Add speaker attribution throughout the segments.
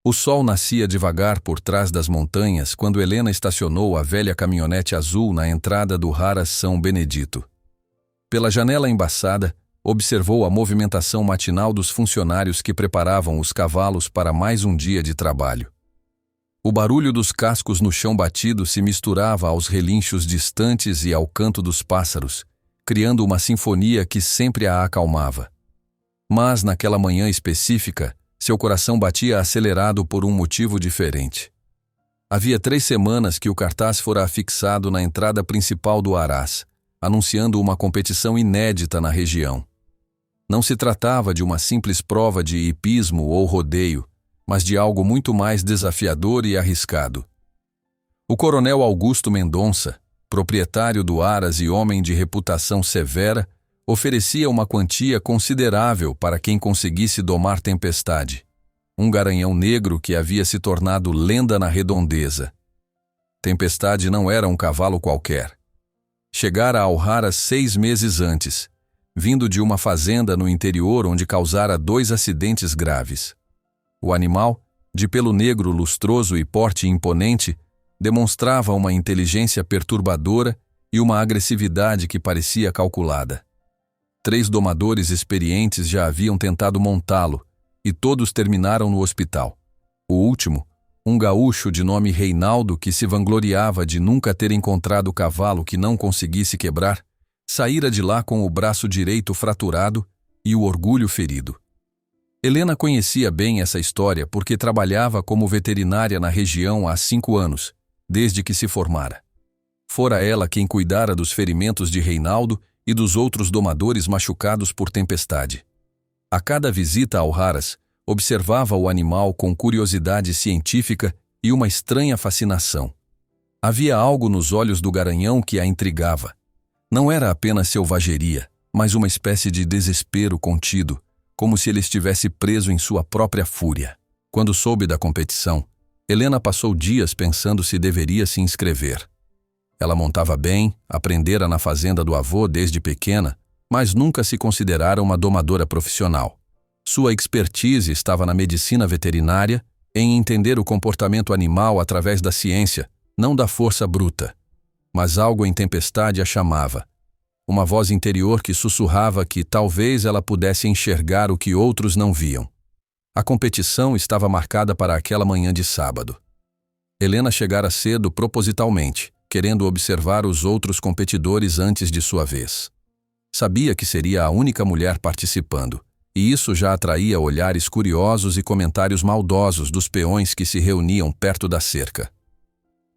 Speaker 1: O sol nascia devagar por trás das montanhas quando Helena estacionou a velha caminhonete azul na entrada do Haras São Benedito. Pela janela embaçada, observou a movimentação matinal dos funcionários que preparavam os cavalos para mais um dia de trabalho. O barulho dos cascos no chão batido se misturava aos relinchos distantes e ao canto dos pássaros, criando uma sinfonia que sempre a acalmava. Mas, naquela manhã específica, seu coração batia acelerado por um motivo diferente. Havia 3 semanas que o cartaz fora afixado na entrada principal do Haras, anunciando uma competição inédita na região. Não se tratava de uma simples prova de hipismo ou rodeio, mas de algo muito mais desafiador e arriscado. O coronel Augusto Mendonça, proprietário do Haras e homem de reputação severa, oferecia uma quantia considerável para quem conseguisse domar Tempestade, um garanhão negro que havia se tornado lenda na redondeza. Tempestade não era um cavalo qualquer. Chegara ao Haras 6 meses antes, vindo de uma fazenda no interior onde causara 2 acidentes graves. O animal, de pelo negro lustroso e porte imponente, demonstrava uma inteligência perturbadora e uma agressividade que parecia calculada. 3 domadores experientes já haviam tentado montá-lo, e todos terminaram no hospital. O último, um gaúcho de nome Reinaldo que se vangloriava de nunca ter encontrado cavalo que não conseguisse quebrar, saíra de lá com o braço direito fraturado e o orgulho ferido. Helena conhecia bem essa história porque trabalhava como veterinária na região há 5 anos, desde que se formara. Fora ela quem cuidara dos ferimentos de Reinaldo e dos outros domadores machucados por Tempestade. A cada visita ao Haras, observava o animal com curiosidade científica e uma estranha fascinação. Havia algo nos olhos do garanhão que a intrigava. Não era apenas selvageria, mas uma espécie de desespero contido, como se ele estivesse preso em sua própria fúria. Quando soube da competição, Helena passou dias pensando se deveria se inscrever. Ela montava bem, aprendera na fazenda do avô desde pequena, mas nunca se considerara uma domadora profissional. Sua expertise estava na medicina veterinária, em entender o comportamento animal através da ciência, não da força bruta. Mas algo em Tempestade a chamava. Uma voz interior que sussurrava que talvez ela pudesse enxergar o que outros não viam. A competição estava marcada para aquela manhã de sábado. Helena chegara cedo propositalmente, querendo observar os outros competidores antes de sua vez. Sabia que seria a única mulher participando, e isso já atraía olhares curiosos e comentários maldosos dos peões que se reuniam perto da cerca.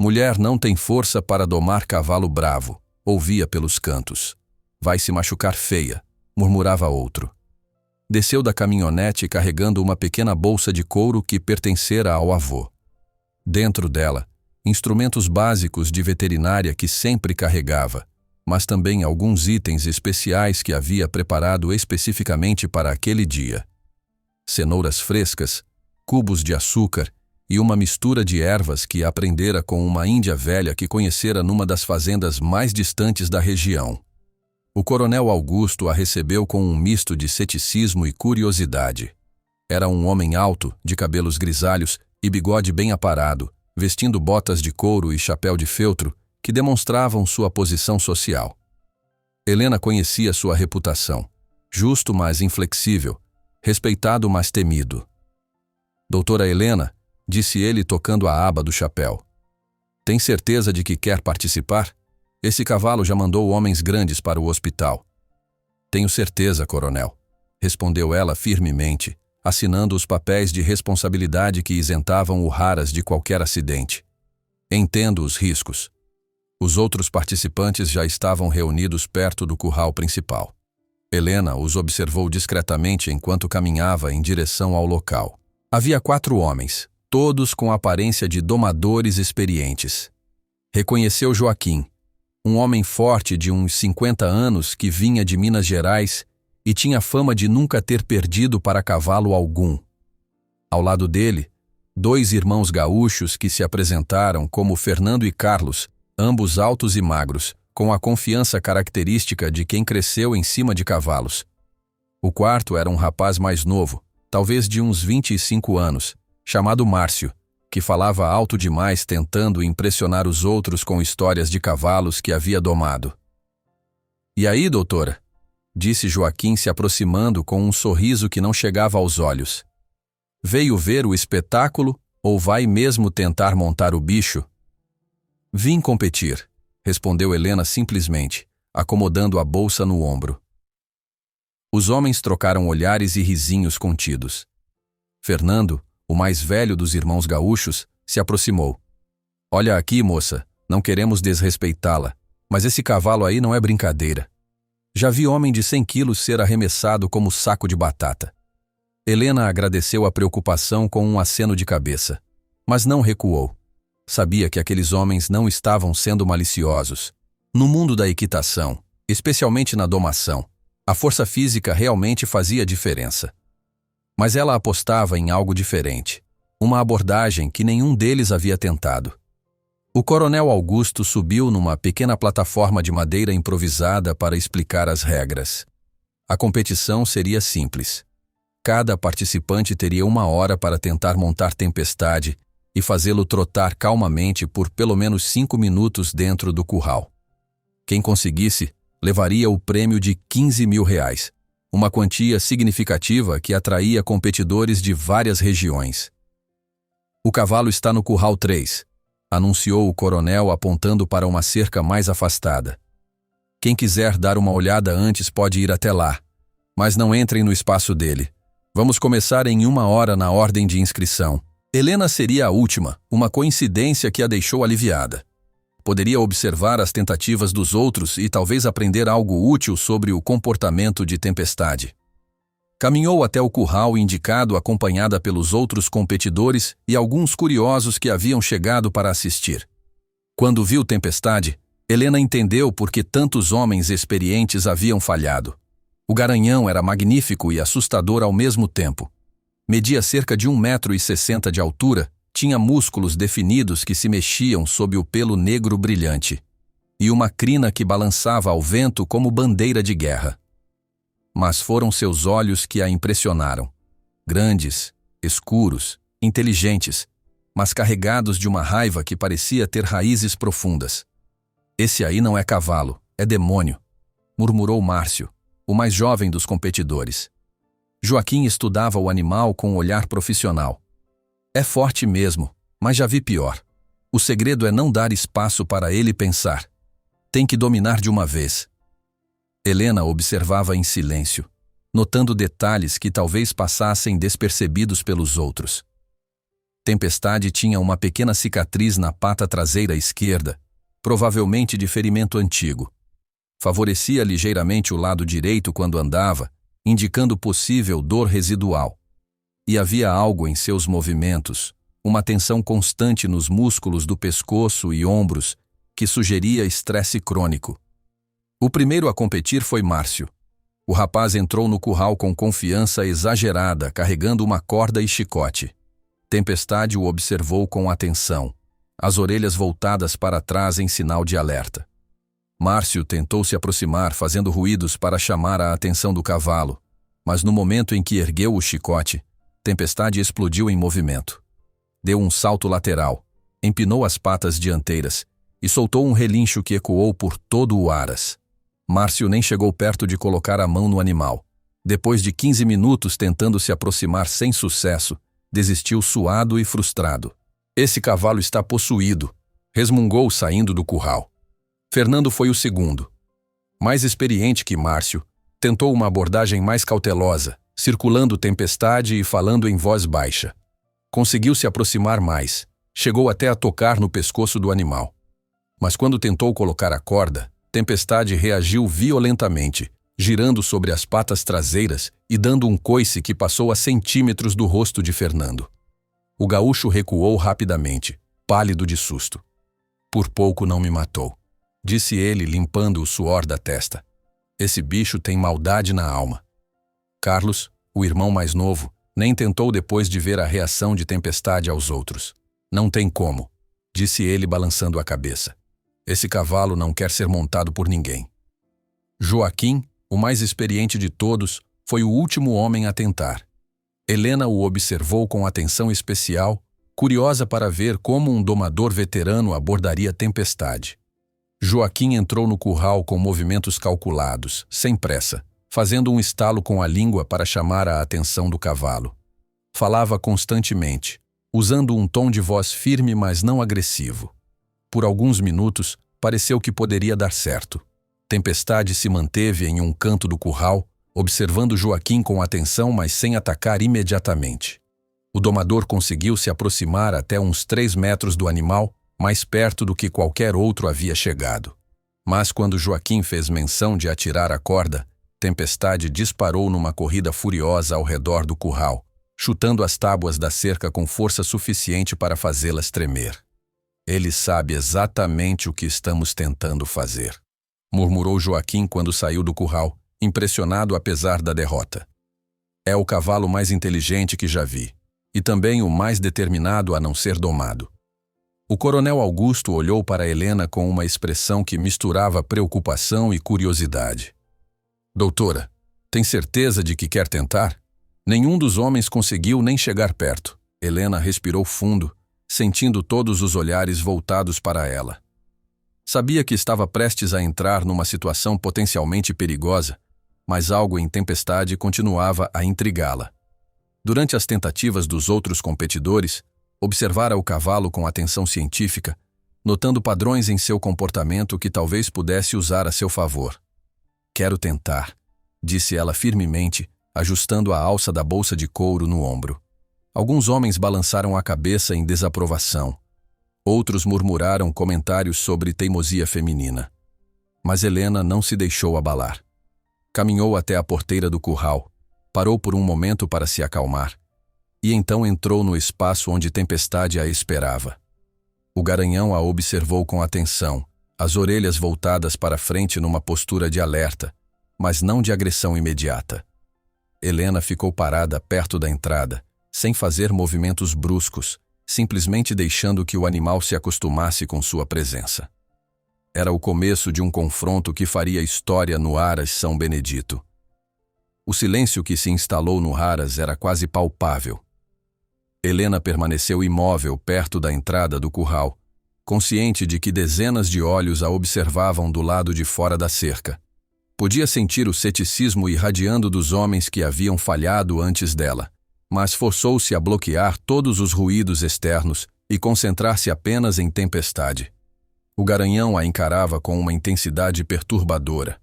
Speaker 1: Mulher não tem força para domar cavalo bravo, ouvia pelos cantos. Vai se machucar feia, murmurava outro. Desceu da caminhonete carregando uma pequena bolsa de couro que pertencera ao avô. Dentro dela, instrumentos básicos de veterinária que sempre carregava, mas também alguns itens especiais que havia preparado especificamente para aquele dia. Cenouras frescas, cubos de açúcar e uma mistura de ervas que aprendera com uma índia velha que conhecera numa das fazendas mais distantes da região. O coronel Augusto a recebeu com um misto de ceticismo e curiosidade. Era um homem alto, de cabelos grisalhos e bigode bem aparado, vestindo botas de couro e chapéu de feltro, que demonstravam sua posição social. Helena conhecia sua reputação. Justo, mas inflexível. Respeitado, mas temido. Doutora Helena, disse ele tocando a aba do chapéu. Tem certeza de que quer participar? Esse cavalo já mandou homens grandes para o hospital. Tenho certeza, coronel, respondeu ela firmemente, assinando os papéis de responsabilidade que isentavam o Haras de qualquer acidente. Entendo os riscos. Os outros participantes já estavam reunidos perto do curral principal. Helena os observou discretamente enquanto caminhava em direção ao local. Havia 4 homens, todos com aparência de domadores experientes. Reconheceu Joaquim, um homem forte de uns 50 anos que vinha de Minas Gerais e tinha fama de nunca ter perdido para cavalo algum. Ao lado dele, 2 irmãos gaúchos que se apresentaram como Fernando e Carlos, ambos altos e magros, com a confiança característica de quem cresceu em cima de cavalos. O quarto era um rapaz mais novo, talvez de uns 25 anos, chamado Márcio, que falava alto demais tentando impressionar os outros com histórias de cavalos que havia domado. "E aí, doutora?", disse Joaquim se aproximando com um sorriso que não chegava aos olhos. "Veio ver o espetáculo ou vai mesmo tentar montar o bicho?" "Vim competir", respondeu Helena simplesmente, acomodando a bolsa no ombro. Os homens trocaram olhares e risinhos contidos. Fernando, o mais velho dos irmãos gaúchos, se aproximou. "Olha aqui, moça, não queremos desrespeitá-la, mas esse cavalo aí não é brincadeira. Já vi homem de 100 quilos ser arremessado como saco de batata." Helena agradeceu a preocupação com um aceno de cabeça, mas não recuou. Sabia que aqueles homens não estavam sendo maliciosos. No mundo da equitação, especialmente na domação, a força física realmente fazia diferença. Mas ela apostava em algo diferente, uma abordagem que nenhum deles havia tentado. O coronel Augusto subiu numa pequena plataforma de madeira improvisada para explicar as regras. A competição seria simples. Cada participante teria 1 hora para tentar montar Tempestade e fazê-lo trotar calmamente por pelo menos 5 minutos dentro do curral. Quem conseguisse, levaria o prêmio de R$ 15.000, uma quantia significativa que atraía competidores de várias regiões. "O cavalo está no curral 3, anunciou o coronel apontando para uma cerca mais afastada. "Quem quiser dar uma olhada antes pode ir até lá, mas não entrem no espaço dele. Vamos começar em 1 hora na ordem de inscrição." Helena seria a última, uma coincidência que a deixou aliviada. Poderia observar as tentativas dos outros e talvez aprender algo útil sobre o comportamento de Tempestade. Caminhou até o curral indicado acompanhada pelos outros competidores e alguns curiosos que haviam chegado para assistir. Quando viu Tempestade, Helena entendeu por que tantos homens experientes haviam falhado. O garanhão era magnífico e assustador ao mesmo tempo. Media cerca de 1,60 m de altura, tinha músculos definidos que se mexiam sob o pelo negro brilhante, e uma crina que balançava ao vento como bandeira de guerra. Mas foram seus olhos que a impressionaram. Grandes, escuros, inteligentes, mas carregados de uma raiva que parecia ter raízes profundas. "Esse aí não é cavalo, é demônio", murmurou Márcio, o mais jovem dos competidores. Joaquim estudava o animal com um olhar profissional. "É forte mesmo, mas já vi pior. O segredo é não dar espaço para ele pensar. Tem que dominar de uma vez." Helena observava em silêncio, notando detalhes que talvez passassem despercebidos pelos outros. Tempestade tinha uma pequena cicatriz na pata traseira esquerda, provavelmente de ferimento antigo. Favorecia ligeiramente o lado direito quando andava, indicando possível dor residual. E havia algo em seus movimentos, uma tensão constante nos músculos do pescoço e ombros, que sugeria estresse crônico. O primeiro a competir foi Márcio. O rapaz entrou no curral com confiança exagerada, carregando uma corda e chicote. Tempestade o observou com atenção, as orelhas voltadas para trás em sinal de alerta. Márcio tentou se aproximar, fazendo ruídos para chamar a atenção do cavalo, mas no momento em que ergueu o chicote, Tempestade explodiu em movimento. Deu um salto lateral, empinou as patas dianteiras e soltou um relincho que ecoou por todo o aras. Márcio nem chegou perto de colocar a mão no animal. Depois de 15 minutos tentando se aproximar sem sucesso, desistiu suado e frustrado. "Esse cavalo está possuído", resmungou saindo do curral. Fernando foi o segundo. Mais experiente que Márcio, tentou uma abordagem mais cautelosa, circulando Tempestade e falando em voz baixa. Conseguiu se aproximar mais, chegou até a tocar no pescoço do animal. Mas quando tentou colocar a corda, Tempestade reagiu violentamente, girando sobre as patas traseiras e dando um coice que passou a centímetros do rosto de Fernando. O gaúcho recuou rapidamente, pálido de susto. "Por pouco não me matou", disse ele, limpando o suor da testa. "Esse bicho tem maldade na alma." Carlos, o irmão mais novo, nem tentou depois de ver a reação de Tempestade aos outros. "Não tem como", disse ele balançando a cabeça. "Esse cavalo não quer ser montado por ninguém." Joaquim, o mais experiente de todos, foi o último homem a tentar. Helena o observou com atenção especial, curiosa para ver como um domador veterano abordaria Tempestade. Joaquim entrou no curral com movimentos calculados, sem pressa, fazendo um estalo com a língua para chamar a atenção do cavalo. Falava constantemente, usando um tom de voz firme, mas não agressivo. Por alguns minutos, pareceu que poderia dar certo. Tempestade se manteve em um canto do curral, observando Joaquim com atenção, mas sem atacar imediatamente. O domador conseguiu se aproximar até uns 3 metros do animal, mais perto do que qualquer outro havia chegado. Mas quando Joaquim fez menção de atirar a corda, Tempestade disparou numa corrida furiosa ao redor do curral, chutando as tábuas da cerca com força suficiente para fazê-las tremer. Ele sabe exatamente o que estamos tentando fazer, murmurou Joaquim quando saiu do curral, impressionado apesar da derrota. É o cavalo mais inteligente que já vi, e também o mais determinado a não ser domado. O coronel Augusto olhou para Helena com uma expressão que misturava preocupação e curiosidade. Doutora, tem certeza de que quer tentar? Nenhum dos homens conseguiu nem chegar perto. Helena respirou fundo, sentindo todos os olhares voltados para ela. Sabia que estava prestes a entrar numa situação potencialmente perigosa, mas algo em Tempestade continuava a intrigá-la. Durante as tentativas dos outros competidores, observara o cavalo com atenção científica, notando padrões em seu comportamento que talvez pudesse usar a seu favor. Quero tentar, disse ela firmemente, ajustando a alça da bolsa de couro no ombro. Alguns homens balançaram a cabeça em desaprovação. Outros murmuraram comentários sobre teimosia feminina. Mas Helena não se deixou abalar. Caminhou até a porteira do curral, parou por um momento para se acalmar, e então entrou no espaço onde Tempestade a esperava. O garanhão a observou com atenção, as orelhas voltadas para frente numa postura de alerta, mas não de agressão imediata. Helena ficou parada perto da entrada, sem fazer movimentos bruscos, simplesmente deixando que o animal se acostumasse com sua presença. Era o começo de um confronto que faria história no Aras São Benedito. O silêncio que se instalou no Aras era quase palpável. Helena permaneceu imóvel perto da entrada do curral, consciente de que dezenas de olhos a observavam do lado de fora da cerca. Podia sentir o ceticismo irradiando dos homens que haviam falhado antes dela, mas forçou-se a bloquear todos os ruídos externos e concentrar-se apenas em Tempestade. O garanhão a encarava com uma intensidade perturbadora.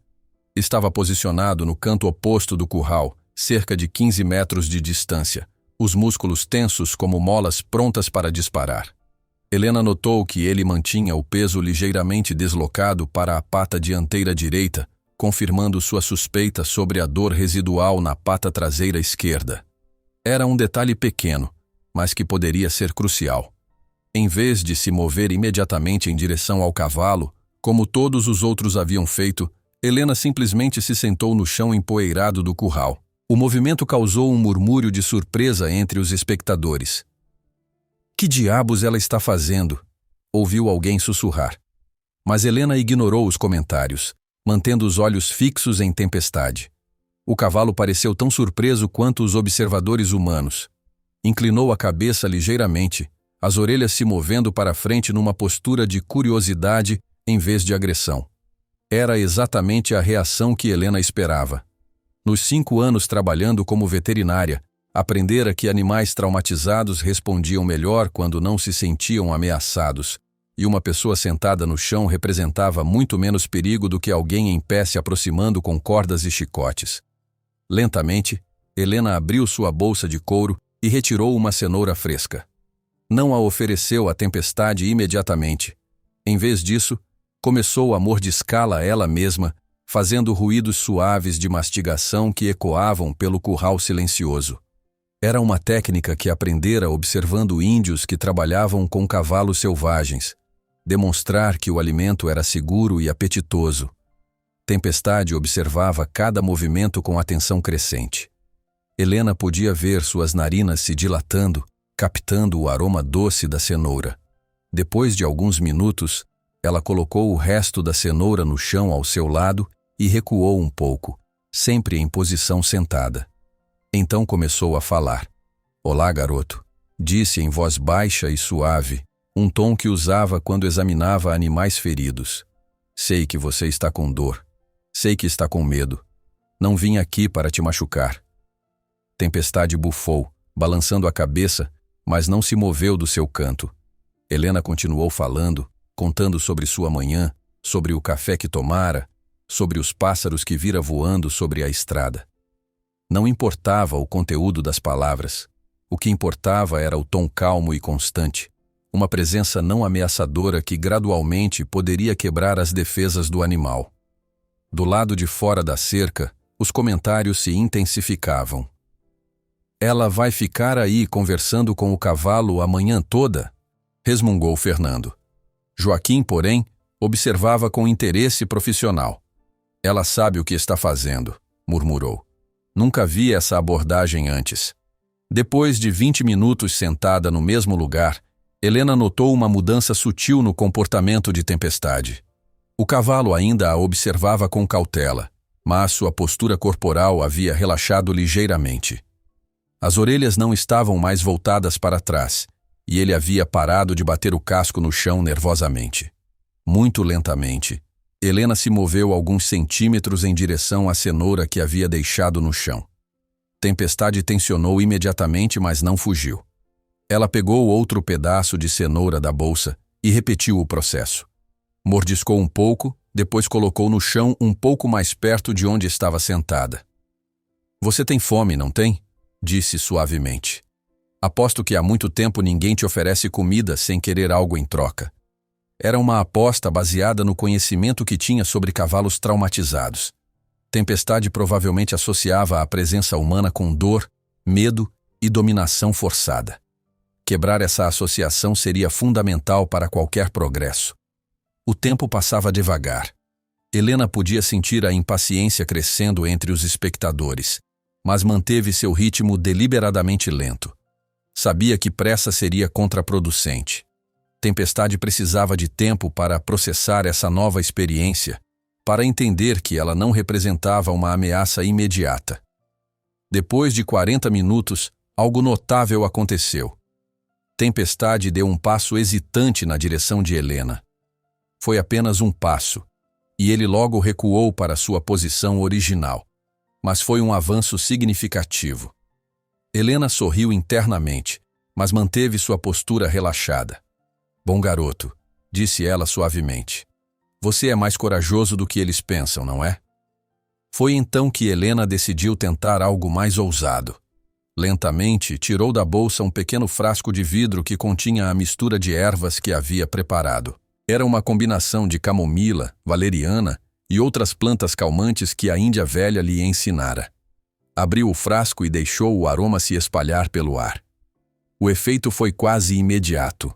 Speaker 1: Estava posicionado no canto oposto do curral, cerca de 15 metros de distância, os músculos tensos como molas prontas para disparar. Helena notou que ele mantinha o peso ligeiramente deslocado para a pata dianteira direita, confirmando sua suspeita sobre a dor residual na pata traseira esquerda. Era um detalhe pequeno, mas que poderia ser crucial. Em vez de se mover imediatamente em direção ao cavalo, como todos os outros haviam feito, Helena simplesmente se sentou no chão empoeirado do curral. O movimento causou um murmúrio de surpresa entre os espectadores. Que diabos ela está fazendo? Ouviu alguém sussurrar. Mas Helena ignorou os comentários, mantendo os olhos fixos em Tempestade. O cavalo pareceu tão surpreso quanto os observadores humanos. Inclinou a cabeça ligeiramente, as orelhas se movendo para frente numa postura de curiosidade em vez de agressão. Era exatamente a reação que Helena esperava. Nos 5 anos trabalhando como veterinária, aprendera que animais traumatizados respondiam melhor quando não se sentiam ameaçados, e uma pessoa sentada no chão representava muito menos perigo do que alguém em pé se aproximando com cordas e chicotes. Lentamente, Helena abriu sua bolsa de couro e retirou uma cenoura fresca. Não a ofereceu à Tempestade imediatamente. Em vez disso, começou a mordiscá-la ela mesma, fazendo ruídos suaves de mastigação que ecoavam pelo curral silencioso. Era uma técnica que aprendera observando índios que trabalhavam com cavalos selvagens, demonstrar que o alimento era seguro e apetitoso. Tempestade observava cada movimento com atenção crescente. Helena podia ver suas narinas se dilatando, captando o aroma doce da cenoura. Depois de alguns minutos, ela colocou o resto da cenoura no chão ao seu lado e recuou um pouco, sempre em posição sentada. Então começou a falar, Olá, garoto, disse em voz baixa e suave, um tom que usava quando examinava animais feridos. Sei que você está com dor. Sei que está com medo. Não vim aqui para te machucar. Tempestade bufou, balançando a cabeça, mas não se moveu do seu canto. Helena continuou falando, contando sobre sua manhã, sobre o café que tomara, sobre os pássaros que vira voando sobre a estrada. Não importava o conteúdo das palavras. O que importava era o tom calmo e constante, uma presença não ameaçadora que gradualmente poderia quebrar as defesas do animal. Do lado de fora da cerca, os comentários se intensificavam. Ela vai ficar aí conversando com o cavalo a manhã toda? Resmungou Fernando. Joaquim, porém, observava com interesse profissional. Ela sabe o que está fazendo, murmurou. Nunca vi essa abordagem antes. Depois de 20 minutos sentada no mesmo lugar, Helena notou uma mudança sutil no comportamento de Tempestade. O cavalo ainda a observava com cautela, mas sua postura corporal havia relaxado ligeiramente. As orelhas não estavam mais voltadas para trás, e ele havia parado de bater o casco no chão nervosamente. Muito lentamente, Helena se moveu alguns centímetros em direção à cenoura que havia deixado no chão. Tempestade tensionou imediatamente, mas não fugiu. Ela pegou outro pedaço de cenoura da bolsa e repetiu o processo. Mordiscou um pouco, depois colocou no chão um pouco mais perto de onde estava sentada. Você tem fome, não tem? Disse suavemente. Aposto que há muito tempo ninguém te oferece comida sem querer algo em troca. Era uma aposta baseada no conhecimento que tinha sobre cavalos traumatizados. Tempestade provavelmente associava a presença humana com dor, medo e dominação forçada. Quebrar essa associação seria fundamental para qualquer progresso. O tempo passava devagar. Helena podia sentir a impaciência crescendo entre os espectadores, mas manteve seu ritmo deliberadamente lento. Sabia que pressa seria contraproducente. Tempestade precisava de tempo para processar essa nova experiência, para entender que ela não representava uma ameaça imediata. Depois de 40 minutos, algo notável aconteceu. Tempestade deu um passo hesitante na direção de Helena. Foi apenas um passo, e ele logo recuou para sua posição original. Mas foi um avanço significativo. Helena sorriu internamente, mas manteve sua postura relaxada. Bom garoto, disse ela suavemente. Você é mais corajoso do que eles pensam, não é? Foi então que Helena decidiu tentar algo mais ousado. Lentamente, tirou da bolsa um pequeno frasco de vidro que continha a mistura de ervas que havia preparado. Era uma combinação de camomila, valeriana e outras plantas calmantes que a Índia velha lhe ensinara. Abriu o frasco e deixou o aroma se espalhar pelo ar. O efeito foi quase imediato.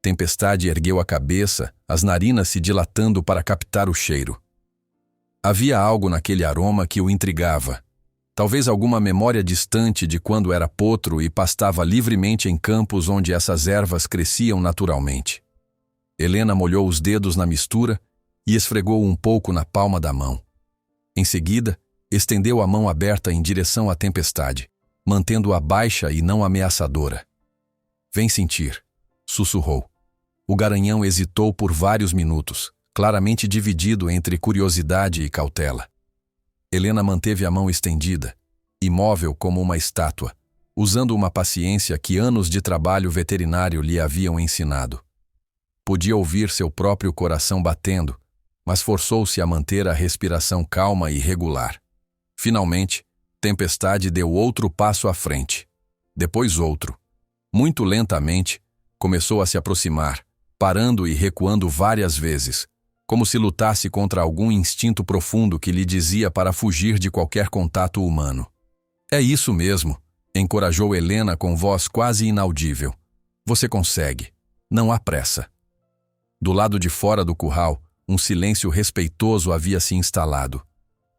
Speaker 1: Tempestade ergueu a cabeça, as narinas se dilatando para captar o cheiro. Havia algo naquele aroma que o intrigava. Talvez alguma memória distante de quando era potro e pastava livremente em campos onde essas ervas cresciam naturalmente. Helena molhou os dedos na mistura e esfregou um pouco na palma da mão. Em seguida, estendeu a mão aberta em direção à Tempestade, mantendo-a baixa e não ameaçadora. Vem sentir, sussurrou. O garanhão hesitou por vários minutos, claramente dividido entre curiosidade e cautela. Helena manteve a mão estendida, imóvel como uma estátua, usando uma paciência que anos de trabalho veterinário lhe haviam ensinado. Podia ouvir seu próprio coração batendo, mas forçou-se a manter a respiração calma e regular. Finalmente, Tempestade deu outro passo à frente. Depois outro. Muito lentamente, começou a se aproximar, parando e recuando várias vezes, como se lutasse contra algum instinto profundo que lhe dizia para fugir de qualquer contato humano. É isso mesmo, encorajou Helena com voz quase inaudível. Você consegue. Não há pressa. Do lado de fora do curral, um silêncio respeitoso havia se instalado.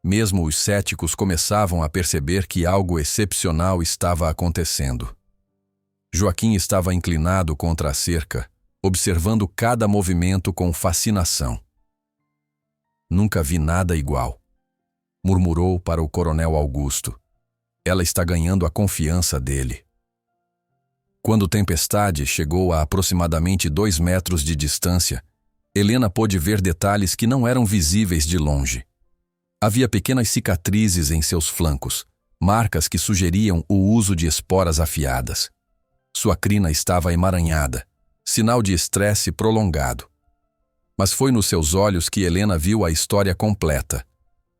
Speaker 1: Mesmo os céticos começavam a perceber que algo excepcional estava acontecendo. Joaquim estava inclinado contra a cerca, observando cada movimento com fascinação. Nunca vi nada igual, murmurou para o coronel Augusto. Ela está ganhando a confiança dele. Quando Tempestade chegou a aproximadamente 2 metros de distância, Helena pôde ver detalhes que não eram visíveis de longe. Havia pequenas cicatrizes em seus flancos, marcas que sugeriam o uso de esporas afiadas. Sua crina estava emaranhada, sinal de estresse prolongado. Mas foi nos seus olhos que Helena viu a história completa.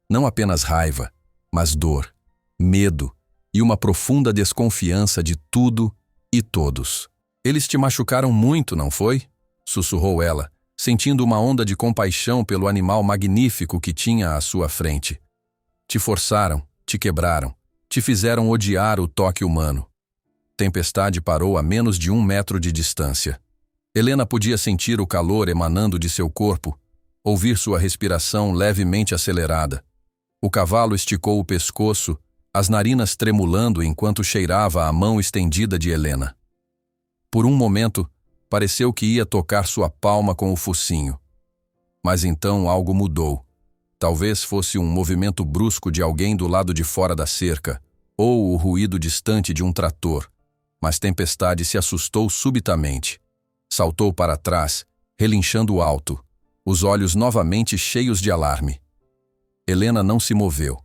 Speaker 1: Não apenas raiva, mas dor, medo e uma profunda desconfiança de tudo e todos. Eles te machucaram muito, não foi? Sussurrou ela, sentindo uma onda de compaixão pelo animal magnífico que tinha à sua frente. Te forçaram, te quebraram, te fizeram odiar o toque humano. Tempestade parou a menos de 1 metro de distância. Helena podia sentir o calor emanando de seu corpo, ouvir sua respiração levemente acelerada. O cavalo esticou o pescoço, as narinas tremulando enquanto cheirava a mão estendida de Helena. Por um momento, pareceu que ia tocar sua palma com o focinho. Mas então algo mudou. Talvez fosse um movimento brusco de alguém do lado de fora da cerca, ou o ruído distante de um trator. Mas Tempestade se assustou subitamente. Saltou para trás, relinchando alto, os olhos novamente cheios de alarme. Helena não se moveu.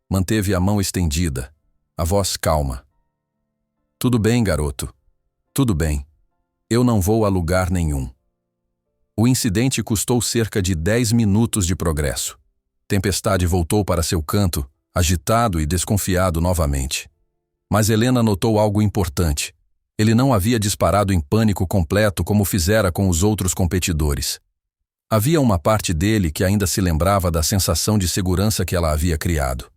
Speaker 1: Manteve a mão estendida, a voz calma. Tudo bem, garoto. Tudo bem. Eu não vou a lugar nenhum. O incidente custou cerca de 10 minutos de progresso. Tempestade voltou para seu canto, agitado e desconfiado novamente. Mas Helena notou algo importante. Ele não havia disparado em pânico completo como fizera com os outros competidores. Havia uma parte dele que ainda se lembrava da sensação de segurança que ela havia criado.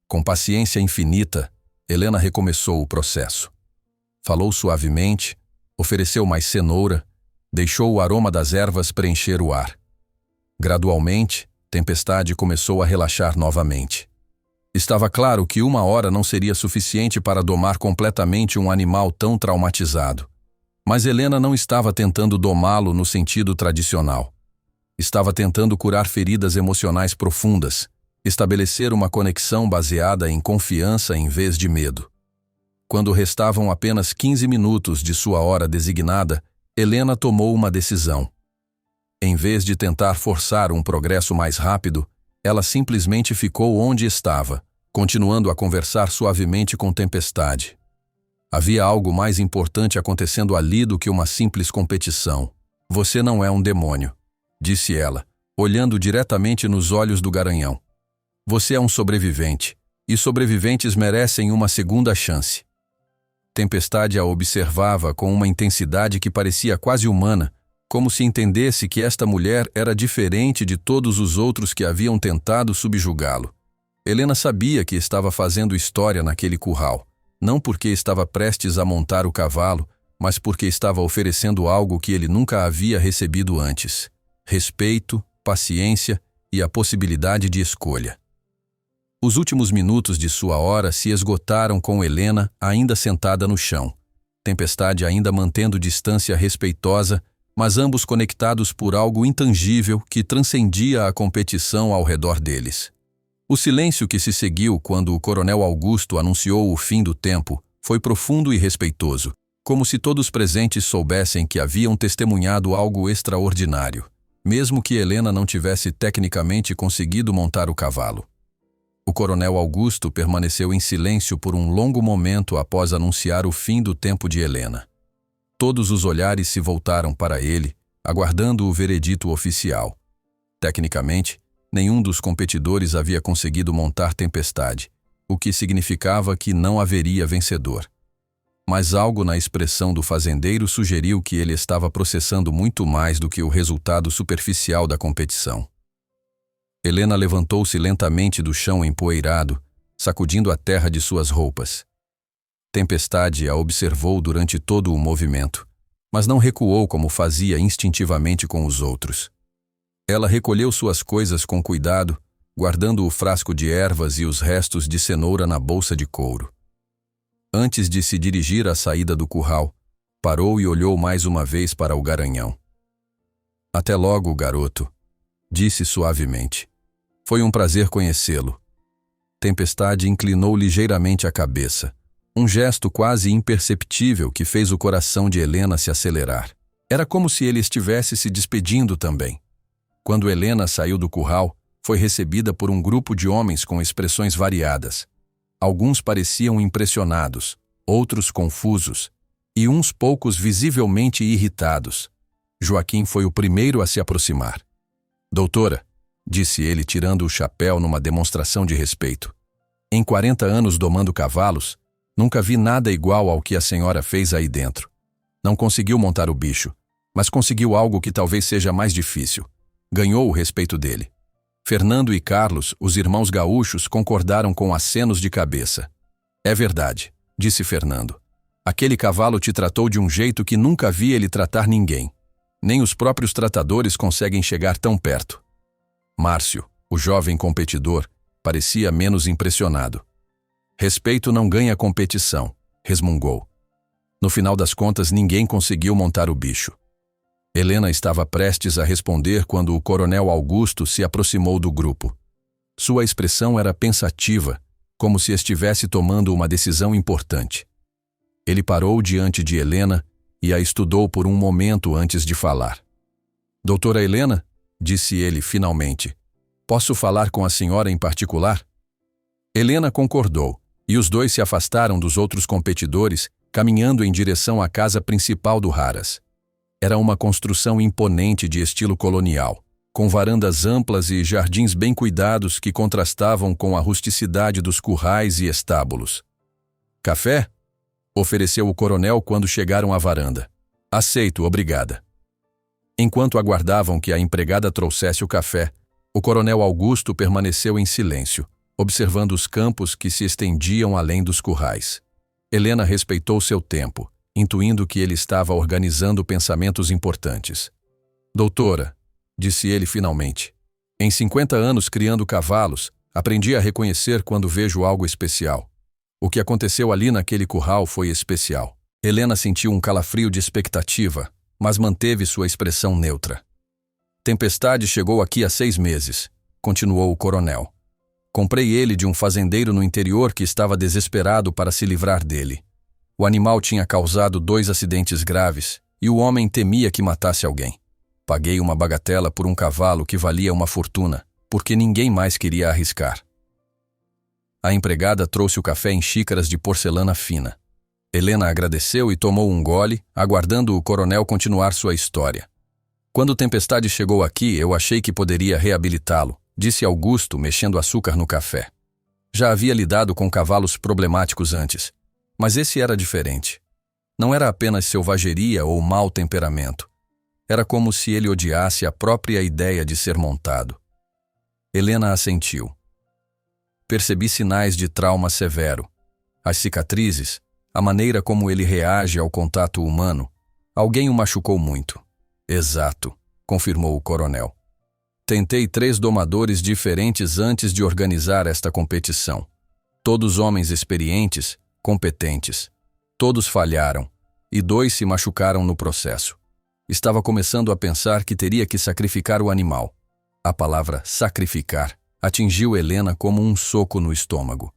Speaker 1: Com paciência infinita, Helena recomeçou o processo. Falou suavemente, ofereceu mais cenoura, deixou o aroma das ervas preencher o ar. Gradualmente, Tempestade começou a relaxar novamente. Estava claro que 1 hora não seria suficiente para domar completamente um animal tão traumatizado. Mas Helena não estava tentando domá-lo no sentido tradicional. Estava tentando curar feridas emocionais profundas, estabelecer uma conexão baseada em confiança em vez de medo. Quando restavam apenas 15 minutos de sua hora designada, Helena tomou uma decisão. Em vez de tentar forçar um progresso mais rápido, ela simplesmente ficou onde estava, continuando a conversar suavemente com Tempestade. Havia algo mais importante acontecendo ali do que uma simples competição. Você não é um demônio, disse ela, olhando diretamente nos olhos do garanhão. Você é um sobrevivente, e sobreviventes merecem uma segunda chance. Tempestade a observava com uma intensidade que parecia quase humana, como se entendesse que esta mulher era diferente de todos os outros que haviam tentado subjugá-lo. Helena sabia que estava fazendo história naquele curral, não porque estava prestes a montar o cavalo, mas porque estava oferecendo algo que ele nunca havia recebido antes: respeito, paciência e a possibilidade de escolha. Os últimos minutos de sua hora se esgotaram com Helena ainda sentada no chão, Tempestade ainda mantendo distância respeitosa, mas ambos conectados por algo intangível que transcendia a competição ao redor deles. O silêncio que se seguiu quando o Coronel Augusto anunciou o fim do tempo foi profundo e respeitoso, como se todos presentes soubessem que haviam testemunhado algo extraordinário, mesmo que Helena não tivesse tecnicamente conseguido montar o cavalo. O Coronel Augusto permaneceu em silêncio por um longo momento após anunciar o fim do tempo de Helena. Todos os olhares se voltaram para ele, aguardando o veredito oficial. Tecnicamente, nenhum dos competidores havia conseguido montar Tempestade, o que significava que não haveria vencedor. Mas algo na expressão do fazendeiro sugeriu que ele estava processando muito mais do que o resultado superficial da competição. Helena levantou-se lentamente do chão empoeirado, sacudindo a terra de suas roupas. Tempestade a observou durante todo o movimento, mas não recuou como fazia instintivamente com os outros. Ela recolheu suas coisas com cuidado, guardando o frasco de ervas e os restos de cenoura na bolsa de couro. Antes de se dirigir à saída do curral, parou e olhou mais uma vez para o garanhão. Até logo, garoto, disse suavemente. Foi um prazer conhecê-lo. Tempestade inclinou ligeiramente a cabeça. Um gesto quase imperceptível que fez o coração de Helena se acelerar. Era como se ele estivesse se despedindo também. Quando Helena saiu do curral, foi recebida por um grupo de homens com expressões variadas. Alguns pareciam impressionados, outros confusos, e uns poucos visivelmente irritados. Joaquim foi o primeiro a se aproximar. "Doutora", disse ele tirando o chapéu numa demonstração de respeito. "Em 40 anos domando cavalos, nunca vi nada igual ao que a senhora fez aí dentro. Não conseguiu montar o bicho, mas conseguiu algo que talvez seja mais difícil. Ganhou o respeito dele." Fernando e Carlos, os irmãos gaúchos, concordaram com acenos de cabeça. "É verdade", disse Fernando. "Aquele cavalo te tratou de um jeito que nunca vi ele tratar ninguém. Nem os próprios tratadores conseguem chegar tão perto." Márcio, o jovem competidor, parecia menos impressionado. "Respeito não ganha competição", resmungou. No final das contas, ninguém conseguiu montar o bicho. Helena estava prestes a responder quando o coronel Augusto se aproximou do grupo. Sua expressão era pensativa, como se estivesse tomando uma decisão importante. Ele parou diante de Helena e a estudou por um momento antes de falar. "Doutora Helena", disse ele finalmente, "posso falar com a senhora em particular?" Helena concordou, e os dois se afastaram dos outros competidores, caminhando em direção à casa principal do Raras. Era uma construção imponente de estilo colonial, com varandas amplas e jardins bem cuidados que contrastavam com a rusticidade dos currais e estábulos. "Café?", ofereceu o coronel quando chegaram à varanda. "Aceito, obrigada." Enquanto aguardavam que a empregada trouxesse o café, o coronel Augusto permaneceu em silêncio, observando os campos que se estendiam além dos currais. Helena respeitou seu tempo, intuindo que ele estava organizando pensamentos importantes. "Doutora", disse ele finalmente, "em 50 anos criando cavalos, aprendi a reconhecer quando vejo algo especial. O que aconteceu ali naquele curral foi especial." Helena sentiu um calafrio de expectativa, mas manteve sua expressão neutra. "Tempestade chegou aqui há 6 meses", continuou o coronel. "Comprei ele de um fazendeiro no interior que estava desesperado para se livrar dele. O animal tinha causado 2 acidentes graves e o homem temia que matasse alguém. Paguei uma bagatela por um cavalo que valia uma fortuna, porque ninguém mais queria arriscar." A empregada trouxe o café em xícaras de porcelana fina. Helena agradeceu e tomou um gole, aguardando o coronel continuar sua história. "Quando Tempestade chegou aqui, eu achei que poderia reabilitá-lo", disse Augusto, mexendo açúcar no café. "Já havia lidado com cavalos problemáticos antes, mas esse era diferente. Não era apenas selvageria ou mau temperamento. Era como se ele odiasse a própria ideia de ser montado." Helena assentiu. "Percebi sinais de trauma severo. As cicatrizes, a maneira como ele reage ao contato humano. Alguém o machucou muito." "Exato", confirmou o coronel. "Tentei 3 domadores diferentes antes de organizar esta competição. Todos homens experientes, competentes. Todos falharam, e 2 se machucaram no processo. Estava começando a pensar que teria que sacrificar o animal." A palavra sacrificar atingiu Helena como um soco no estômago.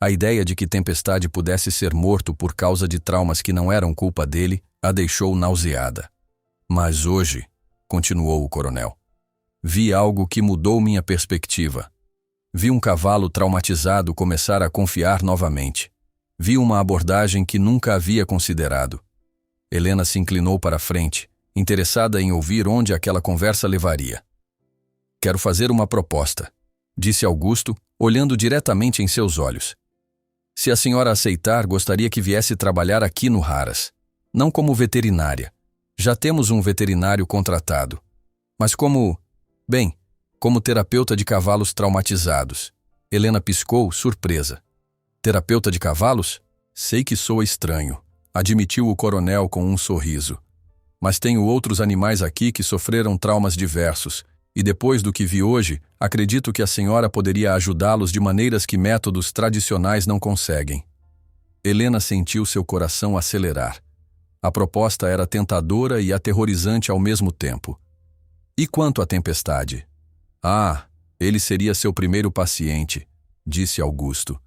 Speaker 1: A ideia de que Tempestade pudesse ser morto por causa de traumas que não eram culpa dele a deixou nauseada. "Mas hoje", continuou o coronel, "vi algo que mudou minha perspectiva. Vi um cavalo traumatizado começar a confiar novamente. Vi uma abordagem que nunca havia considerado." Helena se inclinou para a frente, interessada em ouvir onde aquela conversa levaria. "Quero fazer uma proposta", disse Augusto, olhando diretamente em seus olhos. "Se a senhora aceitar, gostaria que viesse trabalhar aqui no Raras. Não como veterinária. Já temos um veterinário contratado. Mas como terapeuta de cavalos traumatizados." Helena piscou, surpresa. "Terapeuta de cavalos? Sei que soa estranho", admitiu o coronel com um sorriso. "Mas tenho outros animais aqui que sofreram traumas diversos, e depois do que vi hoje, acredito que a senhora poderia ajudá-los de maneiras que métodos tradicionais não conseguem." Helena sentiu seu coração acelerar. A proposta era tentadora e aterrorizante ao mesmo tempo. "E quanto à Tempestade?" "Ah, ele seria seu primeiro paciente", disse Augusto.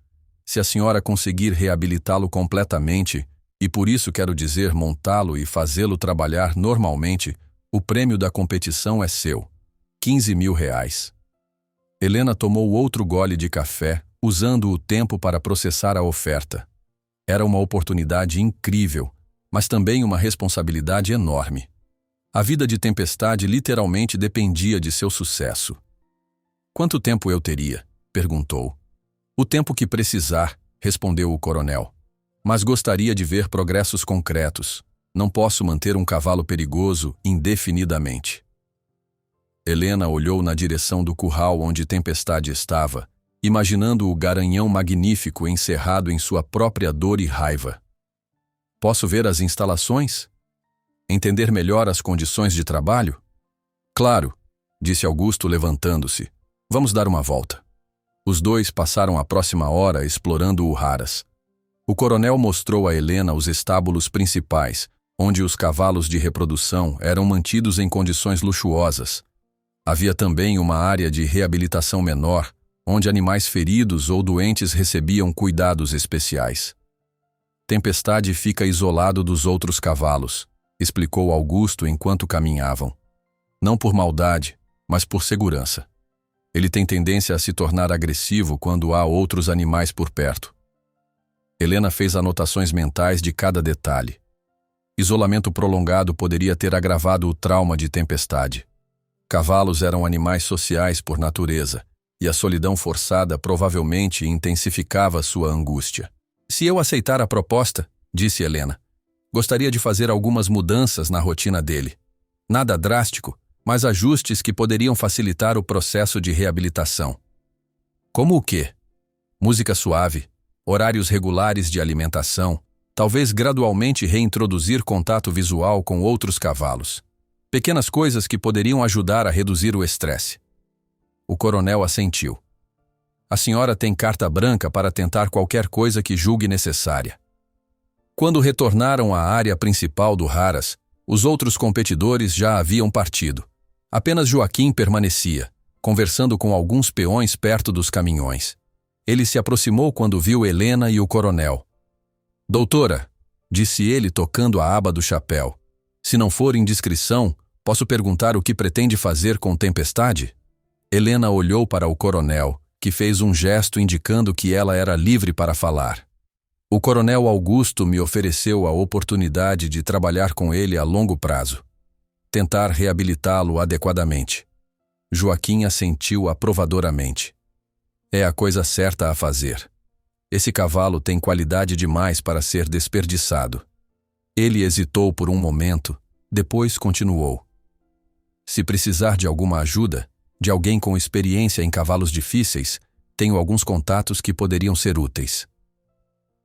Speaker 1: se a senhora conseguir reabilitá-lo completamente, e por isso quero dizer montá-lo e fazê-lo trabalhar normalmente, o prêmio da competição é seu. 15 mil reais. Helena tomou outro gole de café, usando o tempo para processar a oferta. Era uma oportunidade incrível, mas também uma responsabilidade enorme. A vida de Tempestade literalmente dependia de seu sucesso. Quanto tempo eu teria? Perguntou. O tempo que precisar, respondeu o coronel. Mas gostaria de ver progressos concretos. Não posso manter um cavalo perigoso indefinidamente. Helena olhou na direção do curral onde Tempestade estava, imaginando o garanhão magnífico encerrado em sua própria dor e raiva. Posso ver as instalações? Entender melhor as condições de trabalho? Claro, disse Augusto levantando-se. Vamos dar uma volta. Os dois passaram a próxima hora explorando o Haras. O coronel mostrou a Helena os estábulos principais, onde os cavalos de reprodução eram mantidos em condições luxuosas. Havia também uma área de reabilitação menor, onde animais feridos ou doentes recebiam cuidados especiais. Tempestade fica isolado dos outros cavalos, explicou Augusto enquanto caminhavam. Não por maldade, mas por segurança. Ele tem tendência a se tornar agressivo quando há outros animais por perto. Helena fez anotações mentais de cada detalhe. Isolamento prolongado poderia ter agravado o trauma de Tempestade. Cavalos eram animais sociais por natureza, e a solidão forçada provavelmente intensificava sua angústia. Se eu aceitar a proposta, disse Helena, gostaria de fazer algumas mudanças na rotina dele. Nada drástico, mas ajustes que poderiam facilitar o processo de reabilitação. Como o quê? Música suave, horários regulares de alimentação, talvez gradualmente reintroduzir contato visual com outros cavalos. Pequenas coisas que poderiam ajudar a reduzir o estresse. O coronel assentiu. A senhora tem carta branca para tentar qualquer coisa que julgue necessária. Quando retornaram à área principal do Haras, os outros competidores já haviam partido. Apenas Joaquim permanecia, conversando com alguns peões perto dos caminhões. Ele se aproximou quando viu Helena e o coronel. Doutora, disse ele tocando a aba do chapéu, se não for indiscrição, posso perguntar o que pretende fazer com Tempestade? Helena olhou para o coronel, que fez um gesto indicando que ela era livre para falar. O coronel Augusto me ofereceu a oportunidade de trabalhar com ele a longo prazo. Tentar reabilitá-lo adequadamente. Joaquim assentiu aprovadoramente. É a coisa certa a fazer. Esse cavalo tem qualidade demais para ser desperdiçado. Ele hesitou por um momento, depois continuou. Se precisar de alguma ajuda, de alguém com experiência em cavalos difíceis, tenho alguns contatos que poderiam ser úteis.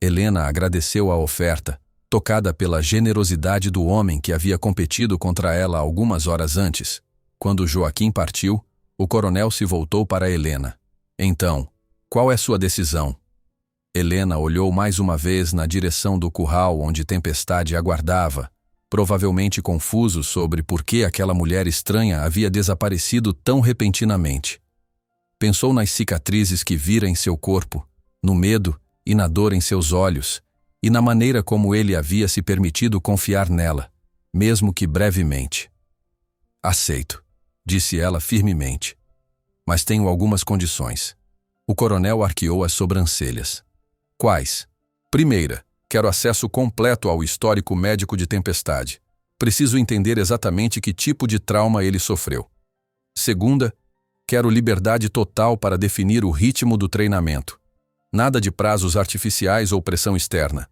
Speaker 1: Helena agradeceu a oferta, tocada pela generosidade do homem que havia competido contra ela algumas horas antes. Quando Joaquim partiu, o coronel se voltou para Helena. Então, qual é sua decisão? Helena olhou mais uma vez na direção do curral onde Tempestade aguardava, provavelmente confuso sobre por que aquela mulher estranha havia desaparecido tão repentinamente. Pensou nas cicatrizes que vira em seu corpo, no medo e na dor em seus olhos, e na maneira como ele havia se permitido confiar nela, mesmo que brevemente. Aceito, disse ela firmemente. Mas tenho algumas condições. O coronel arqueou as sobrancelhas. Quais? Primeira, quero acesso completo ao histórico médico de Tempestade. Preciso entender exatamente que tipo de trauma ele sofreu. Segunda, quero liberdade total para definir o ritmo do treinamento. Nada de prazos artificiais ou pressão externa.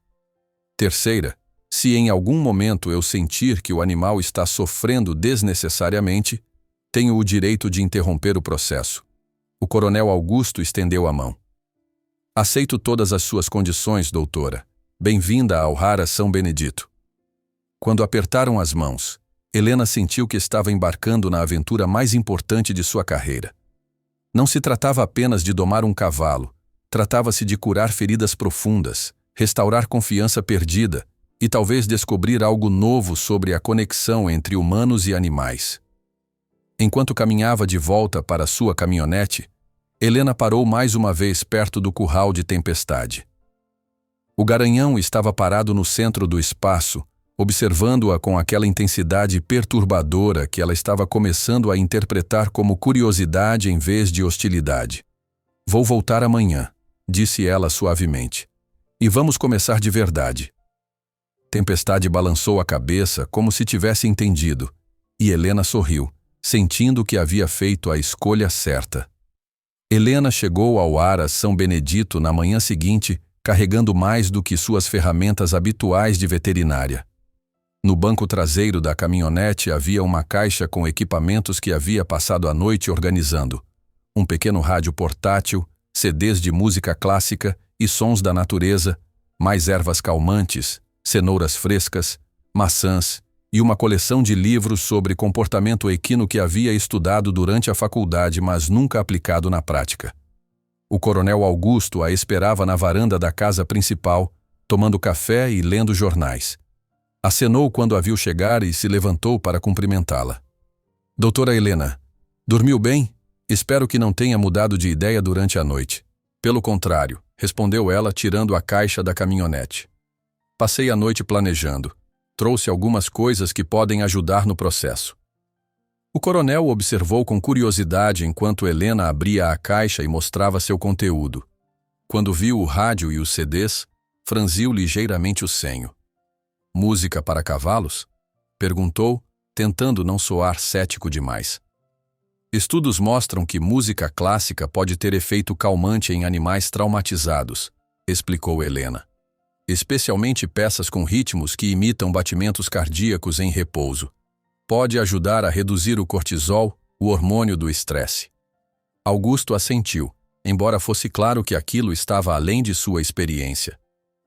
Speaker 1: Terceira, se em algum momento eu sentir que o animal está sofrendo desnecessariamente, tenho o direito de interromper o processo. O coronel Augusto estendeu a mão. Aceito todas as suas condições, doutora. Bem-vinda ao Haras São Benedito. Quando apertaram as mãos, Helena sentiu que estava embarcando na aventura mais importante de sua carreira. Não se tratava apenas de domar um cavalo, tratava-se de curar feridas profundas, restaurar confiança perdida e talvez descobrir algo novo sobre a conexão entre humanos e animais. Enquanto caminhava de volta para sua caminhonete, Helena parou mais uma vez perto do curral de Tempestade. O garanhão estava parado no centro do espaço, observando-a com aquela intensidade perturbadora que ela estava começando a interpretar como curiosidade em vez de hostilidade. "Vou voltar amanhã", disse ela suavemente. "E vamos começar de verdade." Tempestade balançou a cabeça como se tivesse entendido, e Helena sorriu, sentindo que havia feito a escolha certa. Helena chegou ao Aras São Benedito na manhã seguinte, carregando mais do que suas ferramentas habituais de veterinária. No banco traseiro da caminhonete havia uma caixa com equipamentos que havia passado a noite organizando. Um pequeno rádio portátil, CDs de música clássica e sons da natureza, mais ervas calmantes, cenouras frescas, maçãs e uma coleção de livros sobre comportamento equino que havia estudado durante a faculdade, mas nunca aplicado na prática. O coronel Augusto a esperava na varanda da casa principal, tomando café e lendo jornais. Acenou quando a viu chegar e se levantou para cumprimentá-la. "Doutora Helena, dormiu bem? Espero que não tenha mudado de ideia durante a noite." "Pelo contrário", respondeu ela, tirando a caixa da caminhonete. "Passei a noite planejando. Trouxe algumas coisas que podem ajudar no processo." O coronel observou com curiosidade enquanto Helena abria a caixa e mostrava seu conteúdo. Quando viu o rádio e os CDs, franziu ligeiramente o senho. "Música para cavalos?" perguntou, tentando não soar cético demais. "Estudos mostram que música clássica pode ter efeito calmante em animais traumatizados", explicou Helena. "Especialmente peças com ritmos que imitam batimentos cardíacos em repouso. Pode ajudar a reduzir o cortisol, o hormônio do estresse." Augusto assentiu, embora fosse claro que aquilo estava além de sua experiência.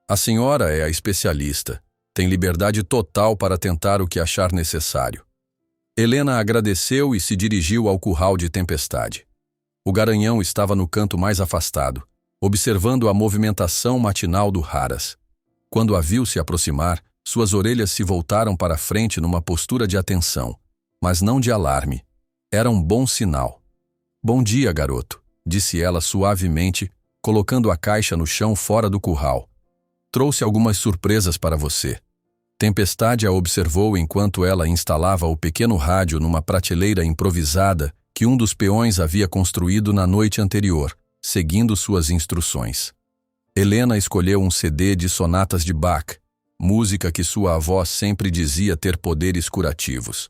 Speaker 1: "A senhora é a especialista. Tem liberdade total para tentar o que achar necessário." Helena agradeceu e se dirigiu ao curral de Tempestade. O garanhão estava no canto mais afastado, observando a movimentação matinal do Haras. Quando a viu se aproximar, suas orelhas se voltaram para frente numa postura de atenção, mas não de alarme. Era um bom sinal. "Bom dia, garoto", disse ela suavemente, colocando a caixa no chão fora do curral. "Trouxe algumas surpresas para você." Tempestade a observou enquanto ela instalava o pequeno rádio numa prateleira improvisada que um dos peões havia construído na noite anterior, seguindo suas instruções. Helena escolheu um CD de sonatas de Bach, música que sua avó sempre dizia ter poderes curativos.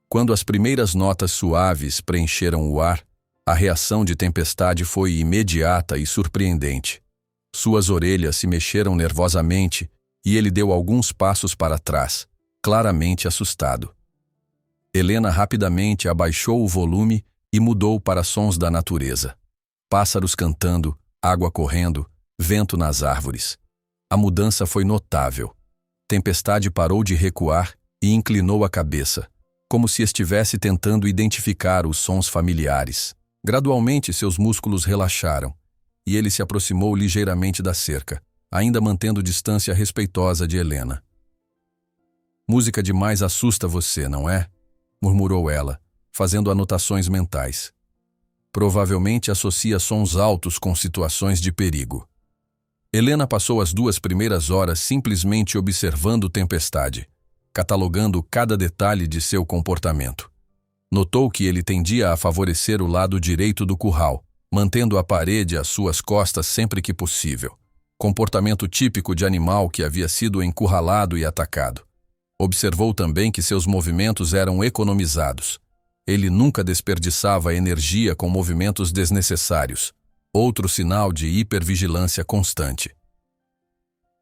Speaker 1: Quando as primeiras notas suaves preencheram o ar, a reação de Tempestade foi imediata e surpreendente. Suas orelhas se mexeram nervosamente e ele deu alguns passos para trás, claramente assustado. Helena rapidamente abaixou o volume e mudou para sons da natureza. Pássaros cantando, água correndo, vento nas árvores. A mudança foi notável. Tempestade parou de recuar e inclinou a cabeça, como se estivesse tentando identificar os sons familiares. Gradualmente seus músculos relaxaram, e ele se aproximou ligeiramente da cerca, ainda mantendo distância respeitosa de Helena. "Música demais assusta você, não é?" murmurou ela, fazendo anotações mentais. Provavelmente associa sons altos com situações de perigo. Helena passou as 2 primeiras horas simplesmente observando Tempestade, catalogando cada detalhe de seu comportamento. Notou que ele tendia a favorecer o lado direito do curral, mantendo a parede às suas costas sempre que possível. Comportamento típico de animal que havia sido encurralado e atacado. Observou também que seus movimentos eram economizados. Ele nunca desperdiçava energia com movimentos desnecessários, outro sinal de hipervigilância constante.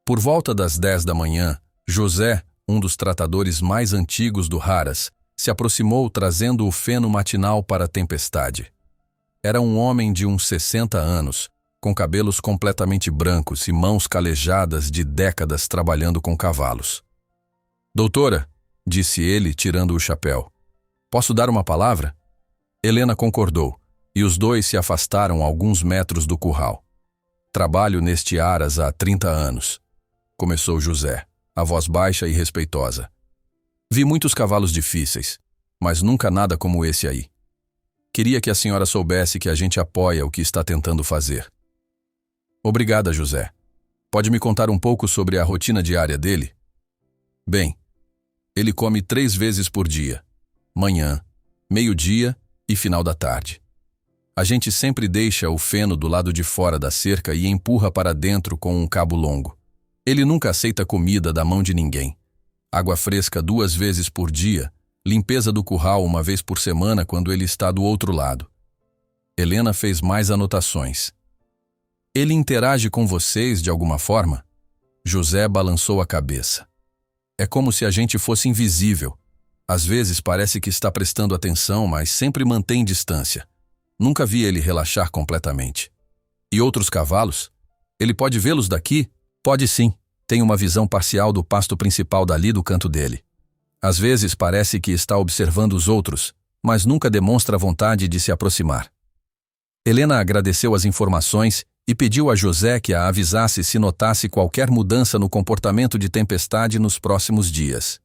Speaker 1: Por volta das 10 da manhã, José, um dos tratadores mais antigos do Haras, se aproximou trazendo o feno matinal para a Tempestade. Era um homem de uns 60 anos, com cabelos completamente brancos e mãos calejadas de décadas trabalhando com cavalos. "Doutora", disse ele, tirando o chapéu, "posso dar uma palavra?" Helena concordou, e os dois se afastaram alguns metros do curral. "Trabalho neste Aras há 30 anos", começou José, a voz baixa e respeitosa. "Vi muitos cavalos difíceis, mas nunca nada como esse aí." Queria que a senhora soubesse que a gente apoia o que está tentando fazer. Obrigada, José. Pode me contar um pouco sobre a rotina diária dele? Bem, ele come 3 vezes por dia. Manhã, meio-dia e final da tarde. A gente sempre deixa o feno do lado de fora da cerca e empurra para dentro com um cabo longo. Ele nunca aceita comida da mão de ninguém. Água fresca 2 vezes por dia, limpeza do curral 1 vez por semana quando ele está do outro lado. Helena fez mais anotações. Ele interage com vocês de alguma forma? José balançou a cabeça. É como se a gente fosse invisível. Às vezes parece que está prestando atenção, mas sempre mantém distância. Nunca vi ele relaxar completamente. E outros cavalos? Ele pode vê-los daqui? Pode sim. Tem uma visão parcial do pasto principal dali do canto dele. Às vezes parece que está observando os outros, mas nunca demonstra vontade de se aproximar. Helena agradeceu as informações e pediu a José que a avisasse se notasse qualquer mudança no comportamento de Tempestade nos próximos dias.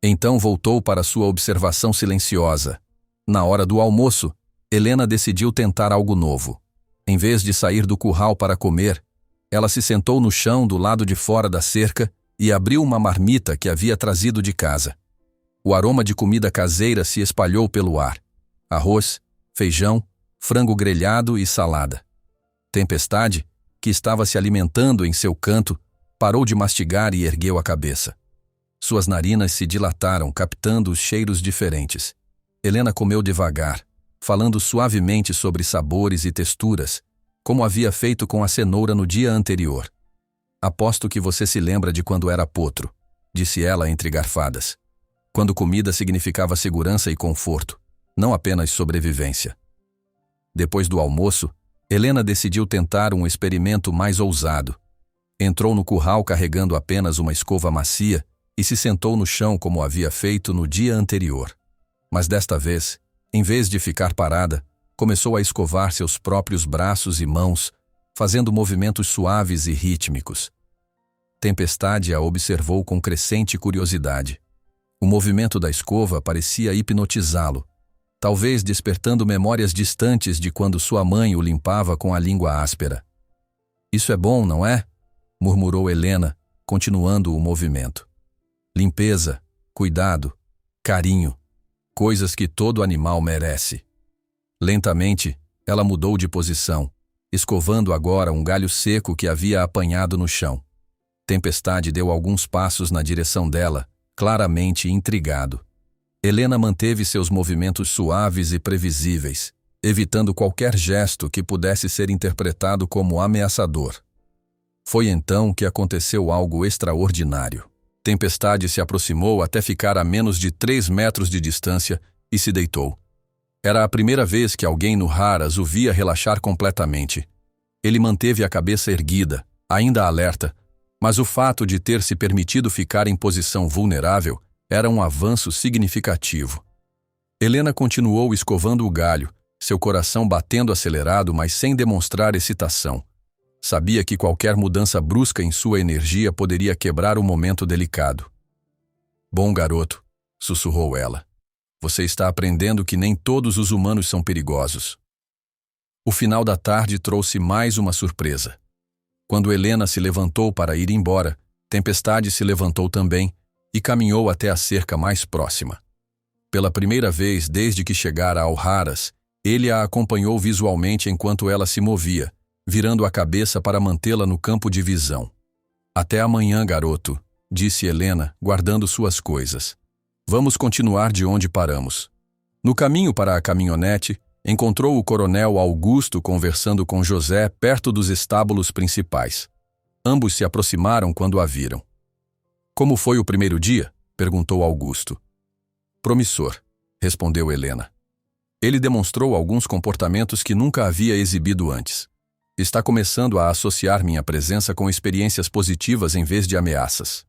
Speaker 1: Então voltou para sua observação silenciosa. Na hora do almoço, Helena decidiu tentar algo novo. Em vez de sair do curral para comer, ela se sentou no chão do lado de fora da cerca e abriu uma marmita que havia trazido de casa. O aroma de comida caseira se espalhou pelo ar. Arroz, feijão, frango grelhado e salada. Tempestade, que estava se alimentando em seu canto, parou de mastigar e ergueu a cabeça. Suas narinas se dilataram, captando os cheiros diferentes. Helena comeu devagar, falando suavemente sobre sabores e texturas, como havia feito com a cenoura no dia anterior. Aposto que você se lembra de quando era potro, disse ela entre garfadas. Quando comida significava segurança e conforto, não apenas sobrevivência. Depois do almoço, Helena decidiu tentar um experimento mais ousado. Entrou no curral carregando apenas uma escova macia e se sentou no chão como havia feito no dia anterior. Mas desta vez, em vez de ficar parada, começou a escovar seus próprios braços e mãos, fazendo movimentos suaves e rítmicos. Tempestade a observou com crescente curiosidade. O movimento da escova parecia hipnotizá-lo, talvez despertando memórias distantes de quando sua mãe o limpava com a língua áspera. Isso é bom, não é? Murmurou Helena, continuando o movimento. Limpeza, cuidado, carinho, coisas que todo animal merece. Lentamente, ela mudou de posição, escovando agora um galho seco que havia apanhado no chão. Tempestade deu alguns passos na direção dela, claramente intrigado. Helena manteve seus movimentos suaves e previsíveis, evitando qualquer gesto que pudesse ser interpretado como ameaçador. Foi então que aconteceu algo extraordinário. Tempestade se aproximou até ficar a menos de 3 metros de distância e se deitou. Era a primeira vez que alguém no Haras o via relaxar completamente. Ele manteve a cabeça erguida, ainda alerta, mas o fato de ter se permitido ficar em posição vulnerável era um avanço significativo. Helena continuou escovando o galho, seu coração batendo acelerado, mas sem demonstrar excitação. Sabia que qualquer mudança brusca em sua energia poderia quebrar o momento delicado. Bom garoto, sussurrou ela. Você está aprendendo que nem todos os humanos são perigosos. O final da tarde trouxe mais uma surpresa. Quando Helena se levantou para ir embora, Tempestade se levantou também e caminhou até a cerca mais próxima. Pela primeira vez desde que chegara ao Haras, ele a acompanhou visualmente enquanto ela se movia, virando a cabeça para mantê-la no campo de visão. Até amanhã, garoto, disse Helena, guardando suas coisas. Vamos continuar de onde paramos. No caminho para a caminhonete, encontrou o coronel Augusto conversando com José perto dos estábulos principais. Ambos se aproximaram quando a viram. Como foi o primeiro dia? Perguntou Augusto. Promissor, respondeu Helena. Ele demonstrou alguns comportamentos que nunca havia exibido antes. Está começando a associar minha presença com experiências positivas em vez de ameaças.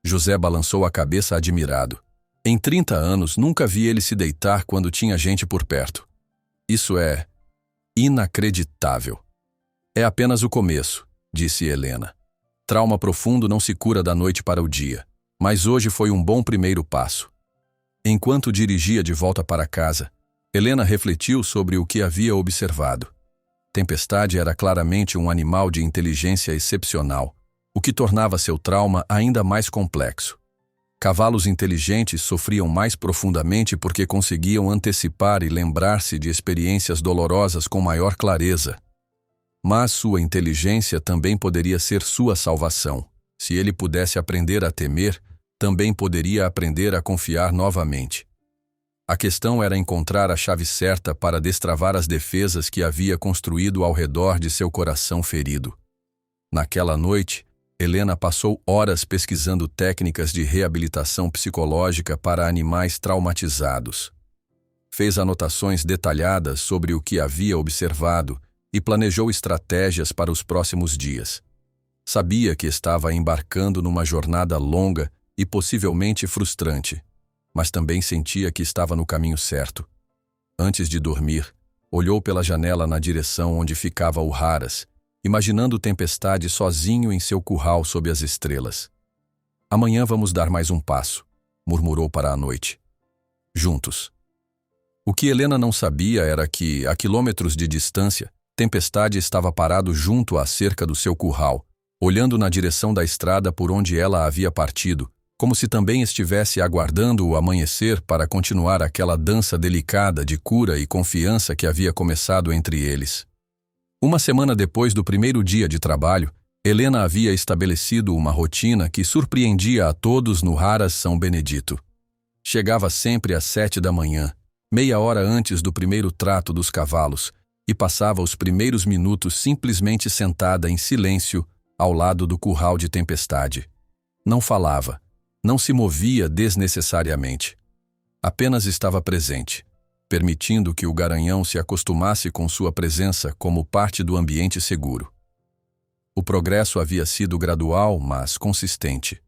Speaker 1: José balançou a cabeça admirado. Em 30 anos nunca vi ele se deitar quando tinha gente por perto. Isso é inacreditável. É apenas o começo, disse Helena. Trauma profundo não se cura da noite para o dia, mas hoje foi um bom primeiro passo. Enquanto dirigia de volta para casa, Helena refletiu sobre o que havia observado. Tempestade era claramente um animal de inteligência excepcional, o que tornava seu trauma ainda mais complexo. Cavalos inteligentes sofriam mais profundamente porque conseguiam antecipar e lembrar-se de experiências dolorosas com maior clareza. Mas sua inteligência também poderia ser sua salvação. Se ele pudesse aprender a temer, também poderia aprender a confiar novamente. A questão era encontrar a chave certa para destravar as defesas que havia construído ao redor de seu coração ferido. Naquela noite, Helena passou horas pesquisando técnicas de reabilitação psicológica para animais traumatizados. Fez anotações detalhadas sobre o que havia observado e planejou estratégias para os próximos dias. Sabia que estava embarcando numa jornada longa e possivelmente frustrante, mas também sentia que estava no caminho certo. Antes de dormir, olhou pela janela na direção onde ficava o Haras, imaginando Tempestade sozinho em seu curral sob as estrelas. Amanhã vamos dar mais um passo, murmurou para a noite. Juntos. O que Helena não sabia era que, a quilômetros de distância, Tempestade estava parado junto à cerca do seu curral, olhando na direção da estrada por onde ela havia partido, como se também estivesse aguardando o amanhecer para continuar aquela dança delicada de cura e confiança que havia começado entre eles. Uma semana depois do primeiro dia de trabalho, Helena havia estabelecido uma rotina que surpreendia a todos no Haras São Benedito. Chegava sempre às 7 da manhã, meia hora antes do primeiro trato dos cavalos, e passava os primeiros minutos simplesmente sentada em silêncio ao lado do curral de Tempestade. Não falava, não se movia desnecessariamente. Apenas estava presente, permitindo que o garanhão se acostumasse com sua presença como parte do ambiente seguro. O progresso havia sido gradual, mas consistente.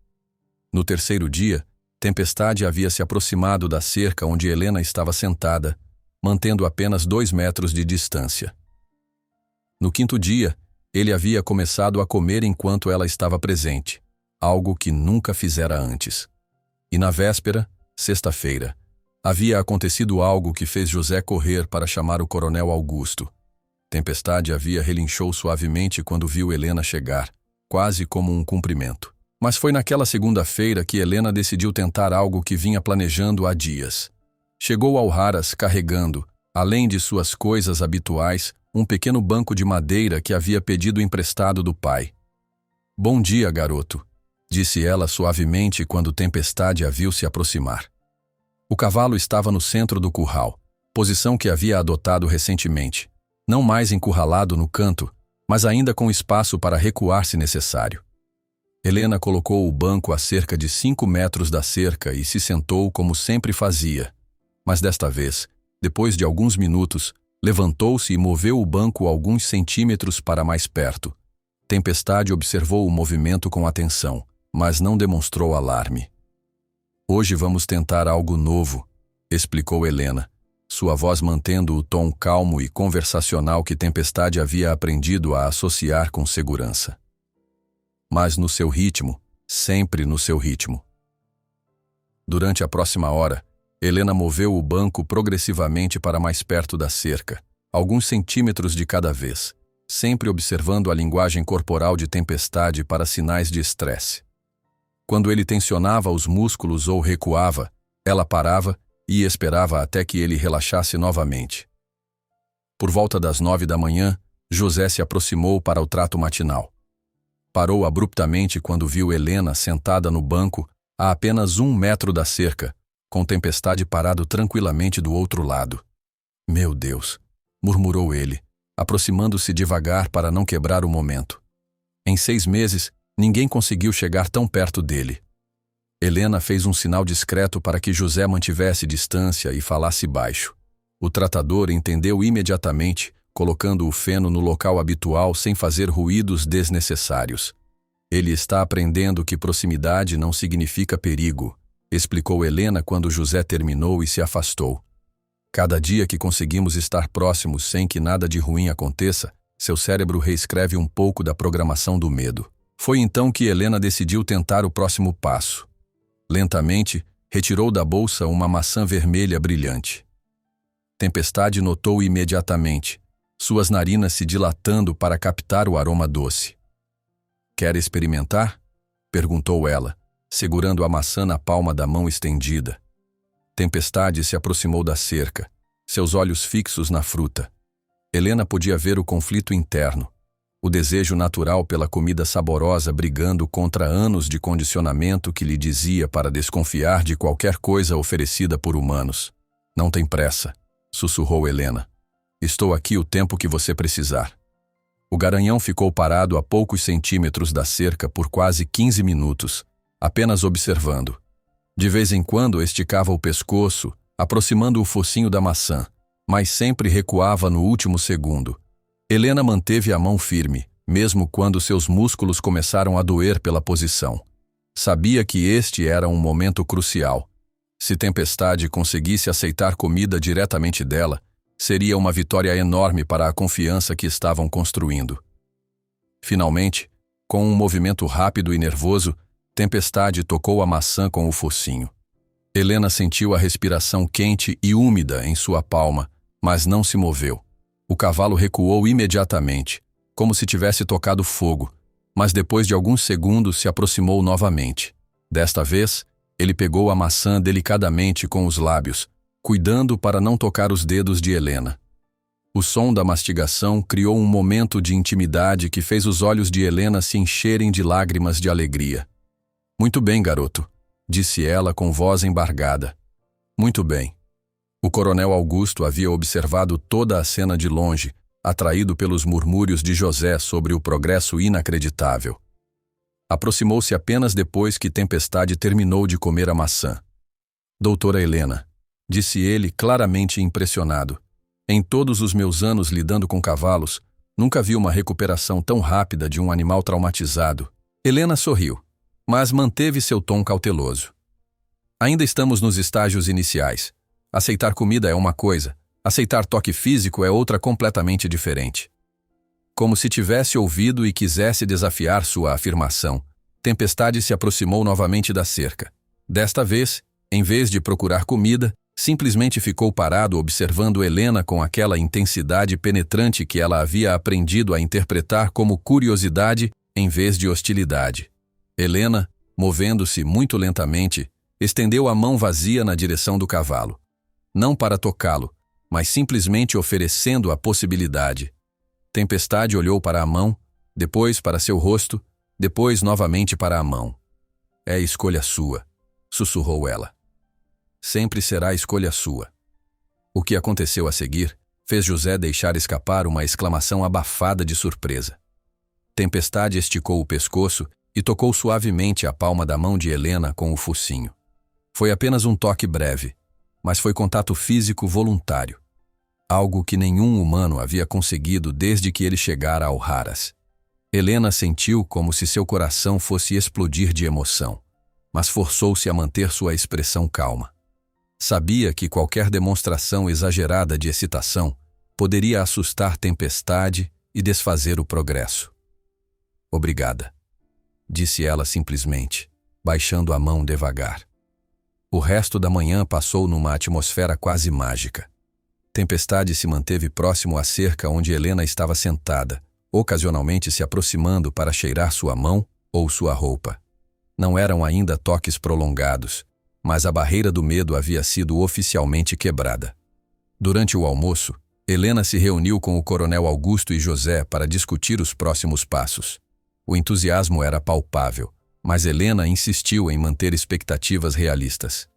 Speaker 1: No terceiro dia, Tempestade havia se aproximado da cerca onde Helena estava sentada, mantendo apenas 2 metros de distância. No quinto dia, ele havia começado a comer enquanto ela estava presente, algo que nunca fizera antes. E na véspera, sexta-feira, havia acontecido algo que fez José correr para chamar o coronel Augusto. Tempestade relinchou suavemente quando viu Helena chegar, quase como um cumprimento. Mas foi naquela segunda-feira que Helena decidiu tentar algo que vinha planejando há dias. Chegou ao Haras carregando, além de suas coisas habituais, um pequeno banco de madeira que havia pedido emprestado do pai. "Bom dia, garoto", disse ela suavemente quando Tempestade a viu se aproximar. O cavalo estava no centro do curral, posição que havia adotado recentemente, não mais encurralado no canto, mas ainda com espaço para recuar se necessário. Helena colocou o banco a cerca de 5 metros da cerca e se sentou como sempre fazia. Mas desta vez, depois de alguns minutos, levantou-se e moveu o banco alguns centímetros para mais perto. Tempestade observou o movimento com atenção, mas não demonstrou alarme. "Hoje vamos tentar algo novo", explicou Helena, sua voz mantendo o tom calmo e conversacional que Tempestade havia aprendido a associar com segurança. "Mas no seu ritmo, sempre no seu ritmo." Durante a próxima hora, Helena moveu o banco progressivamente para mais perto da cerca, alguns centímetros de cada vez, sempre observando a linguagem corporal de Tempestade para sinais de estresse. Quando ele tensionava os músculos ou recuava, ela parava e esperava até que ele relaxasse novamente. Por volta das 9 da manhã, José se aproximou para o trato matinal. Parou abruptamente quando viu Helena sentada no banco a apenas 1 metro da cerca, com Tempestade parado tranquilamente do outro lado. "Meu Deus", murmurou ele, aproximando-se devagar para não quebrar o momento. Em 6 meses, ninguém conseguiu chegar tão perto dele. Helena fez um sinal discreto para que José mantivesse distância e falasse baixo. O tratador entendeu imediatamente, colocando o feno no local habitual sem fazer ruídos desnecessários. "Ele está aprendendo que proximidade não significa perigo", explicou Helena quando José terminou e se afastou. "Cada dia que conseguimos estar próximos sem que nada de ruim aconteça, seu cérebro reescreve um pouco da programação do medo." Foi então que Helena decidiu tentar o próximo passo. Lentamente, retirou da bolsa uma maçã vermelha brilhante. Tempestade notou imediatamente, suas narinas se dilatando para captar o aroma doce. Quer experimentar? Perguntou ela, segurando a maçã na palma da mão estendida. Tempestade se aproximou da cerca, seus olhos fixos na fruta. Helena podia ver o conflito interno, o desejo natural pela comida saborosa brigando contra anos de condicionamento que lhe dizia para desconfiar de qualquer coisa oferecida por humanos. Não tem pressa, sussurrou Helena. Estou aqui o tempo que você precisar. O garanhão ficou parado a poucos centímetros da cerca por quase 15 minutos, apenas observando. De vez em quando esticava o pescoço, aproximando o focinho da maçã, mas sempre recuava no último segundo. Helena manteve a mão firme, mesmo quando seus músculos começaram a doer pela posição. Sabia que este era um momento crucial. Se Tempestade conseguisse aceitar comida diretamente dela, seria uma vitória enorme para a confiança que estavam construindo. Finalmente, com um movimento rápido e nervoso, Tempestade tocou a maçã com o focinho. Helena sentiu a respiração quente e úmida em sua palma, mas não se moveu. O cavalo recuou imediatamente, como se tivesse tocado fogo, mas depois de alguns segundos se aproximou novamente. Desta vez, ele pegou a maçã delicadamente com os lábios, cuidando para não tocar os dedos de Helena. O som da mastigação criou um momento de intimidade que fez os olhos de Helena se encherem de lágrimas de alegria. Muito bem, garoto, disse ela com voz embargada. Muito bem. O coronel Augusto havia observado toda a cena de longe, atraído pelos murmúrios de José sobre o progresso inacreditável. Aproximou-se apenas depois que Tempestade terminou de comer a maçã. Doutora Helena, disse ele claramente impressionado. Em todos os meus anos lidando com cavalos, nunca vi uma recuperação tão rápida de um animal traumatizado. Helena sorriu, mas manteve seu tom cauteloso. Ainda estamos nos estágios iniciais. Aceitar comida é uma coisa, aceitar toque físico é outra completamente diferente. Como se tivesse ouvido e quisesse desafiar sua afirmação, Tempestade se aproximou novamente da cerca. Desta vez, em vez de procurar comida, simplesmente ficou parado observando Helena com aquela intensidade penetrante que ela havia aprendido a interpretar como curiosidade em vez de hostilidade. Helena, movendo-se muito lentamente, estendeu a mão vazia na direção do cavalo. Não para tocá-lo, mas simplesmente oferecendo a possibilidade. Tempestade olhou para a mão, depois para seu rosto, depois novamente para a mão. É escolha sua, sussurrou ela. Sempre será escolha sua. O que aconteceu a seguir fez José deixar escapar uma exclamação abafada de surpresa. Tempestade esticou o pescoço e tocou suavemente a palma da mão de Helena com o focinho. Foi apenas um toque breve, mas foi contato físico voluntário. Algo que nenhum humano havia conseguido desde que ele chegara ao Haras. Helena sentiu como se seu coração fosse explodir de emoção, mas forçou-se a manter sua expressão calma. Sabia que qualquer demonstração exagerada de excitação poderia assustar Tempestade e desfazer o progresso. Obrigada, disse ela simplesmente, baixando a mão devagar. O resto da manhã passou numa atmosfera quase mágica. Tempestade se manteve próximo à cerca onde Helena estava sentada, ocasionalmente se aproximando para cheirar sua mão ou sua roupa. Não eram ainda toques prolongados, mas a barreira do medo havia sido oficialmente quebrada. Durante o almoço, Helena se reuniu com o coronel Augusto e José para discutir os próximos passos. O entusiasmo era palpável, mas Helena insistiu em manter expectativas realistas.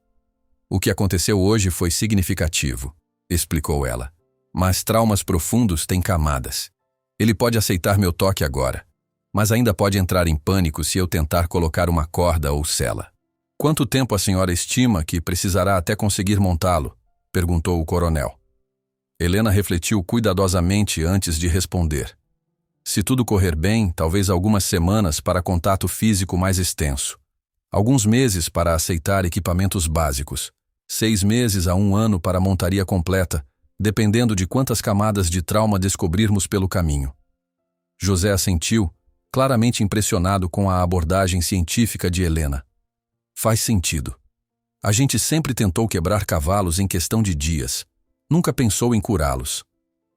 Speaker 1: O que aconteceu hoje foi significativo, explicou ela. Mas traumas profundos têm camadas. Ele pode aceitar meu toque agora, mas ainda pode entrar em pânico se eu tentar colocar uma corda ou sela. Quanto tempo a senhora estima que precisará até conseguir montá-lo? Perguntou o coronel. Helena refletiu cuidadosamente antes de responder. Se tudo correr bem, talvez algumas semanas para contato físico mais extenso. Alguns meses para aceitar equipamentos básicos. 6 meses a 1 ano para montaria completa, dependendo de quantas camadas de trauma descobrirmos pelo caminho. José assentiu, claramente impressionado com a abordagem científica de Helena. Faz sentido. A gente sempre tentou quebrar cavalos em questão de dias. Nunca pensou em curá-los.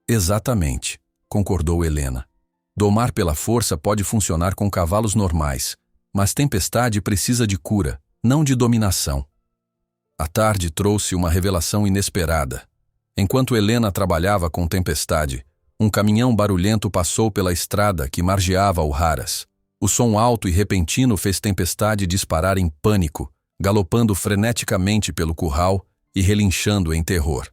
Speaker 1: Exatamente, concordou Helena. Domar pela força pode funcionar com cavalos normais, mas Tempestade precisa de cura, não de dominação. A tarde trouxe uma revelação inesperada. Enquanto Helena trabalhava com Tempestade, um caminhão barulhento passou pela estrada que margeava o Haras. O som alto e repentino fez Tempestade disparar em pânico, galopando freneticamente pelo curral e relinchando em terror.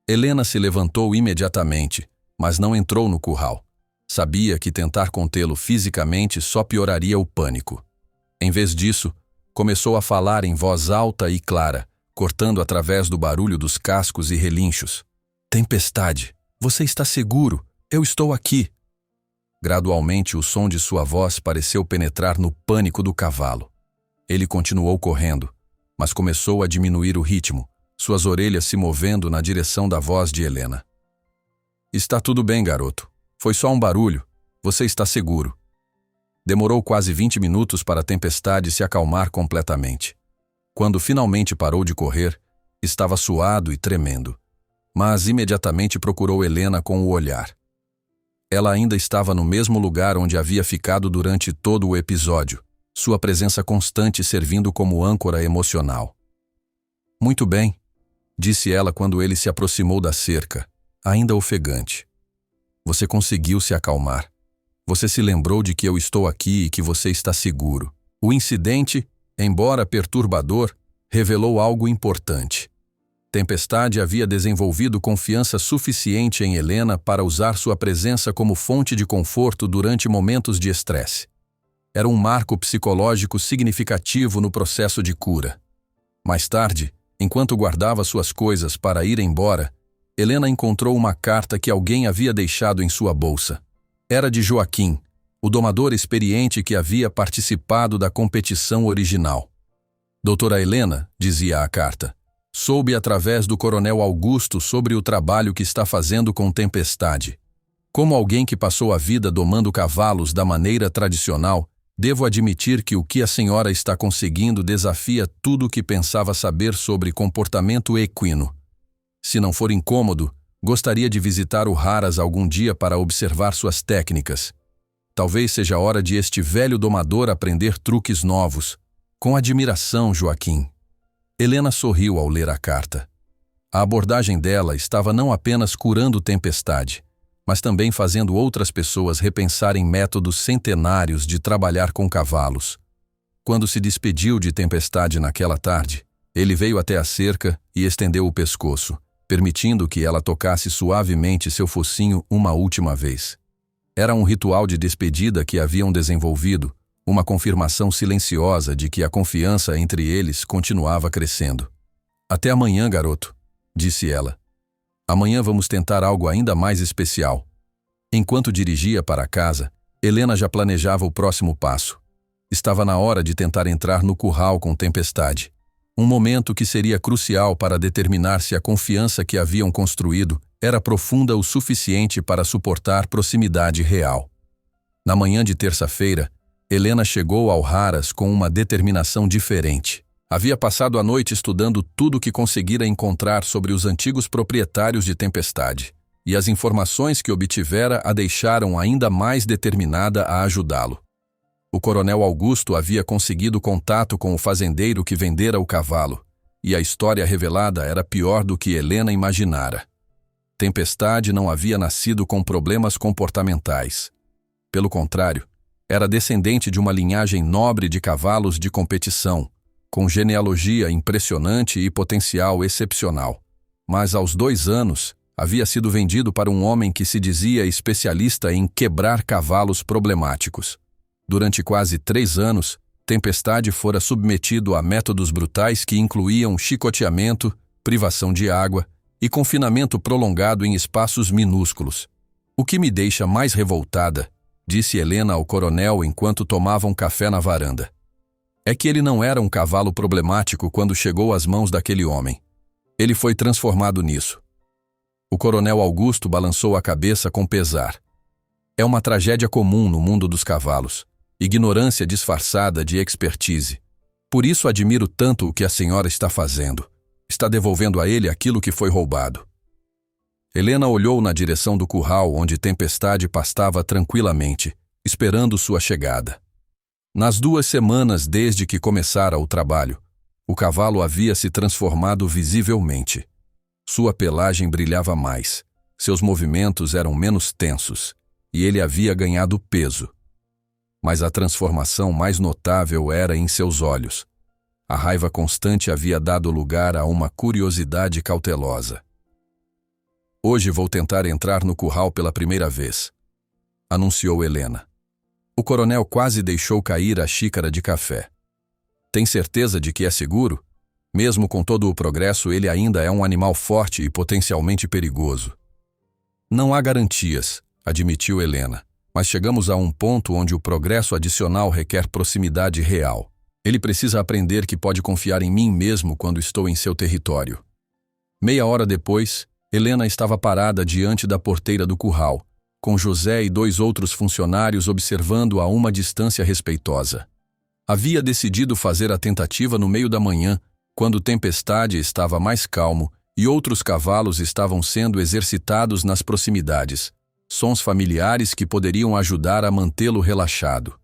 Speaker 1: Helena se levantou imediatamente, mas não entrou no curral. Sabia que tentar contê-lo fisicamente só pioraria o pânico. Em vez disso, começou a falar em voz alta e clara, cortando através do barulho dos cascos e relinchos. Tempestade, você está seguro? Eu estou aqui. Gradualmente, o som de sua voz pareceu penetrar no pânico do cavalo. Ele continuou correndo, mas começou a diminuir o ritmo, suas orelhas se movendo na direção da voz de Helena. Está tudo bem, garoto. Foi só um barulho. Você está seguro. Demorou quase 20 minutos para a Tempestade se acalmar completamente. Quando finalmente parou de correr, estava suado e tremendo, mas imediatamente procurou Helena com o olhar. Ela ainda estava no mesmo lugar onde havia ficado durante todo o episódio, sua presença constante servindo como âncora emocional. Muito bem, disse ela quando ele se aproximou da cerca, ainda ofegante. Você conseguiu se acalmar. Você se lembrou de que eu estou aqui e que você está seguro. O incidente, embora perturbador, revelou algo importante. Tempestade havia desenvolvido confiança suficiente em Helena para usar sua presença como fonte de conforto durante momentos de estresse. Era um marco psicológico significativo no processo de cura. Mais tarde, enquanto guardava suas coisas para ir embora, Helena encontrou uma carta que alguém havia deixado em sua bolsa. Era de Joaquim, o domador experiente que havia participado da competição original. Doutora Helena, dizia a carta, soube através do Coronel Augusto sobre o trabalho que está fazendo com Tempestade. Como alguém que passou a vida domando cavalos da maneira tradicional, devo admitir que o que a senhora está conseguindo desafia tudo o que pensava saber sobre comportamento equino. Se não for incômodo, gostaria de visitar o Haras algum dia para observar suas técnicas. Talvez seja a hora de este velho domador aprender truques novos. Com admiração, Joaquim. Helena sorriu ao ler a carta. A abordagem dela estava não apenas curando Tempestade, mas também fazendo outras pessoas repensarem métodos centenários de trabalhar com cavalos. Quando se despediu de Tempestade naquela tarde, ele veio até a cerca e estendeu o pescoço, permitindo que ela tocasse suavemente seu focinho uma última vez. Era um ritual de despedida que haviam desenvolvido, uma confirmação silenciosa de que a confiança entre eles continuava crescendo. Até amanhã, garoto, disse ela. Amanhã vamos tentar algo ainda mais especial. Enquanto dirigia para casa, Helena já planejava o próximo passo. Estava na hora de tentar entrar no curral com Tempestade. Um momento que seria crucial para determinar se a confiança que haviam construído era profunda o suficiente para suportar proximidade real. Na manhã de terça-feira, Helena chegou ao Haras com uma determinação diferente. Havia passado a noite estudando tudo o que conseguira encontrar sobre os antigos proprietários de Tempestade, e as informações que obtivera a deixaram ainda mais determinada a ajudá-lo. O Coronel Augusto havia conseguido contato com o fazendeiro que vendera o cavalo, e a história revelada era pior do que Helena imaginara. Tempestade não havia nascido com problemas comportamentais. Pelo contrário, era descendente de uma linhagem nobre de cavalos de competição, com genealogia impressionante e potencial excepcional. Mas aos 2 anos, havia sido vendido para um homem que se dizia especialista em quebrar cavalos problemáticos. Durante quase 3 anos, Tempestade fora submetido a métodos brutais que incluíam chicoteamento, privação de água e confinamento prolongado em espaços minúsculos. O que me deixa mais revoltada, disse Helena ao coronel enquanto tomavam café na varanda, é que ele não era um cavalo problemático quando chegou às mãos daquele homem. Ele foi transformado nisso. O coronel Augusto balançou a cabeça com pesar. É uma tragédia comum no mundo dos cavalos. Ignorância disfarçada de expertise. Por isso admiro tanto o que a senhora está fazendo. Está devolvendo a ele aquilo que foi roubado. Helena olhou na direção do curral onde Tempestade pastava tranquilamente, esperando sua chegada. Nas 2 semanas desde que começara o trabalho, o cavalo havia se transformado visivelmente. Sua pelagem brilhava mais, seus movimentos eram menos tensos, e ele havia ganhado peso. Mas a transformação mais notável era em seus olhos. A raiva constante havia dado lugar a uma curiosidade cautelosa. Hoje vou tentar entrar no curral pela primeira vez, anunciou Helena. O coronel quase deixou cair a xícara de café. Tem certeza de que é seguro? Mesmo com todo o progresso, ele ainda é um animal forte e potencialmente perigoso. Não há garantias, admitiu Helena, mas chegamos a um ponto onde o progresso adicional requer proximidade real. Ele precisa aprender que pode confiar em mim mesmo quando estou em seu território. Meia hora depois, Helena estava parada diante da porteira do curral, com José e 2 outros funcionários observando a uma distância respeitosa. Havia decidido fazer a tentativa no meio da manhã, quando Tempestade estava mais calmo e outros cavalos estavam sendo exercitados nas proximidades, sons familiares que poderiam ajudar a mantê-lo relaxado.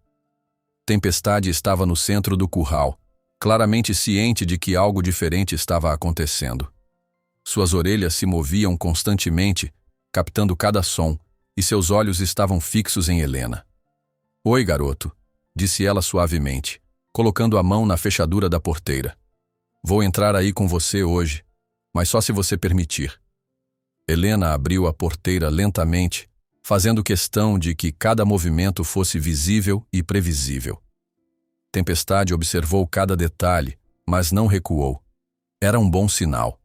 Speaker 1: Tempestade estava no centro do curral, claramente ciente de que algo diferente estava acontecendo. Suas orelhas se moviam constantemente, captando cada som, e seus olhos estavam fixos em Helena. "Oi, garoto", disse ela suavemente, colocando a mão na fechadura da porteira. "Vou entrar aí com você hoje, mas só se você permitir." Helena abriu a porteira lentamente, fazendo questão de que cada movimento fosse visível e previsível. Tempestade observou cada detalhe, mas não recuou. Era um bom sinal.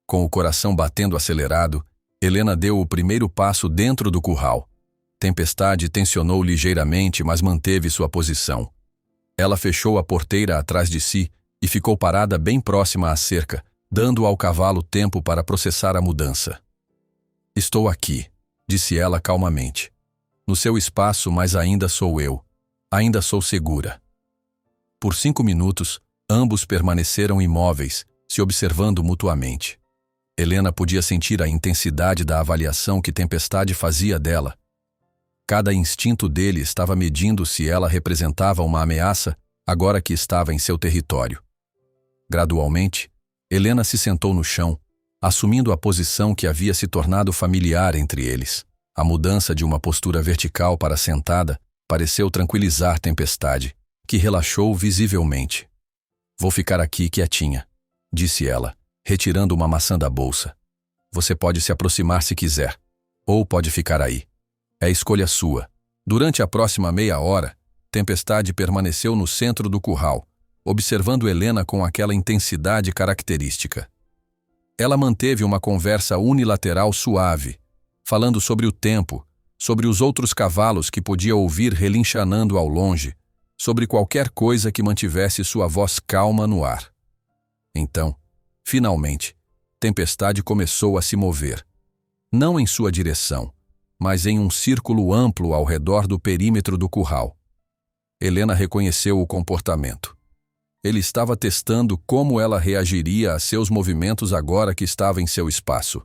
Speaker 1: Com o coração batendo acelerado, Helena deu o primeiro passo dentro do curral. Tempestade tensionou ligeiramente, mas manteve sua posição. Ela fechou a porteira atrás de si e ficou parada bem próxima à cerca, dando ao cavalo tempo para processar a mudança. "Estou aqui", disse ela calmamente. "No seu espaço, mas ainda sou eu. Ainda sou segura." Por 5 minutos, ambos permaneceram imóveis, se observando mutuamente. Helena podia sentir a intensidade da avaliação que Tempestade fazia dela. Cada instinto dele estava medindo se ela representava uma ameaça agora que estava em seu território. Gradualmente, Helena se sentou no chão, assumindo a posição que havia se tornado familiar entre eles. A mudança de uma postura vertical para sentada pareceu tranquilizar Tempestade, que relaxou visivelmente. "Vou ficar aqui quietinha", disse ela, retirando uma maçã da bolsa. "Você pode se aproximar se quiser, ou pode ficar aí. É escolha sua." Durante a próxima meia hora, Tempestade permaneceu no centro do curral, observando Helena com aquela intensidade característica. Ela manteve uma conversa unilateral suave, falando sobre o tempo, sobre os outros cavalos que podia ouvir relinchanando ao longe, sobre qualquer coisa que mantivesse sua voz calma no ar. Então, finalmente, Tempestade começou a se mover. Não em sua direção, mas em um círculo amplo ao redor do perímetro do curral. Helena reconheceu o comportamento. Ele estava testando como ela reagiria a seus movimentos agora que estava em seu espaço.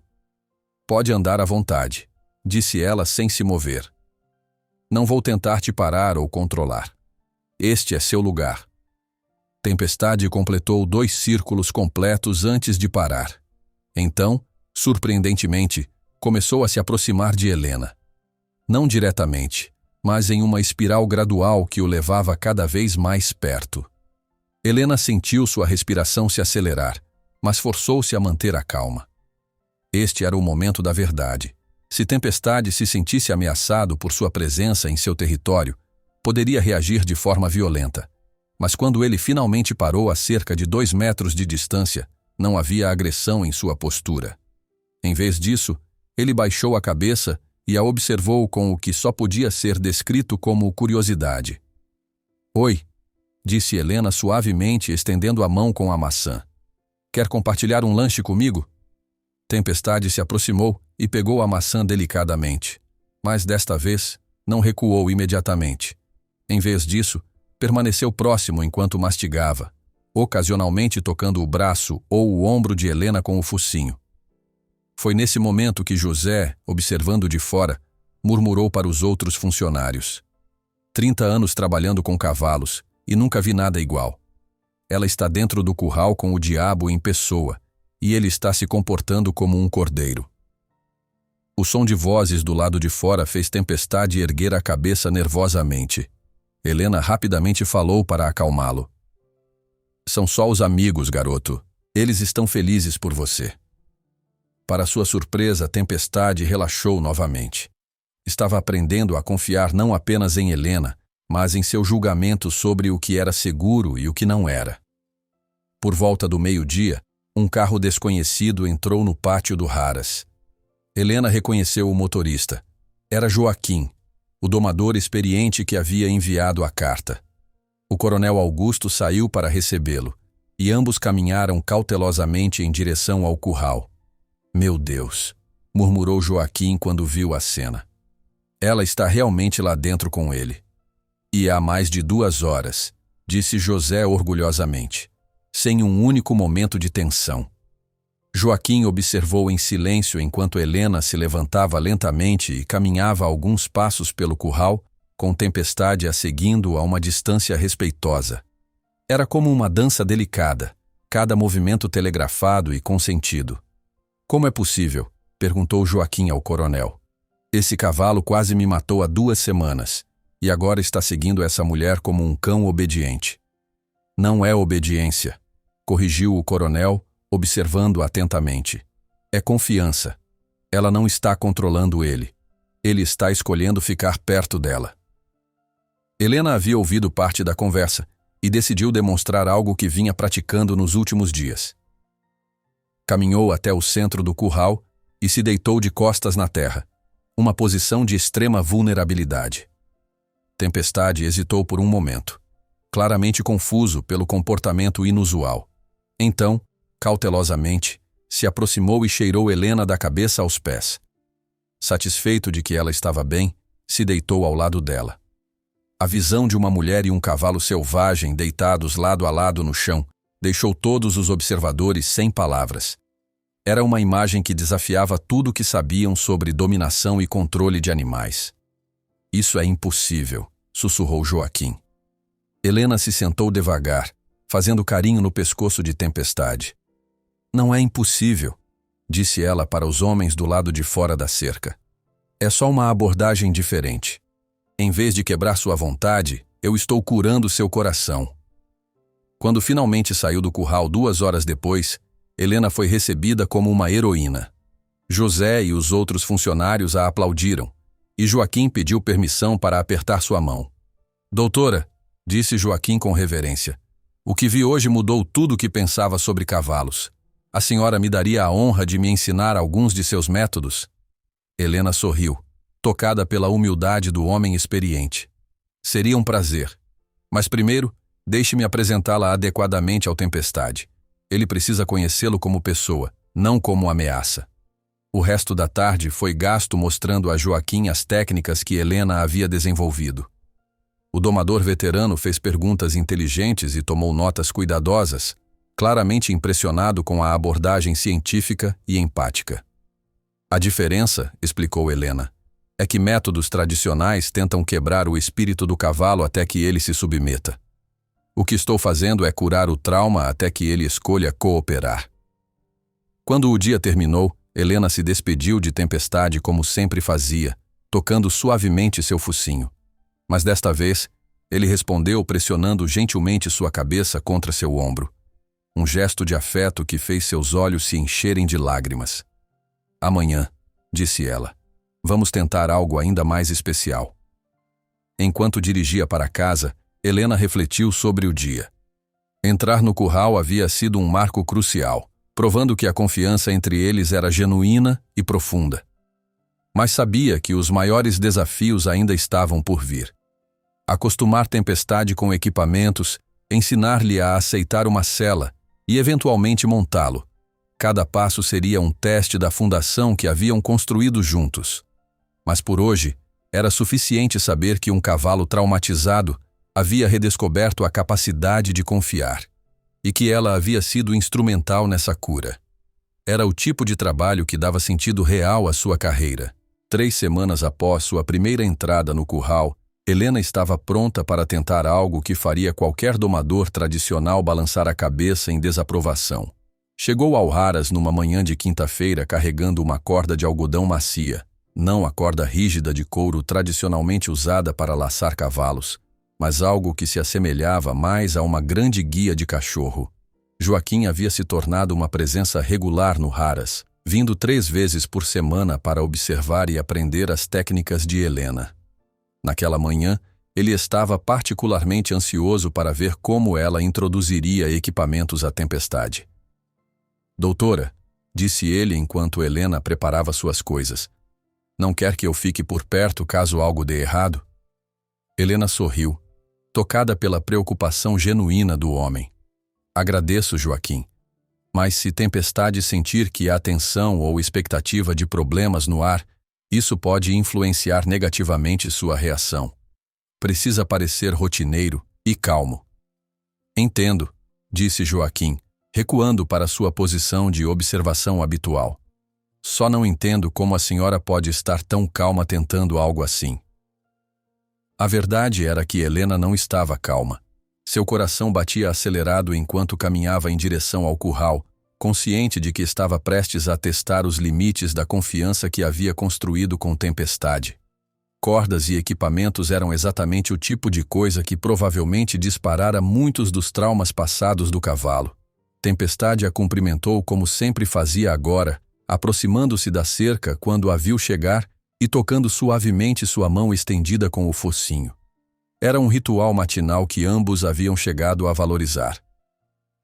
Speaker 1: "Pode andar à vontade", disse ela sem se mover. "Não vou tentar te parar ou controlar. Este é seu lugar." Tempestade completou 2 círculos completos antes de parar. Então, surpreendentemente, começou a se aproximar de Helena. Não diretamente, mas em uma espiral gradual que o levava cada vez mais perto. Helena sentiu sua respiração se acelerar, mas forçou-se a manter a calma. Este era o momento da verdade. Se Tempestade se sentisse ameaçado por sua presença em seu território, poderia reagir de forma violenta. Mas quando ele finalmente parou a cerca de 2 metros de distância, não havia agressão em sua postura. Em vez disso, ele baixou a cabeça e a observou com o que só podia ser descrito como curiosidade. "Oi", disse Helena suavemente, estendendo a mão com a maçã. "Quer compartilhar um lanche comigo?" Tempestade se aproximou e pegou a maçã delicadamente, mas desta vez não recuou imediatamente. Em vez disso, permaneceu próximo enquanto mastigava, ocasionalmente tocando o braço ou o ombro de Helena com o focinho. Foi nesse momento que José, observando de fora, murmurou para os outros funcionários: 30 anos trabalhando com cavalos e nunca vi nada igual. Ela está dentro do curral com o diabo em pessoa e ele está se comportando como um cordeiro. O som de vozes do lado de fora fez Tempestade erguer a cabeça nervosamente. Helena rapidamente falou para acalmá-lo: São só os amigos, garoto. Eles estão felizes por você. Para sua surpresa, Tempestade relaxou novamente. Estava aprendendo a confiar não apenas em Helena, mas em seu julgamento sobre o que era seguro e o que não era. Por volta do meio-dia, um carro desconhecido entrou no pátio do Haras. Helena reconheceu o motorista. Era Joaquim, o domador experiente que havia enviado a carta. O coronel Augusto saiu para recebê-lo, e ambos caminharam cautelosamente em direção ao curral. Meu Deus, murmurou Joaquim quando viu a cena. Ela está realmente lá dentro com ele. E há mais de 2 horas, disse José orgulhosamente, sem um único momento de tensão. Joaquim observou em silêncio enquanto Helena se levantava lentamente e caminhava alguns passos pelo curral, com Tempestade a seguindo a uma distância respeitosa. Era como uma dança delicada, cada movimento telegrafado e consentido. Como é possível? Perguntou Joaquim ao coronel. Esse cavalo quase me matou há 2 semanas, e agora está seguindo essa mulher como um cão obediente. Não é obediência, corrigiu o coronel, observando atentamente. É confiança. Ela não está controlando ele. Ele está escolhendo ficar perto dela. Helena havia ouvido parte da conversa e decidiu demonstrar algo que vinha praticando nos últimos dias. Caminhou até o centro do curral e se deitou de costas na terra, uma posição de extrema vulnerabilidade. Tempestade hesitou por um momento, claramente confuso pelo comportamento inusual. Então, cautelosamente, se aproximou e cheirou Helena da cabeça aos pés. Satisfeito de que ela estava bem, se deitou ao lado dela. A visão de uma mulher e um cavalo selvagem deitados lado a lado no chão deixou todos os observadores sem palavras. Era uma imagem que desafiava tudo o que sabiam sobre dominação e controle de animais. Isso é impossível, sussurrou Joaquim. Helena se sentou devagar, fazendo carinho no pescoço de Tempestade. Não é impossível, disse ela para os homens do lado de fora da cerca. É só uma abordagem diferente. Em vez de quebrar sua vontade, eu estou curando seu coração. Quando finalmente saiu do curral 2 horas depois, Helena foi recebida como uma heroína. José e os outros funcionários a aplaudiram, e Joaquim pediu permissão para apertar sua mão. Doutora, disse Joaquim com reverência, o que vi hoje mudou tudo o que pensava sobre cavalos. A senhora me daria a honra de me ensinar alguns de seus métodos? Helena sorriu, tocada pela humildade do homem experiente. Seria um prazer. Mas primeiro, deixe-me apresentá-la adequadamente ao Tempestade. Ele precisa conhecê-lo como pessoa, não como ameaça. O resto da tarde foi gasto mostrando a Joaquim as técnicas que Helena havia desenvolvido. O domador veterano fez perguntas inteligentes e tomou notas cuidadosas, claramente impressionado com a abordagem científica e empática. A diferença, explicou Helena, é que métodos tradicionais tentam quebrar o espírito do cavalo até que ele se submeta. O que estou fazendo é curar o trauma até que ele escolha cooperar. Quando o dia terminou, Helena se despediu de Tempestade como sempre fazia, tocando suavemente seu focinho. Mas desta vez, ele respondeu pressionando gentilmente sua cabeça contra seu ombro. Um gesto de afeto que fez seus olhos se encherem de lágrimas. Amanhã, disse ela, vamos tentar algo ainda mais especial. Enquanto dirigia para casa, Helena refletiu sobre o dia. Entrar no curral havia sido um marco crucial, provando que a confiança entre eles era genuína e profunda. Mas sabia que os maiores desafios ainda estavam por vir. Acostumar Tempestade com equipamentos, ensinar-lhe a aceitar uma sela e eventualmente montá-lo. Cada passo seria um teste da fundação que haviam construído juntos. Mas por hoje, era suficiente saber que um cavalo traumatizado havia redescoberto a capacidade de confiar, e que ela havia sido instrumental nessa cura. era o tipo de trabalho que dava sentido real à sua carreira. 3 semanas após sua primeira entrada no curral, Helena estava pronta para tentar algo que faria qualquer domador tradicional balançar a cabeça em desaprovação. Chegou ao Haras numa manhã de quinta-feira carregando uma corda de algodão macia, não a corda rígida de couro tradicionalmente usada para laçar cavalos, mas algo que se assemelhava mais a uma grande guia de cachorro. Joaquim havia se tornado uma presença regular no Haras, vindo 3 vezes por semana para observar e aprender as técnicas de Helena. Naquela manhã, ele estava particularmente ansioso para ver como ela introduziria equipamentos à tempestade. "Doutora", disse ele enquanto Helena preparava suas coisas, "não quer que eu fique por perto caso algo dê errado?" Helena sorriu, tocada pela preocupação genuína do homem. "Agradeço, Joaquim. Mas se Tempestade sentir que há tensão ou expectativa de problemas no ar, isso pode influenciar negativamente sua reação. Precisa parecer rotineiro e calmo." "Entendo", disse Joaquim, recuando para sua posição de observação habitual. "Só não entendo como a senhora pode estar tão calma tentando algo assim." A verdade era que Helena não estava calma. Seu coração batia acelerado enquanto caminhava em direção ao curral, consciente de que estava prestes a testar os limites da confiança que havia construído com Tempestade. Cordas e equipamentos eram exatamente o tipo de coisa que provavelmente disparara muitos dos traumas passados do cavalo. Tempestade a cumprimentou como sempre fazia agora, aproximando-se da cerca quando a viu chegar e tocando suavemente sua mão estendida com o focinho. Era um ritual matinal que ambos haviam chegado a valorizar.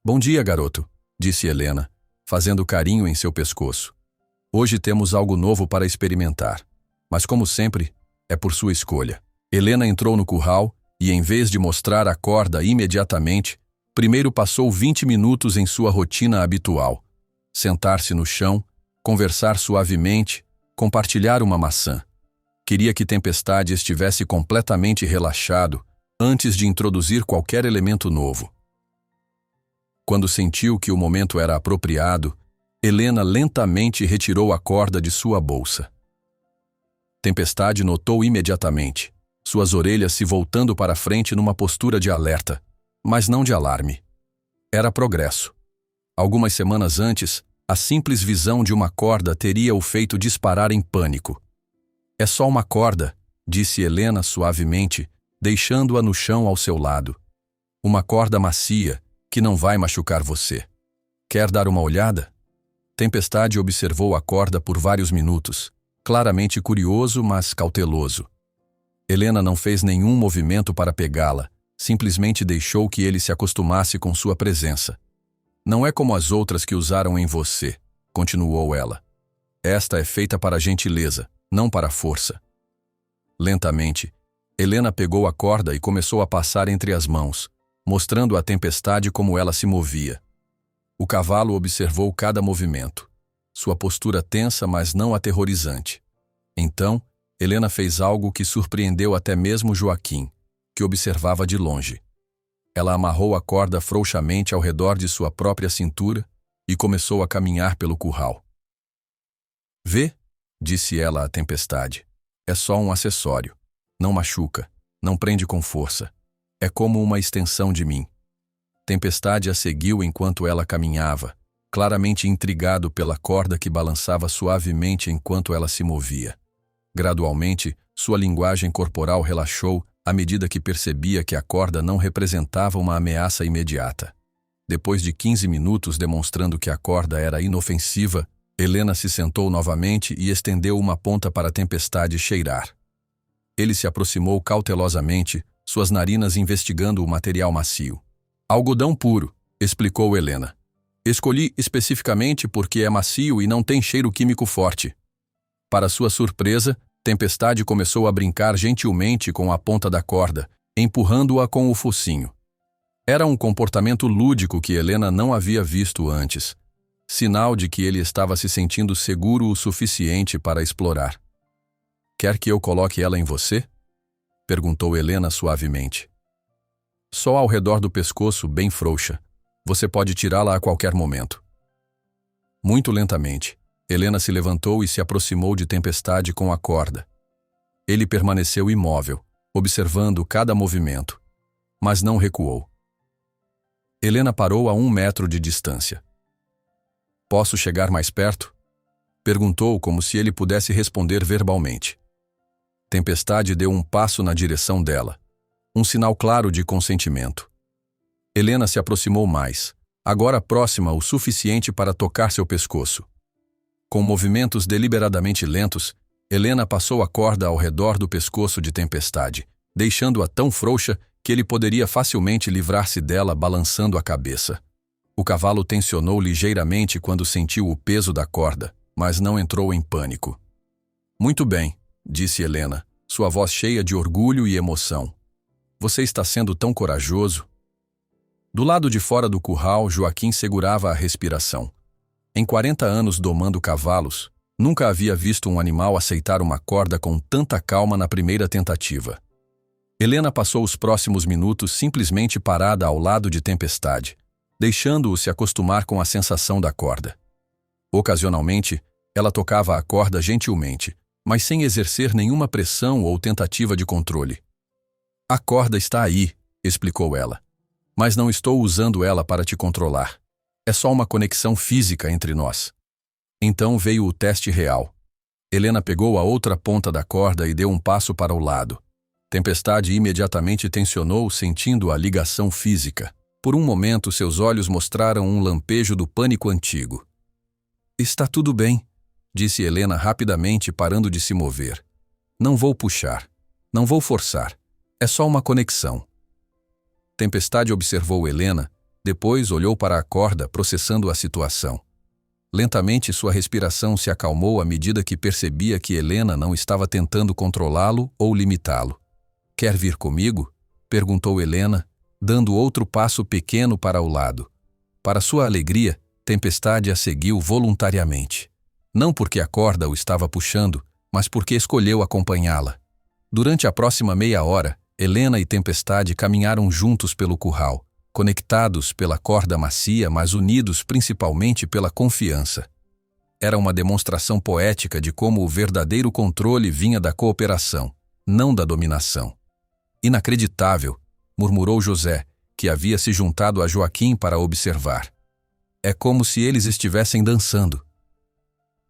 Speaker 1: "Bom dia, garoto", disse Helena, fazendo carinho em seu pescoço. "Hoje temos algo novo para experimentar, mas como sempre, é por sua escolha." Helena entrou no curral e, em vez de mostrar a corda imediatamente, primeiro passou 20 minutos em sua rotina habitual. Sentar-se no chão, conversar suavemente, compartilhar uma maçã. Queria que Tempestade estivesse completamente relaxado antes de introduzir qualquer elemento novo. Quando sentiu que o momento era apropriado, Helena lentamente retirou a corda de sua bolsa. Tempestade notou imediatamente, suas orelhas se voltando para frente numa postura de alerta, mas não de alarme. Era progresso. Algumas semanas antes, a simples visão de uma corda teria o feito disparar em pânico. "É só uma corda", disse Helena suavemente, deixando-a no chão ao seu lado. "Uma corda macia, que não vai machucar você. Quer dar uma olhada?" Tempestade observou a corda por vários minutos, claramente curioso, mas cauteloso. Helena não fez nenhum movimento para pegá-la, simplesmente deixou que ele se acostumasse com sua presença. "Não é como as outras que usaram em você", continuou ela. "Esta é feita para gentileza, não para força." Lentamente, Helena pegou a corda e começou a passar entre as mãos, mostrando à Tempestade como ela se movia. O cavalo observou cada movimento, sua postura tensa, mas não aterrorizante. Então, Helena fez algo que surpreendeu até mesmo Joaquim, que observava de longe. Ela amarrou a corda frouxamente ao redor de sua própria cintura e começou a caminhar pelo curral. "Vê", disse ela à Tempestade, "é só um acessório. Não machuca, não prende com força. É como uma extensão de mim." Tempestade a seguiu enquanto ela caminhava, claramente intrigado pela corda que balançava suavemente enquanto ela se movia. Gradualmente, sua linguagem corporal relaxou à medida que percebia que a corda não representava uma ameaça imediata. Depois de 15 minutos demonstrando que a corda era inofensiva, Helena se sentou novamente e estendeu uma ponta para a Tempestade cheirar. Ele se aproximou cautelosamente, suas narinas investigando o material macio. "Algodão puro", explicou Helena. "Escolhi especificamente porque é macio e não tem cheiro químico forte." Para sua surpresa, Tempestade começou a brincar gentilmente com a ponta da corda, empurrando-a com o focinho. Era um comportamento lúdico que Helena não havia visto antes, sinal de que ele estava se sentindo seguro o suficiente para explorar. "Quer que eu coloque ela em você?" perguntou Helena suavemente. "Só ao redor do pescoço, bem frouxa. Você pode tirá-la a qualquer momento." Muito lentamente, Helena se levantou e se aproximou de Tempestade com a corda. Ele permaneceu imóvel, observando cada movimento, mas não recuou. Helena parou a 1 metro de distância. "Posso chegar mais perto?" Perguntou como se ele pudesse responder verbalmente. Tempestade deu um passo na direção dela, um sinal claro de consentimento. Helena se aproximou mais, agora próxima o suficiente para tocar seu pescoço. Com movimentos deliberadamente lentos, Helena passou a corda ao redor do pescoço de Tempestade, deixando-a tão frouxa que ele poderia facilmente livrar-se dela balançando a cabeça. O cavalo tensionou ligeiramente quando sentiu o peso da corda, mas não entrou em pânico. "Muito bem", disse Helena, sua voz cheia de orgulho e emoção. "Você está sendo tão corajoso." Do lado de fora do curral, Joaquim segurava a respiração. Em 40 anos domando cavalos, nunca havia visto um animal aceitar uma corda com tanta calma na primeira tentativa. Helena passou os próximos minutos simplesmente parada ao lado de Tempestade, deixando-o se acostumar com a sensação da corda. Ocasionalmente, ela tocava a corda gentilmente, mas sem exercer nenhuma pressão ou tentativa de controle. "A corda está aí", explicou ela, "mas não estou usando ela para te controlar. É só uma conexão física entre nós." Então veio o teste real. Helena pegou a outra ponta da corda e deu um passo para o lado. Tempestade imediatamente tensionou, sentindo a ligação física. Por um momento, seus olhos mostraram um lampejo do pânico antigo. "Está tudo bem", disse Helena rapidamente, parando de se mover. "Não vou puxar. Não vou forçar. É só uma conexão." Tempestade observou Helena, depois olhou para a corda, processando a situação. Lentamente, sua respiração se acalmou à medida que percebia que Helena não estava tentando controlá-lo ou limitá-lo. "Quer vir comigo?" perguntou Helena, dando outro passo pequeno para o lado. Para sua alegria, Tempestade a seguiu voluntariamente. Não porque a corda o estava puxando, mas porque escolheu acompanhá-la. Durante a próxima meia hora, Helena e Tempestade caminharam juntos pelo curral, conectados pela corda macia, mas unidos principalmente pela confiança. Era uma demonstração poética de como o verdadeiro controle vinha da cooperação, não da dominação. "Inacreditável", murmurou José, que havia se juntado a Joaquim para observar. "É como se eles estivessem dançando."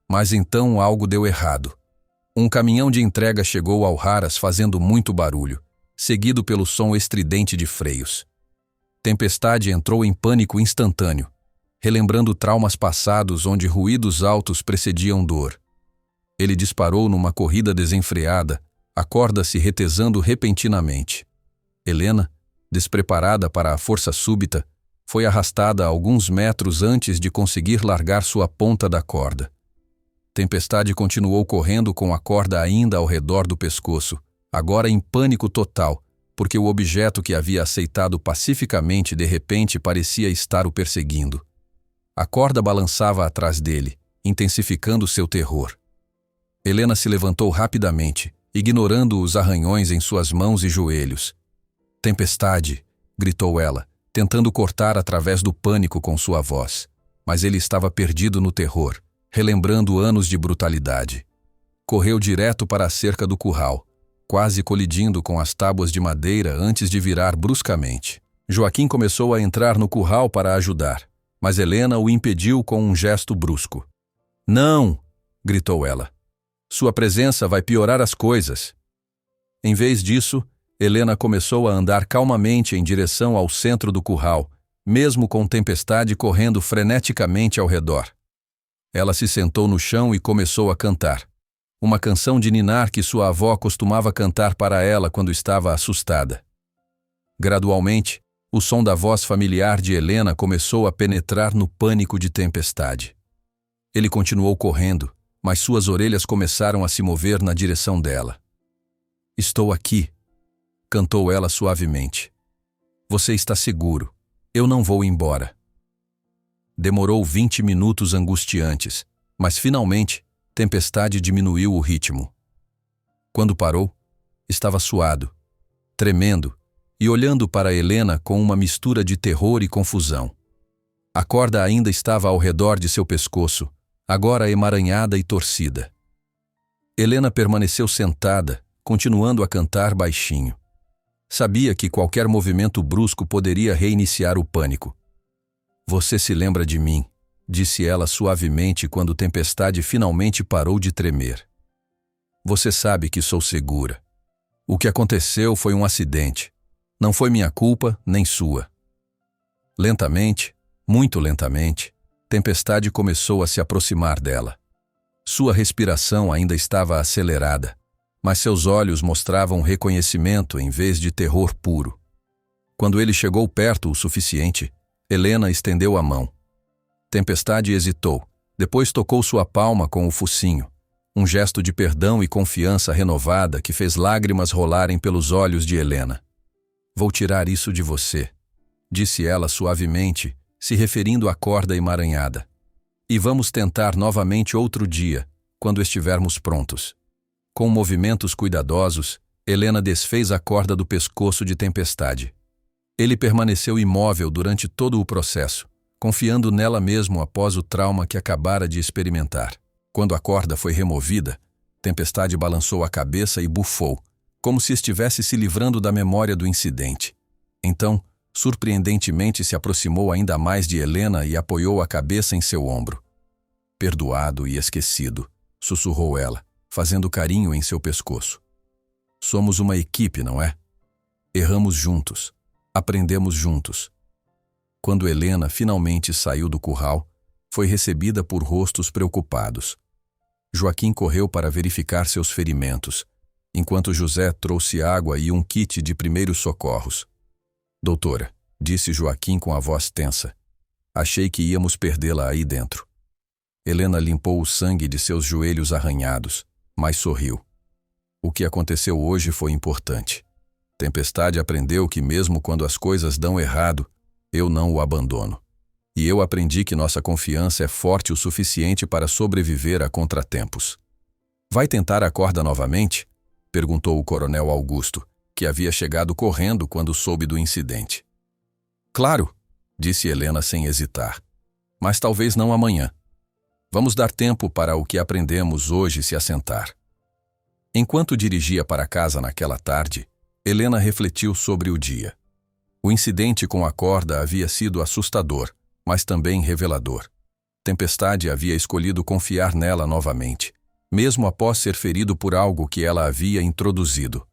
Speaker 1: Mas então algo deu errado. Um caminhão de entrega chegou ao Haras fazendo muito barulho, seguido pelo som estridente de freios. Tempestade entrou em pânico instantâneo, relembrando traumas passados onde ruídos altos precediam dor. Ele disparou numa corrida desenfreada, a corda se retesando repentinamente. Helena, despreparada para a força súbita, foi arrastada alguns metros antes de conseguir largar sua ponta da corda. Tempestade continuou correndo com a corda ainda ao redor do pescoço, agora em pânico total, porque o objeto que havia aceitado pacificamente de repente parecia estar o perseguindo. A corda balançava atrás dele, intensificando seu terror. Helena se levantou rapidamente, ignorando os arranhões em suas mãos e joelhos. "Tempestade!" gritou ela, tentando cortar através do pânico com sua voz. Mas ele estava perdido no terror, relembrando anos de brutalidade. Correu direto para a cerca do curral, quase colidindo com as tábuas de madeira antes de virar bruscamente. Joaquim começou a entrar no curral para ajudar, mas Helena o impediu com um gesto brusco. "Não!" gritou ela. "Sua presença vai piorar as coisas." Em vez disso, Helena começou a andar calmamente em direção ao centro do curral, mesmo com Tempestade correndo freneticamente ao redor. Ela se sentou no chão e começou a cantar. Uma canção de ninar que sua avó costumava cantar para ela quando estava assustada. Gradualmente, o som da voz familiar de Helena começou a penetrar no pânico de Tempestade. Ele continuou correndo, mas suas orelhas começaram a se mover na direção dela. "Estou aqui", cantou ela suavemente. "Você está seguro. Eu não vou embora." Demorou 20 minutos angustiantes, mas finalmente Tempestade diminuiu o ritmo. Quando parou, estava suado, tremendo e olhando para Helena com uma mistura de terror e confusão. A corda ainda estava ao redor de seu pescoço, agora emaranhada e torcida. Helena permaneceu sentada, continuando a cantar baixinho. Sabia que qualquer movimento brusco poderia reiniciar o pânico. "Você se lembra de mim", disse ela suavemente quando Tempestade finalmente parou de tremer. "Você sabe que sou segura. O que aconteceu foi um acidente. Não foi minha culpa, nem sua." Lentamente, muito lentamente, Tempestade começou a se aproximar dela. Sua respiração ainda estava acelerada, mas seus olhos mostravam reconhecimento em vez de terror puro. Quando ele chegou perto o suficiente, Helena estendeu a mão. Tempestade hesitou, depois tocou sua palma com o focinho, um gesto de perdão e confiança renovada que fez lágrimas rolarem pelos olhos de Helena. "Vou tirar isso de você", disse ela suavemente, se referindo à corda emaranhada. "E vamos tentar novamente outro dia, quando estivermos prontos." Com movimentos cuidadosos, Helena desfez a corda do pescoço de Tempestade. Ele permaneceu imóvel durante todo o processo, confiando nela mesmo após o trauma que acabara de experimentar. Quando a corda foi removida, Tempestade balançou a cabeça e bufou, como se estivesse se livrando da memória do incidente. Então, surpreendentemente se aproximou ainda mais de Helena e apoiou a cabeça em seu ombro. "Perdoado e esquecido", sussurrou ela, fazendo carinho em seu pescoço. "Somos uma equipe, não é? Erramos juntos, aprendemos juntos." Quando Helena finalmente saiu do curral, foi recebida por rostos preocupados. Joaquim correu para verificar seus ferimentos, enquanto José trouxe água e um kit de primeiros socorros. "Doutora", disse Joaquim com a voz tensa, "achei que íamos perdê-la aí dentro." Helena limpou o sangue de seus joelhos arranhados, mas sorriu. "O que aconteceu hoje foi importante. Tempestade aprendeu que mesmo quando as coisas dão errado, eu não o abandono. E eu aprendi que nossa confiança é forte o suficiente para sobreviver a contratempos." "Vai tentar a corda novamente?" perguntou o coronel Augusto, que havia chegado correndo quando soube do incidente. "Claro", disse Helena sem hesitar, "mas talvez não amanhã. Vamos dar tempo para o que aprendemos hoje se assentar." Enquanto dirigia para casa naquela tarde, Helena refletiu sobre o dia. O incidente com a corda havia sido assustador, mas também revelador. Tempestade havia escolhido confiar nela novamente, mesmo após ser ferido por algo que ela havia introduzido.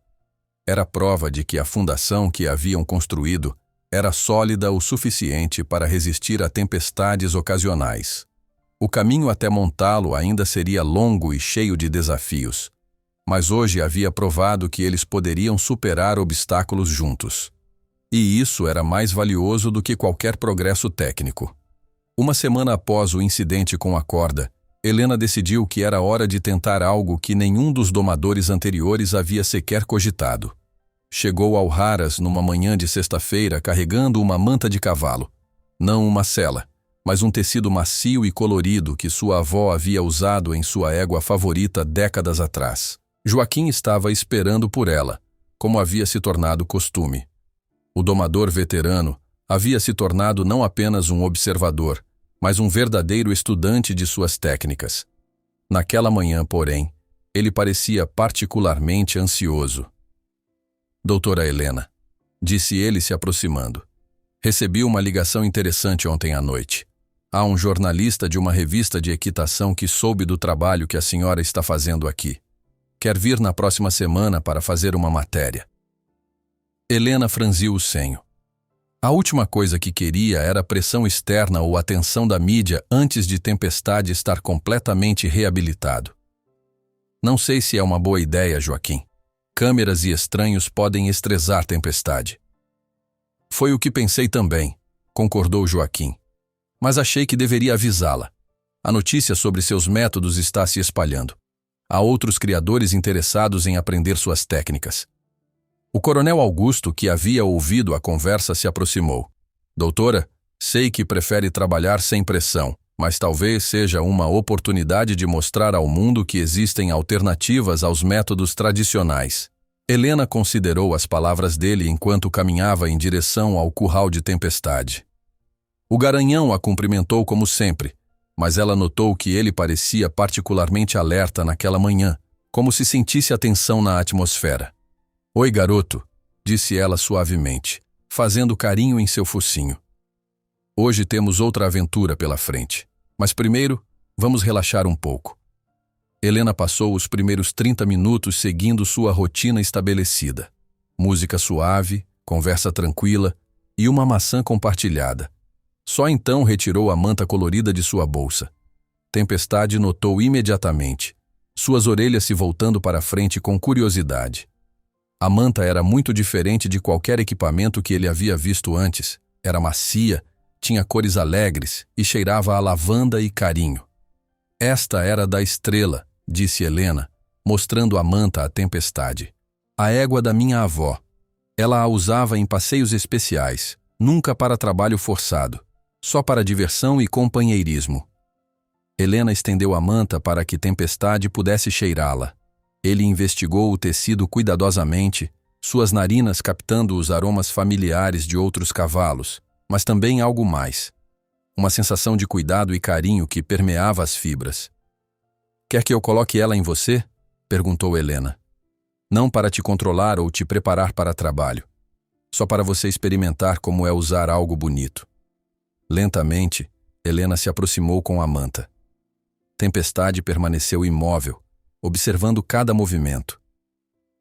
Speaker 1: Era prova de que a fundação que haviam construído era sólida o suficiente para resistir a tempestades ocasionais. O caminho até montá-lo ainda seria longo e cheio de desafios, mas hoje havia provado que eles poderiam superar obstáculos juntos. E isso era mais valioso do que qualquer progresso técnico. Uma semana após o incidente com a corda, Helena decidiu que era hora de tentar algo que nenhum dos domadores anteriores havia sequer cogitado. Chegou ao Haras numa manhã de sexta-feira carregando uma manta de cavalo. Não uma sela, mas um tecido macio e colorido que sua avó havia usado em sua égua favorita décadas atrás. Joaquim estava esperando por ela, como havia se tornado costume. O domador veterano havia se tornado não apenas um observador, mas um verdadeiro estudante de suas técnicas. Naquela manhã, porém, ele parecia particularmente ansioso. "Doutora Helena", disse ele se aproximando, "recebi uma ligação interessante ontem à noite. Há um jornalista de uma revista de equitação que soube do trabalho que a senhora está fazendo aqui. Quer vir na próxima semana para fazer uma matéria." Helena franziu o senho. A última coisa que queria era pressão externa ou atenção da mídia antes de Tempestade estar completamente reabilitado. "Não sei se é uma boa ideia, Joaquim. Câmeras e estranhos podem estressar Tempestade." "Foi o que pensei também", concordou Joaquim. "Mas achei que deveria avisá-la. A notícia sobre seus métodos está se espalhando. Há outros criadores interessados em aprender suas técnicas." O coronel Augusto, que havia ouvido a conversa, se aproximou. "Doutora, sei que prefere trabalhar sem pressão, mas talvez seja uma oportunidade de mostrar ao mundo que existem alternativas aos métodos tradicionais." Helena considerou as palavras dele enquanto caminhava em direção ao curral de Tempestade. O garanhão a cumprimentou como sempre, mas ela notou que ele parecia particularmente alerta naquela manhã, como se sentisse a tensão na atmosfera. "Oi, garoto", disse ela suavemente, fazendo carinho em seu focinho. "Hoje temos outra aventura pela frente, mas primeiro vamos relaxar um pouco." Helena passou os primeiros 30 minutos seguindo sua rotina estabelecida. Música suave, conversa tranquila e uma maçã compartilhada. Só então retirou a manta colorida de sua bolsa. Tempestade notou imediatamente, suas orelhas se voltando para frente com curiosidade. A manta era muito diferente de qualquer equipamento que ele havia visto antes. Era macia, tinha cores alegres e cheirava a lavanda e carinho. "Esta era da Estrela", disse Helena, mostrando a manta à Tempestade. "A égua da minha avó. Ela a usava em passeios especiais, nunca para trabalho forçado, só para diversão e companheirismo." Helena estendeu a manta para que Tempestade pudesse cheirá-la. Ele investigou o tecido cuidadosamente, suas narinas captando os aromas familiares de outros cavalos, mas também algo mais. Uma sensação de cuidado e carinho que permeava as fibras. "Quer que eu coloque ela em você?" perguntou Helena. "Não para te controlar ou te preparar para trabalho, só para você experimentar como é usar algo bonito." Lentamente, Helena se aproximou com a manta. Tempestade permaneceu imóvel, observando cada movimento.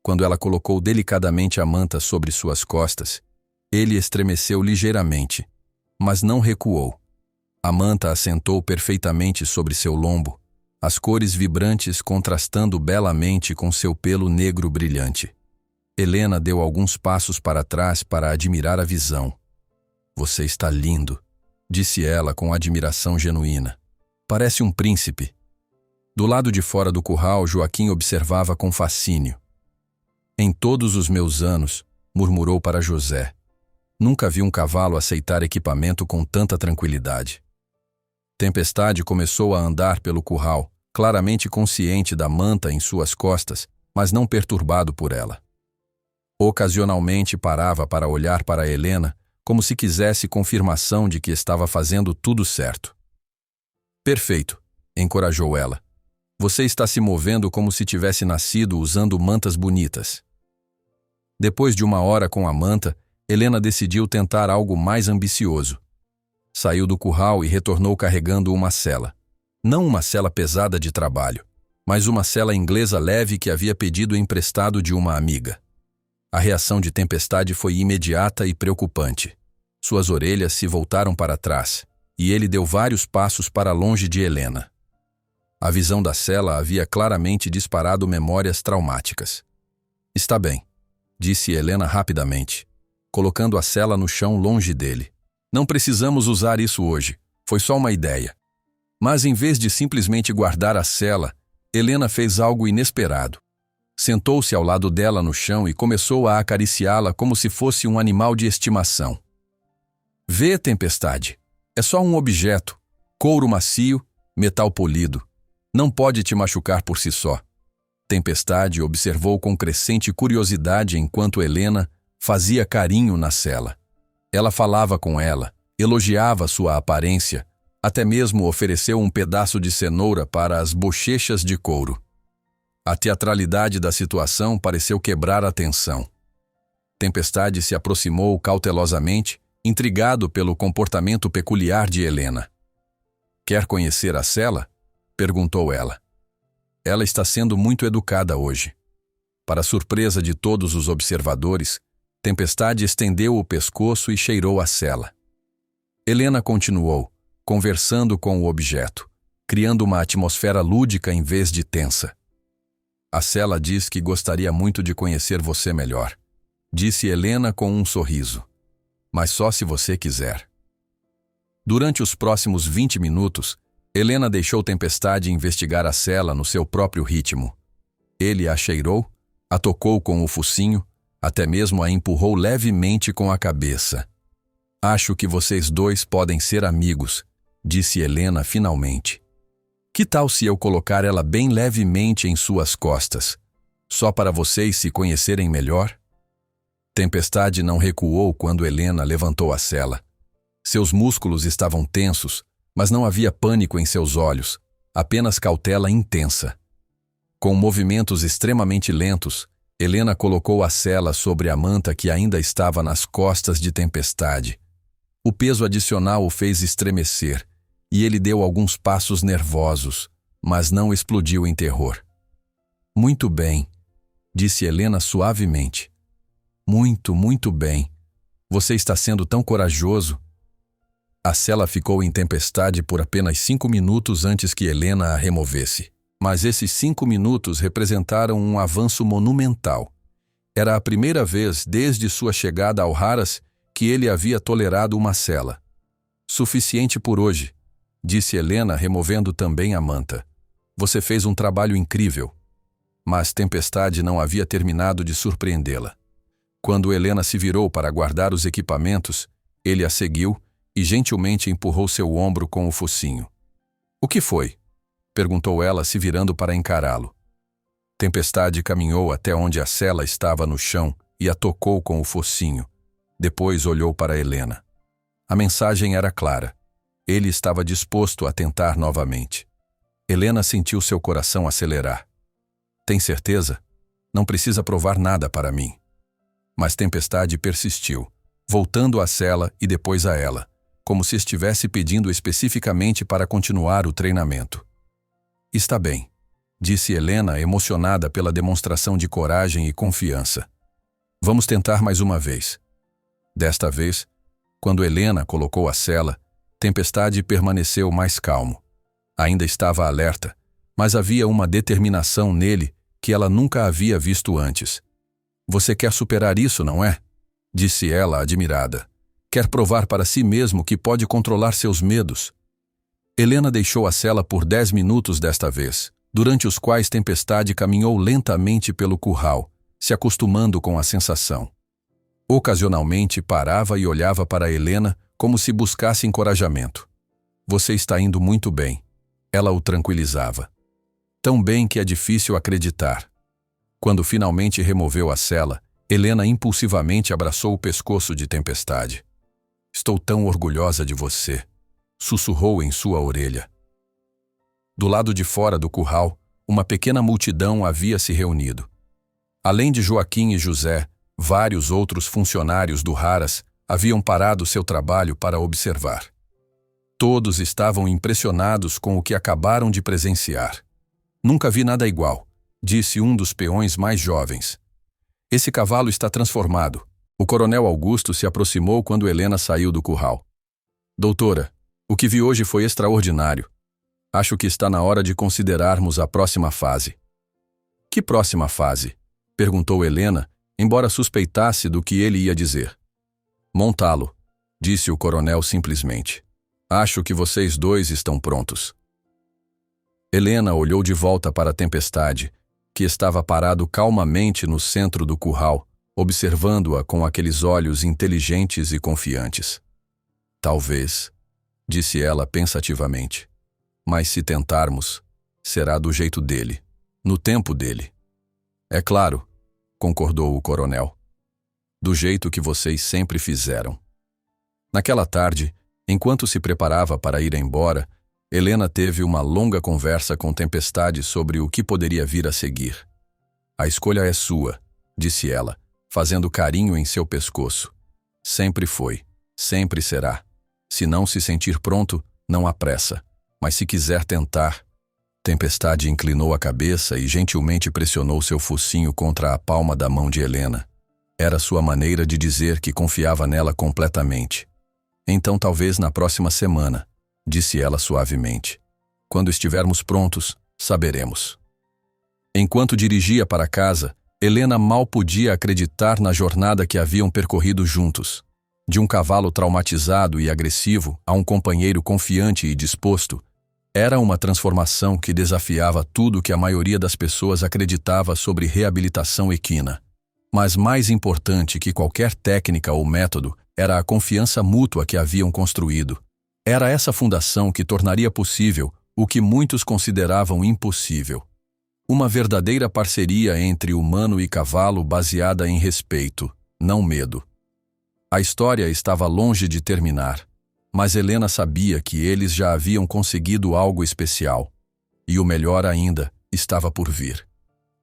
Speaker 1: Quando ela colocou delicadamente a manta sobre suas costas, ele estremeceu ligeiramente, mas não recuou. A manta assentou perfeitamente sobre seu lombo, as cores vibrantes contrastando belamente com seu pelo negro brilhante. Helena deu alguns passos para trás para admirar a visão. "Você está lindo", disse ela com admiração genuína. "Parece um príncipe." Do lado de fora do curral, Joaquim observava com fascínio. "Em todos os meus anos", murmurou para José, "nunca vi um cavalo aceitar equipamento com tanta tranquilidade." Tempestade começou a andar pelo curral, claramente consciente da manta em suas costas, mas não perturbado por ela. Ocasionalmente parava para olhar para Helena, como se quisesse confirmação de que estava fazendo tudo certo. "Perfeito", encorajou ela. "Você está se movendo como se tivesse nascido usando mantas bonitas." Depois de uma hora com a manta, Helena decidiu tentar algo mais ambicioso. Saiu do curral e retornou carregando uma sela. Não uma sela pesada de trabalho, mas uma sela inglesa leve que havia pedido emprestado de uma amiga. A reação de Tempestade foi imediata e preocupante. Suas orelhas se voltaram para trás, e ele deu vários passos para longe de Helena. A visão da sela havia claramente disparado memórias traumáticas. "Está bem", disse Helena rapidamente, colocando a sela no chão longe dele. "Não precisamos usar isso hoje, foi só uma ideia." Mas em vez de simplesmente guardar a sela, Helena fez algo inesperado. Sentou-se ao lado dela no chão e começou a acariciá-la como se fosse um animal de estimação. "Vê, Tempestade, é só um objeto, couro macio, metal polido. Não pode te machucar por si só." Tempestade observou com crescente curiosidade enquanto Helena fazia carinho na sela. Ela falava com ela, elogiava sua aparência, até mesmo ofereceu um pedaço de cenoura para as bochechas de couro. A teatralidade da situação pareceu quebrar a tensão. Tempestade se aproximou cautelosamente, intrigado pelo comportamento peculiar de Helena. "Quer conhecer a sela?" perguntou ela. "Ela está sendo muito educada hoje." Para surpresa de todos os observadores, Tempestade estendeu o pescoço e cheirou a sela. Helena continuou, conversando com o objeto, criando uma atmosfera lúdica em vez de tensa. "A sela diz que gostaria muito de conhecer você melhor", disse Helena com um sorriso. "Mas só se você quiser." Durante os próximos 20 minutos, Helena deixou Tempestade investigar a sela no seu próprio ritmo. Ele a cheirou, a tocou com o focinho, até mesmo a empurrou levemente com a cabeça. "Acho que vocês dois podem ser amigos", disse Helena finalmente. "Que tal se eu colocar ela bem levemente em suas costas, só para vocês se conhecerem melhor?" Tempestade não recuou quando Helena levantou a sela. Seus músculos estavam tensos, mas não havia pânico em seus olhos, apenas cautela intensa. Com movimentos extremamente lentos, Helena colocou a cela sobre a manta que ainda estava nas costas de Tempestade. O peso adicional o fez estremecer, e ele deu alguns passos nervosos, mas não explodiu em terror. Muito bem, disse Helena suavemente. Muito bem. Você está sendo tão corajoso. A cela ficou em Tempestade por apenas 5 minutos antes que Helena a removesse. Mas esses 5 minutos representaram um avanço monumental. Era a primeira vez desde sua chegada ao Haras que ele havia tolerado uma cela. Suficiente por hoje, disse Helena, removendo também a manta. Você fez um trabalho incrível. Mas Tempestade não havia terminado de surpreendê-la. Quando Helena se virou para guardar os equipamentos, ele a seguiu e gentilmente empurrou seu ombro com o focinho. O que foi? Perguntou ela, se virando para encará-lo. Tempestade caminhou até onde a cela estava no chão e a tocou com o focinho. Depois olhou para Helena. A mensagem era clara. Ele estava disposto a tentar novamente. Helena sentiu seu coração acelerar. Tem certeza? Não precisa provar nada para mim. Mas Tempestade persistiu, voltando à cela e depois a ela, como se estivesse pedindo especificamente para continuar o treinamento. Está bem, disse Helena, emocionada pela demonstração de coragem e confiança. Vamos tentar mais uma vez. Desta vez, quando Helena colocou a cela, Tempestade permaneceu mais calmo. Ainda estava alerta, mas havia uma determinação nele que ela nunca havia visto antes. Você quer superar isso, não é? Disse ela, admirada. Quer provar para si mesmo que pode controlar seus medos. Helena deixou a cela por 10 minutos desta vez, durante os quais Tempestade caminhou lentamente pelo curral, se acostumando com a sensação. Ocasionalmente parava e olhava para Helena como se buscasse encorajamento. Você está indo muito bem. Ela o tranquilizava. Tão bem que é difícil acreditar. Quando finalmente removeu a cela, Helena impulsivamente abraçou o pescoço de Tempestade. Estou tão orgulhosa de você, sussurrou em sua orelha. Do lado de fora do curral, uma pequena multidão havia se reunido. Além de Joaquim e José, vários outros funcionários do Haras haviam parado seu trabalho para observar. Todos estavam impressionados com o que acabaram de presenciar. Nunca vi nada igual, disse um dos peões mais jovens. Esse cavalo está transformado. O coronel Augusto se aproximou quando Helena saiu do curral. Doutora, o que vi hoje foi extraordinário. Acho que está na hora de considerarmos a próxima fase. Que próxima fase? Perguntou Helena, embora suspeitasse do que ele ia dizer. Montá-lo, disse o coronel simplesmente. Acho que vocês dois estão prontos. Helena olhou de volta para a Tempestade, que estava parado calmamente no centro do curral, observando-a com aqueles olhos inteligentes e confiantes. Talvez, disse ela pensativamente. Mas se tentarmos, será do jeito dele, no tempo dele. É claro, concordou o coronel. Do jeito que vocês sempre fizeram. Naquela tarde, enquanto se preparava para ir embora, Helena teve uma longa conversa com Tempestade sobre o que poderia vir a seguir. A escolha é sua, disse ela, fazendo carinho em seu pescoço. Sempre foi, sempre será. Se não se sentir pronto, não há pressa. Mas se quiser tentar... Tempestade inclinou a cabeça e gentilmente pressionou seu focinho contra a palma da mão de Helena. Era sua maneira de dizer que confiava nela completamente. Então talvez na próxima semana, disse ela suavemente. Quando estivermos prontos, saberemos. Enquanto dirigia para casa, Helena mal podia acreditar na jornada que haviam percorrido juntos. De um cavalo traumatizado e agressivo a um companheiro confiante e disposto, era uma transformação que desafiava tudo que a maioria das pessoas acreditava sobre reabilitação equina. Mas mais importante que qualquer técnica ou método era a confiança mútua que haviam construído. Era essa fundação que tornaria possível o que muitos consideravam impossível. Uma verdadeira parceria entre humano e cavalo baseada em respeito, não medo. A história estava longe de terminar. Mas Helena sabia que eles já haviam conseguido algo especial. E o melhor ainda estava por vir.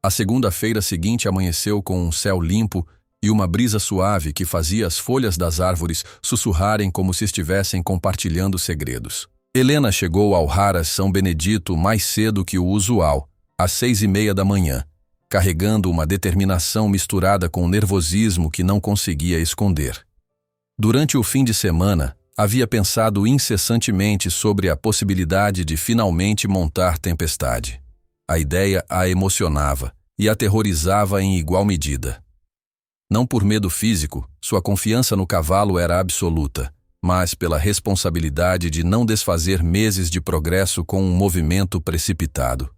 Speaker 1: A segunda-feira seguinte amanheceu com um céu limpo e uma brisa suave que fazia as folhas das árvores sussurrarem como se estivessem compartilhando segredos. Helena chegou ao Haras São Benedito mais cedo que o usual, às 6:30 da manhã, carregando uma determinação misturada com nervosismo que não conseguia esconder. Durante o fim de semana, havia pensado incessantemente sobre a possibilidade de finalmente montar Tempestade. A ideia a emocionava e aterrorizava em igual medida. Não por medo físico, sua confiança no cavalo era absoluta, mas pela responsabilidade de não desfazer meses de progresso com um movimento precipitado.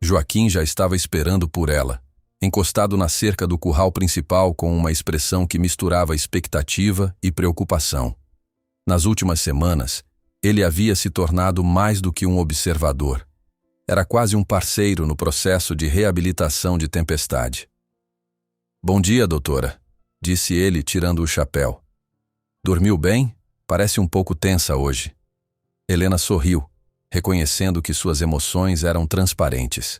Speaker 1: Joaquim já estava esperando por ela, encostado na cerca do curral principal com uma expressão que misturava expectativa e preocupação. Nas últimas semanas, ele havia se tornado mais do que um observador. Era quase um parceiro no processo de reabilitação de Tempestade. "Bom dia, doutora", disse ele, tirando o chapéu. "Dormiu bem? Parece um pouco tensa hoje." Helena sorriu, reconhecendo que suas emoções eram transparentes.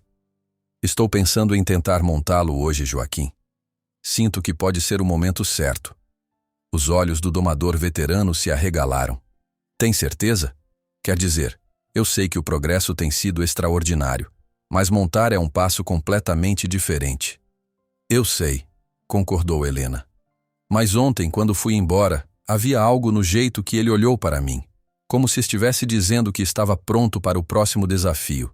Speaker 1: "Estou pensando em tentar montá-lo hoje, Joaquim. Sinto que pode ser o momento certo." Os olhos do domador veterano se arregalaram. "Tem certeza? Quer dizer, eu sei que o progresso tem sido extraordinário, mas montar é um passo completamente diferente." "Eu sei", concordou Helena. "Mas ontem, quando fui embora, havia algo no jeito que ele olhou para mim, como se estivesse dizendo que estava pronto para o próximo desafio."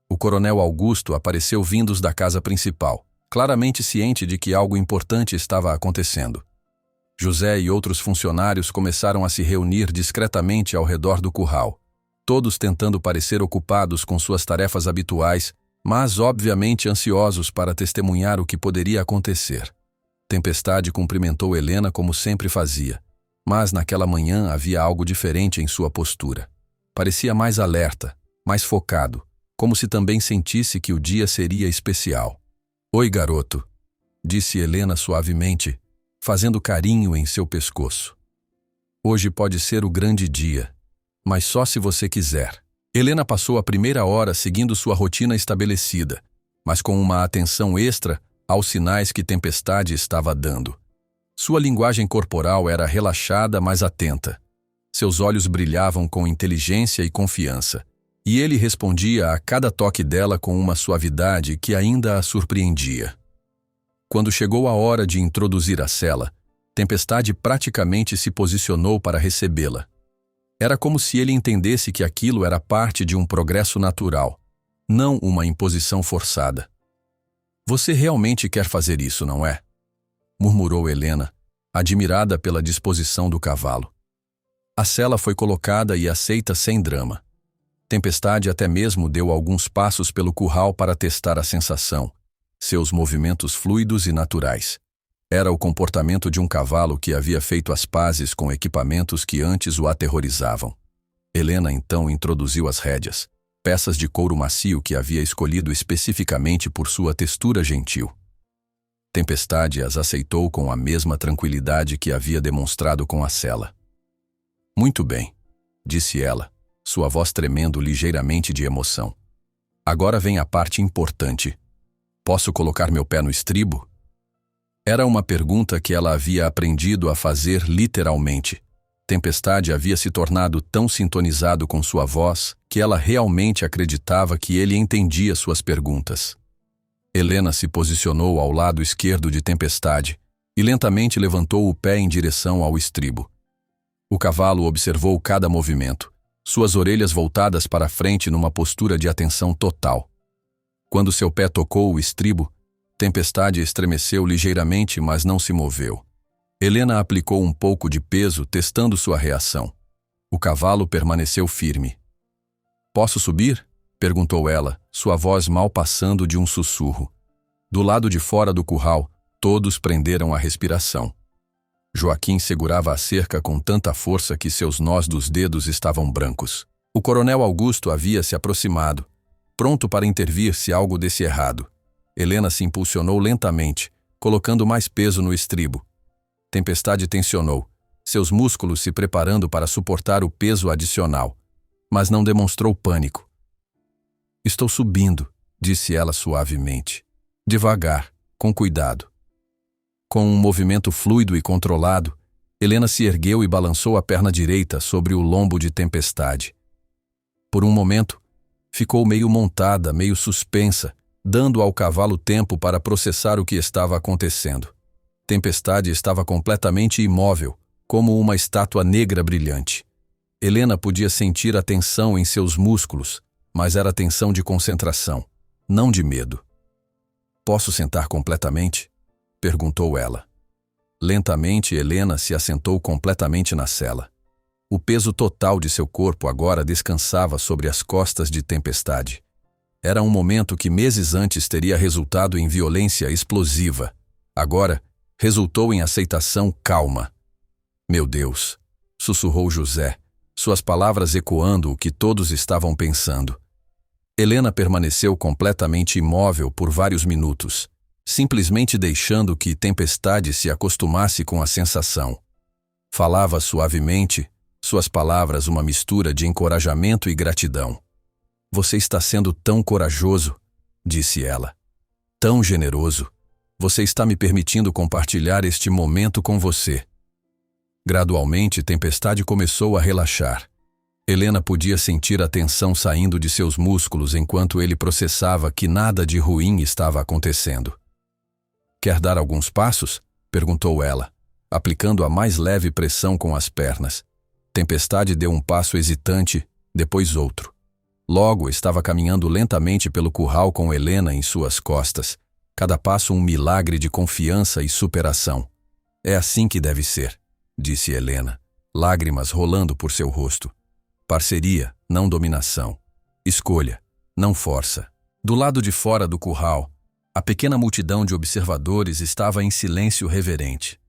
Speaker 1: O coronel Augusto apareceu vindos da casa principal, claramente ciente de que algo importante estava acontecendo. José e outros funcionários começaram a se reunir discretamente ao redor do curral, todos tentando parecer ocupados com suas tarefas habituais, mas obviamente ansiosos para testemunhar o que poderia acontecer. Tempestade cumprimentou Helena como sempre fazia, mas naquela manhã havia algo diferente em sua postura. Parecia mais alerta, mais focado, como se também sentisse que o dia seria especial. "Oi, garoto", disse Helena suavemente, fazendo carinho em seu pescoço. "Hoje pode ser o grande dia, mas só se você quiser." Helena passou a primeira hora seguindo sua rotina estabelecida, mas com uma atenção extra aos sinais que Tempestade estava dando. Sua linguagem corporal era relaxada, mas atenta. Seus olhos brilhavam com inteligência e confiança, e ele respondia a cada toque dela com uma suavidade que ainda a surpreendia. Quando chegou a hora de introduzir a cela, Tempestade praticamente se posicionou para recebê-la. Era como se ele entendesse que aquilo era parte de um progresso natural, não uma imposição forçada. "Você realmente quer fazer isso, não é?" murmurou Helena, admirada pela disposição do cavalo. A cela foi colocada e aceita sem drama. Tempestade até mesmo deu alguns passos pelo curral para testar a sensação, seus movimentos fluidos e naturais. Era o comportamento de um cavalo que havia feito as pazes com equipamentos que antes o aterrorizavam. Helena então introduziu as rédeas, peças de couro macio que havia escolhido especificamente por sua textura gentil. Tempestade as aceitou com a mesma tranquilidade que havia demonstrado com a sela. "Muito bem", disse ela, sua voz tremendo ligeiramente de emoção. "Agora vem a parte importante. Posso colocar meu pé no estribo?" Era uma pergunta que ela havia aprendido a fazer literalmente. Tempestade havia se tornado tão sintonizado com sua voz que ela realmente acreditava que ele entendia suas perguntas. Helena se posicionou ao lado esquerdo de Tempestade e lentamente levantou o pé em direção ao estribo. O cavalo observou cada movimento, suas orelhas voltadas para frente numa postura de atenção total. Quando seu pé tocou o estribo, Tempestade estremeceu ligeiramente, mas não se moveu. Helena aplicou um pouco de peso, testando sua reação. O cavalo permaneceu firme. "Posso subir?" perguntou ela, sua voz mal passando de um sussurro. Do lado de fora do curral, todos prenderam a respiração. Joaquim segurava a cerca com tanta força que seus nós dos dedos estavam brancos. O coronel Augusto havia se aproximado, pronto para intervir se algo desse errado. Helena se impulsionou lentamente, colocando mais peso no estribo. Tempestade tensionou, seus músculos se preparando para suportar o peso adicional, mas não demonstrou pânico. Estou subindo, disse ela suavemente. Devagar, com cuidado. Com um movimento fluido e controlado, Helena se ergueu e balançou a perna direita sobre o lombo de Tempestade. Por um momento, ficou meio montada, meio suspensa, dando ao cavalo tempo para processar o que estava acontecendo. Tempestade estava completamente imóvel, como uma estátua negra brilhante. Helena podia sentir a tensão em seus músculos, mas era tensão de concentração, não de medo. Posso sentar completamente? Perguntou ela. Lentamente, Helena se assentou completamente na sela. O peso total de seu corpo agora descansava sobre as costas de Tempestade. Era um momento que meses antes teria resultado em violência explosiva. Agora, resultou em aceitação calma. Meu Deus, sussurrou José, suas palavras ecoando o que todos estavam pensando. Helena permaneceu completamente imóvel por vários minutos, simplesmente deixando que Tempestade se acostumasse com a sensação. Falava suavemente, suas palavras uma mistura de encorajamento e gratidão. Você está sendo tão corajoso, disse ela. Tão generoso. Você está me permitindo compartilhar este momento com você. Gradualmente, Tempestade começou a relaxar. Helena podia sentir a tensão saindo de seus músculos enquanto ele processava que nada de ruim estava acontecendo. Quer dar alguns passos? Perguntou ela, aplicando a mais leve pressão com as pernas. Tempestade deu um passo hesitante, depois outro. Logo, estava caminhando lentamente pelo curral com Helena em suas costas. Cada passo um milagre de confiança e superação. É assim que deve ser, disse Helena, lágrimas rolando por seu rosto. Parceria, não dominação. Escolha, não força. Do lado de fora do curral, a pequena multidão de observadores estava em silêncio reverente.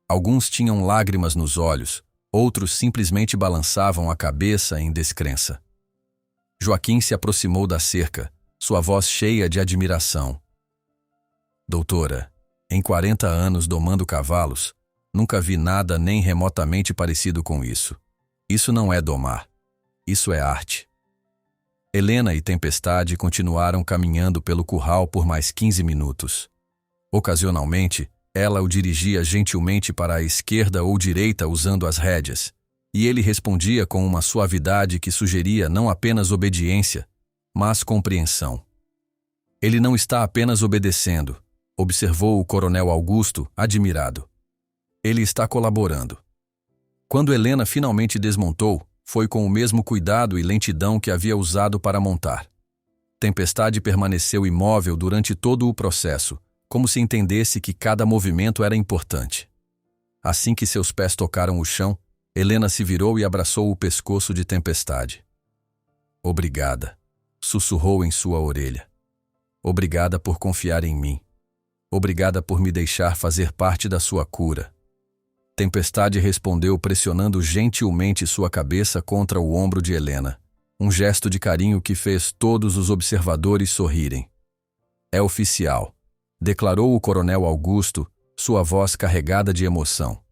Speaker 1: Alguns tinham lágrimas nos olhos, outros simplesmente balançavam a cabeça em descrença. Joaquim se aproximou da cerca, sua voz cheia de admiração. Doutora, em 40 anos domando cavalos, nunca vi nada nem remotamente parecido com isso. Isso não é domar. Isso é arte. Helena e Tempestade continuaram caminhando pelo curral por mais 15 minutos. Ocasionalmente, ela o dirigia gentilmente para a esquerda ou direita usando as rédeas, e ele respondia com uma suavidade que sugeria não apenas obediência, mas compreensão. Ele não está apenas obedecendo, observou o coronel Augusto, admirado. Ele está colaborando. Quando Helena finalmente desmontou, foi com o mesmo cuidado e lentidão que havia usado para montar. Tempestade permaneceu imóvel durante todo o processo, como se entendesse que cada movimento era importante. Assim que seus pés tocaram o chão, Helena se virou e abraçou o pescoço de Tempestade. Obrigada, sussurrou em sua orelha. Obrigada por confiar em mim. Obrigada por me deixar fazer parte da sua cura. Tempestade respondeu pressionando gentilmente sua cabeça contra o ombro de Helena, um gesto de carinho que fez todos os observadores sorrirem. É oficial, declarou o coronel Augusto, sua voz carregada de emoção.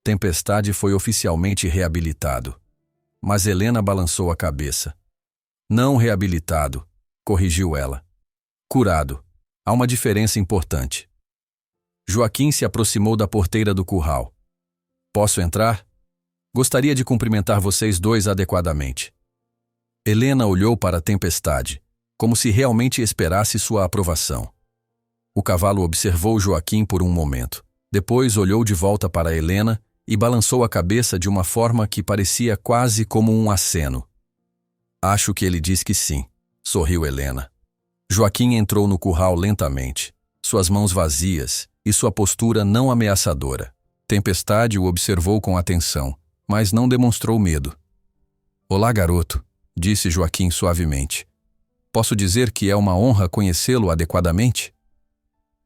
Speaker 1: Tempestade foi oficialmente reabilitado. Mas Helena balançou a cabeça. Não reabilitado, corrigiu ela. Curado. Há uma diferença importante. Joaquim se aproximou da porteira do curral. Posso entrar? Gostaria de cumprimentar vocês dois adequadamente. Helena olhou para a Tempestade, como se realmente esperasse sua aprovação. O cavalo observou Joaquim por um momento. Depois olhou de volta para Helena e balançou a cabeça de uma forma que parecia quase como um aceno. Acho que ele diz que sim, sorriu Helena. Joaquim entrou no curral lentamente, suas mãos vazias e sua postura não ameaçadora. Tempestade o observou com atenção, mas não demonstrou medo. Olá, garoto, disse Joaquim suavemente. Posso dizer que é uma honra conhecê-lo adequadamente?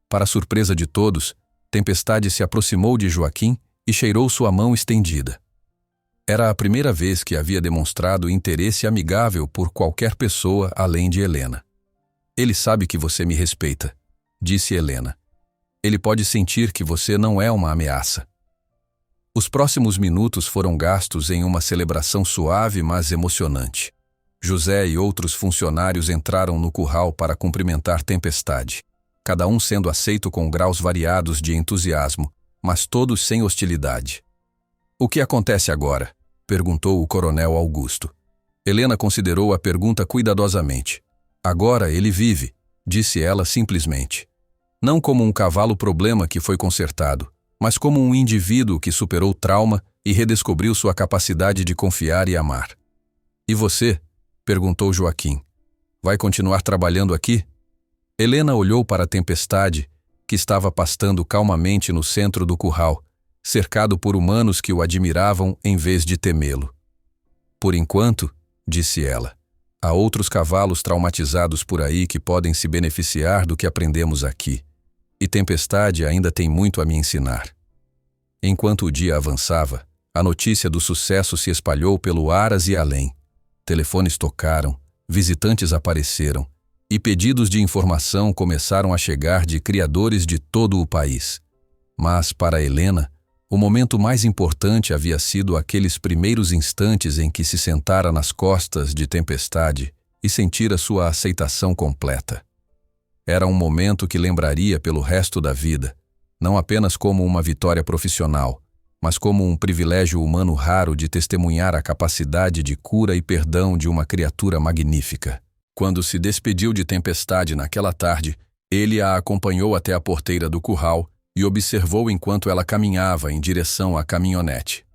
Speaker 1: Para surpresa de todos, Tempestade se aproximou de Joaquim e cheirou sua mão estendida. Era a primeira vez que havia demonstrado interesse amigável por qualquer pessoa além de Helena. Ele sabe que você me respeita, disse Helena. Ele pode sentir que você não é uma ameaça. Os próximos minutos foram gastos em uma celebração suave, mas emocionante. José e outros funcionários entraram no curral para cumprimentar Tempestade, cada um sendo aceito com graus variados de entusiasmo, mas todos sem hostilidade. "O que acontece agora?" perguntou o coronel Augusto. Helena considerou a pergunta cuidadosamente. "Agora ele vive", disse ela simplesmente. "Não como um cavalo-problema que foi consertado, mas como um indivíduo que superou trauma e redescobriu sua capacidade de confiar e amar." "E você?" perguntou Joaquim. "Vai continuar trabalhando aqui?" Helena olhou para a Tempestade, que estava pastando calmamente no centro do curral, cercado por humanos que o admiravam em vez de temê-lo. "Por enquanto", disse ela, "há outros cavalos traumatizados por aí que podem se beneficiar do que aprendemos aqui. E Tempestade ainda tem muito a me ensinar." Enquanto o dia avançava, a notícia do sucesso se espalhou pelo Aras e além. Telefones tocaram, visitantes apareceram, e pedidos de informação começaram a chegar de criadores de todo o país. Mas, para Helena, o momento mais importante havia sido aqueles primeiros instantes em que se sentara nas costas de Tempestade e sentira sua aceitação completa. Era um momento que lembraria pelo resto da vida, não apenas como uma vitória profissional, mas como um privilégio humano raro de testemunhar a capacidade de cura e perdão de uma criatura magnífica. Quando se despediu de Tempestade naquela tarde, ele a acompanhou até a porteira do curral e observou enquanto ela caminhava em direção à caminhonete.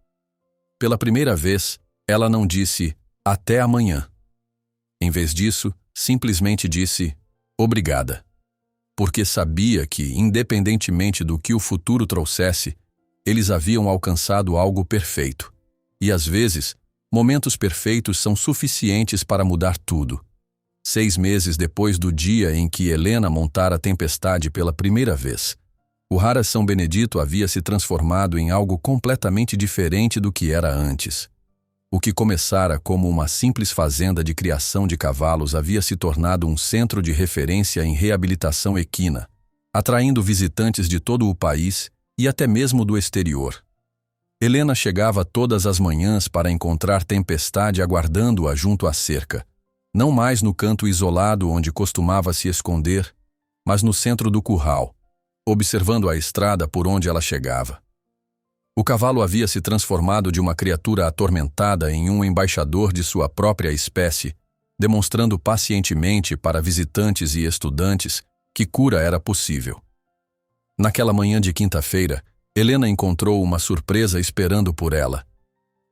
Speaker 1: Pela primeira vez, ela não disse "até amanhã". Em vez disso, simplesmente disse "obrigada", porque sabia que, independentemente do que o futuro trouxesse, eles haviam alcançado algo perfeito. E às vezes, momentos perfeitos são suficientes para mudar tudo. 6 meses depois do dia em que Helena montara a Tempestade pela primeira vez, o Haras São Benedito havia se transformado em algo completamente diferente do que era antes. O que começara como uma simples fazenda de criação de cavalos havia se tornado um centro de referência em reabilitação equina, atraindo visitantes de todo o país e até mesmo do exterior. Helena chegava todas as manhãs para encontrar Tempestade aguardando-a junto à cerca, não mais no canto isolado onde costumava se esconder, mas no centro do curral, observando a estrada por onde ela chegava. O cavalo havia se transformado de uma criatura atormentada em um embaixador de sua própria espécie, demonstrando pacientemente para visitantes e estudantes que cura era possível. Naquela manhã de quinta-feira, Helena encontrou uma surpresa esperando por ela.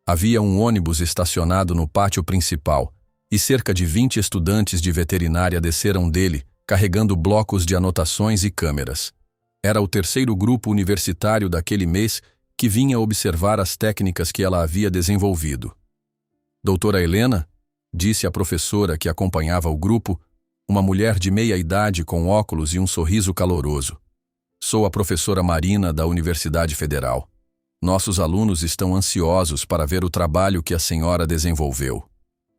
Speaker 1: Havia um ônibus estacionado no pátio principal e cerca de 20 estudantes de veterinária desceram dele, carregando blocos de anotações e câmeras. Era o terceiro grupo universitário daquele mês que vinha observar as técnicas que ela havia desenvolvido. "Doutora Helena", disse a professora que acompanhava o grupo, uma mulher de meia idade com óculos e um sorriso caloroso. "Sou a professora Marina da Universidade Federal. Nossos alunos estão ansiosos para ver o trabalho que a senhora desenvolveu."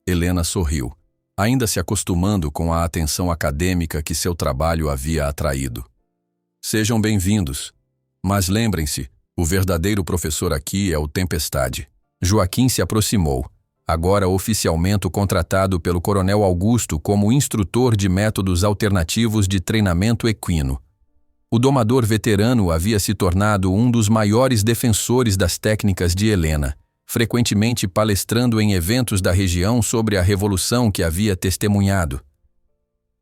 Speaker 1: Helena sorriu, ainda se acostumando com a atenção acadêmica que seu trabalho havia atraído. "Sejam bem-vindos, mas lembrem-se, o verdadeiro professor aqui é o Tempestade." Joaquim se aproximou, agora oficialmente contratado pelo coronel Augusto como instrutor de métodos alternativos de treinamento equino. O domador veterano havia se tornado um dos maiores defensores das técnicas de Helena, frequentemente palestrando em eventos da região sobre a revolução que havia testemunhado.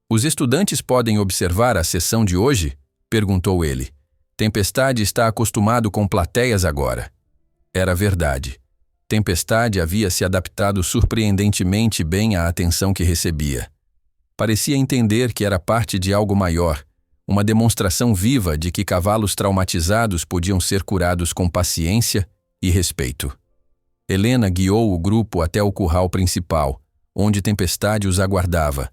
Speaker 1: "Os estudantes podem observar a sessão de hoje?" perguntou ele. Tempestade está acostumado com plateias agora. Era verdade. Tempestade havia se adaptado surpreendentemente bem à atenção que recebia. Parecia entender que era parte de algo maior, uma demonstração viva de que cavalos traumatizados podiam ser curados com paciência e respeito. Helena guiou o grupo até o curral principal, onde Tempestade os aguardava.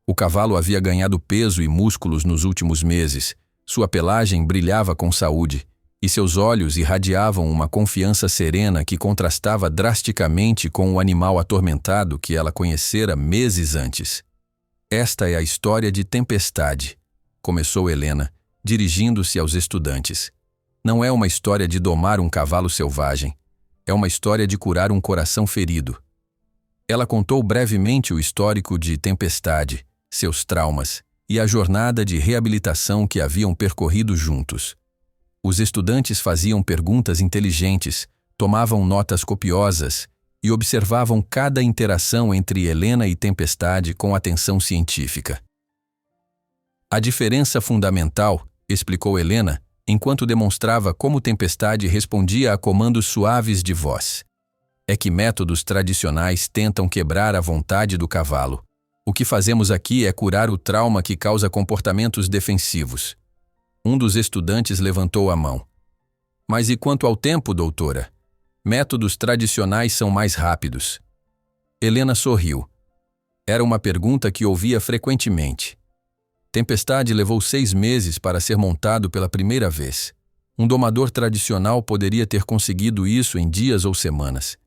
Speaker 1: O cavalo havia ganhado peso e músculos nos últimos meses, sua pelagem brilhava com saúde, e seus olhos irradiavam uma confiança serena que contrastava drasticamente com o animal atormentado que ela conhecera meses antes. "Esta é a história de Tempestade", começou Helena, dirigindo-se aos estudantes. Não é uma história de domar um cavalo selvagem. É uma história de curar um coração ferido. Ela contou brevemente o histórico de Tempestade, seus traumas e a jornada de reabilitação que haviam percorrido juntos. Os estudantes faziam perguntas inteligentes, tomavam notas copiosas e observavam cada interação entre Helena e Tempestade com atenção científica. A diferença fundamental, explicou Helena, enquanto demonstrava como Tempestade respondia a comandos suaves de voz, é que métodos tradicionais tentam quebrar a vontade do cavalo. O que fazemos aqui é curar o trauma que causa comportamentos defensivos. Um dos estudantes levantou a mão. Mas e quanto ao tempo, doutora? Métodos tradicionais são mais rápidos. Helena sorriu. Era uma pergunta que ouvia frequentemente. Tempestade levou 6 meses para ser montado pela primeira vez. Um domador tradicional poderia ter conseguido isso em dias ou semanas.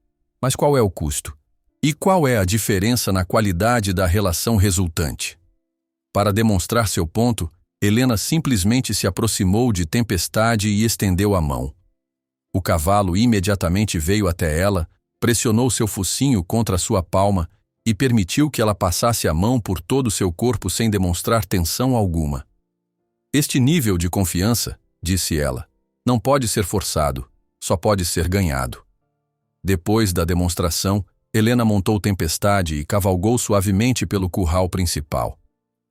Speaker 1: Mas qual é o custo? E qual é a diferença na qualidade da relação resultante? Para demonstrar seu ponto, Helena simplesmente se aproximou de Tempestade e estendeu a mão. O cavalo imediatamente veio até ela, pressionou seu focinho contra sua palma e permitiu que ela passasse a mão por todo seu corpo sem demonstrar tensão alguma. Este nível de confiança, disse ela, não pode ser forçado, só pode ser ganhado. Depois da demonstração, Helena montou Tempestade e cavalgou suavemente pelo curral principal.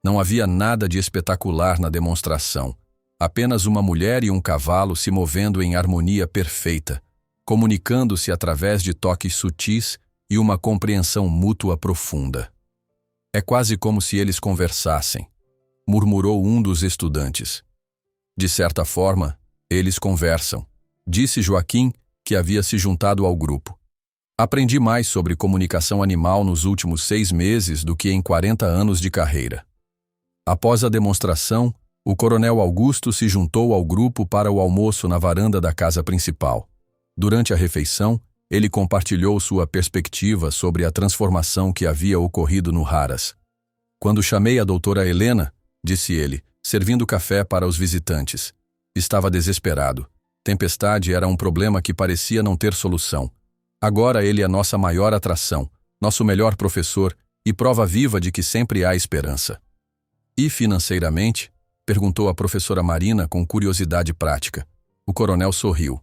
Speaker 1: Não havia nada de espetacular na demonstração. Apenas uma mulher e um cavalo se movendo em harmonia perfeita, comunicando-se através de toques sutis e uma compreensão mútua profunda. É quase como se eles conversassem, murmurou um dos estudantes. De certa forma, eles conversam, disse Joaquim, que havia se juntado ao grupo. Aprendi mais sobre comunicação animal nos últimos 6 meses do que em 40 anos de carreira. Após a demonstração, o coronel Augusto se juntou ao grupo para o almoço na varanda da casa principal. Durante a refeição, ele compartilhou sua perspectiva sobre a transformação que havia ocorrido no Haras. Quando chamei a doutora Helena, disse ele, servindo café para os visitantes. Estava desesperado. Tempestade era um problema que parecia não ter solução. Agora ele é nossa maior atração, nosso melhor professor e prova viva de que sempre há esperança. E financeiramente? Perguntou a professora Marina com curiosidade prática. O coronel sorriu.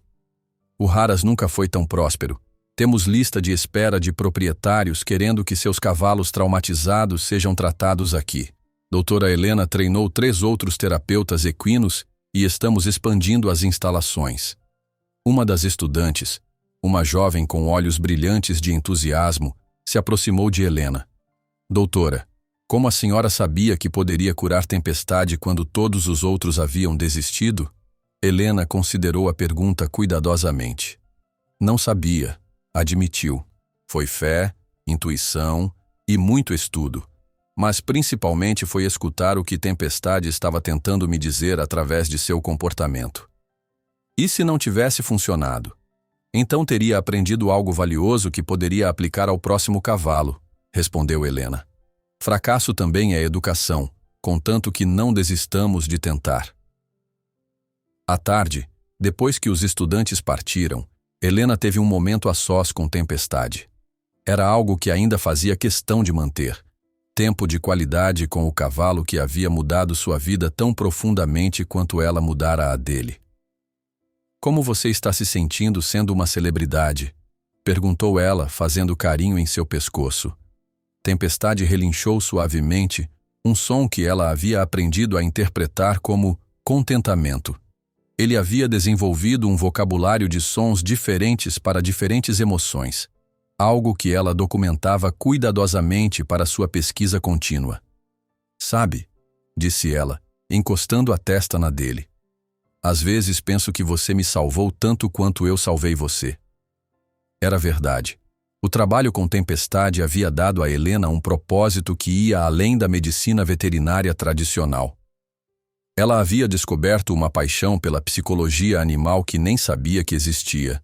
Speaker 1: O Haras nunca foi tão próspero. Temos lista de espera de proprietários querendo que seus cavalos traumatizados sejam tratados aqui. Doutora Helena treinou 3 outros terapeutas equinos e estamos expandindo as instalações. Uma das estudantes, uma jovem com olhos brilhantes de entusiasmo, se aproximou de Helena. Doutora, como a senhora sabia que poderia curar Tempestade quando todos os outros haviam desistido? Helena considerou a pergunta cuidadosamente. Não sabia, admitiu. Foi fé, intuição e muito estudo. Mas principalmente foi escutar o que Tempestade estava tentando me dizer através de seu comportamento. E se não tivesse funcionado? Então teria aprendido algo valioso que poderia aplicar ao próximo cavalo, respondeu Helena. Fracasso também é educação, contanto que não desistamos de tentar. À tarde, depois que os estudantes partiram, Helena teve um momento a sós com Tempestade. Era algo que ainda fazia questão de manter. Tempo de qualidade com o cavalo que havia mudado sua vida tão profundamente quanto ela mudara a dele. Como você está se sentindo sendo uma celebridade? Perguntou ela, fazendo carinho em seu pescoço. Tempestade relinchou suavemente, um som que ela havia aprendido a interpretar como contentamento. Ele havia desenvolvido um vocabulário de sons diferentes para diferentes emoções, algo que ela documentava cuidadosamente para sua pesquisa contínua. Sabe, disse ela, encostando a testa na dele. Às vezes penso que você me salvou tanto quanto eu salvei você. Era verdade. O trabalho com Tempestade havia dado a Helena um propósito que ia além da medicina veterinária tradicional. Ela havia descoberto uma paixão pela psicologia animal que nem sabia que existia.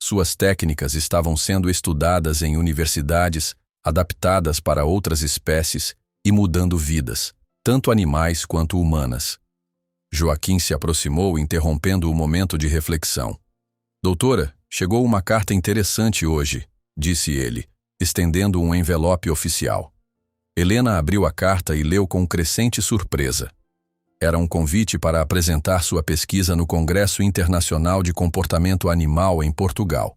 Speaker 1: Suas técnicas estavam sendo estudadas em universidades, adaptadas para outras espécies e mudando vidas, tanto animais quanto humanas. Joaquim se aproximou, interrompendo o momento de reflexão. Doutora, chegou uma carta interessante hoje, disse ele, estendendo um envelope oficial. Helena abriu a carta e leu com crescente surpresa. Era um convite para apresentar sua pesquisa no Congresso Internacional de Comportamento Animal em Portugal.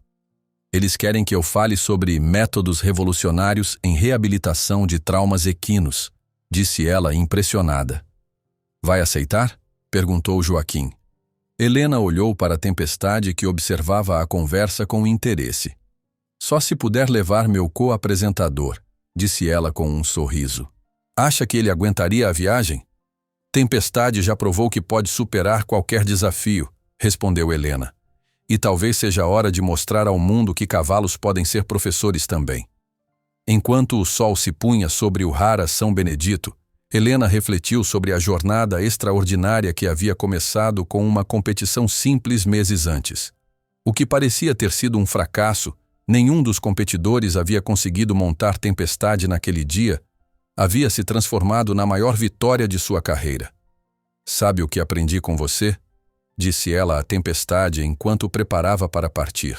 Speaker 1: Eles querem que eu fale sobre métodos revolucionários em reabilitação de traumas equinos, disse ela impressionada. Vai aceitar? Perguntou Joaquim. Helena olhou para a Tempestade, que observava a conversa com interesse. Só se puder levar meu co-apresentador, disse ela com um sorriso. Acha que ele aguentaria a viagem? Tempestade já provou que pode superar qualquer desafio, respondeu Helena. E talvez seja a hora de mostrar ao mundo que cavalos podem ser professores também. Enquanto o sol se punha sobre o Haras São Benedito, Helena refletiu sobre a jornada extraordinária que havia começado com uma competição simples meses antes. O que parecia ter sido um fracasso, nenhum dos competidores havia conseguido montar Tempestade naquele dia, havia se transformado na maior vitória de sua carreira. Sabe o que aprendi com você? Disse ela à Tempestade enquanto preparava para partir.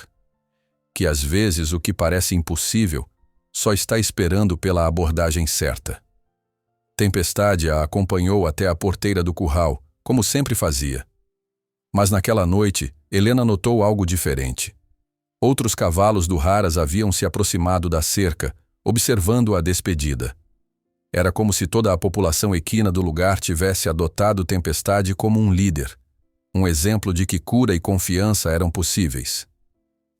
Speaker 1: Que às vezes o que parece impossível só está esperando pela abordagem certa. Tempestade a acompanhou até a porteira do curral, como sempre fazia. Mas naquela noite, Helena notou algo diferente. Outros cavalos do Haras haviam se aproximado da cerca, observando a despedida. Era como se toda a população equina do lugar tivesse adotado Tempestade como um líder, um exemplo de que cura e confiança eram possíveis.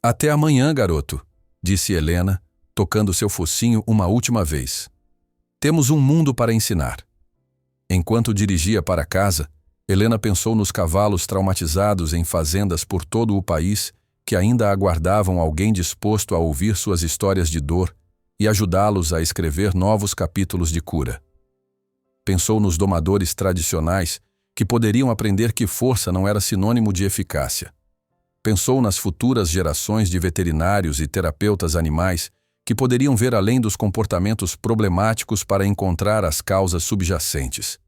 Speaker 1: Até amanhã, garoto, disse Helena, tocando seu focinho uma última vez. Temos um mundo para ensinar. Enquanto dirigia para casa, Helena pensou nos cavalos traumatizados em fazendas por todo o país que ainda aguardavam alguém disposto a ouvir suas histórias de dor e ajudá-los a escrever novos capítulos de cura. Pensou nos domadores tradicionais que poderiam aprender que força não era sinônimo de eficácia. Pensou nas futuras gerações de veterinários e terapeutas animais que poderiam ver além dos comportamentos problemáticos para encontrar as causas subjacentes.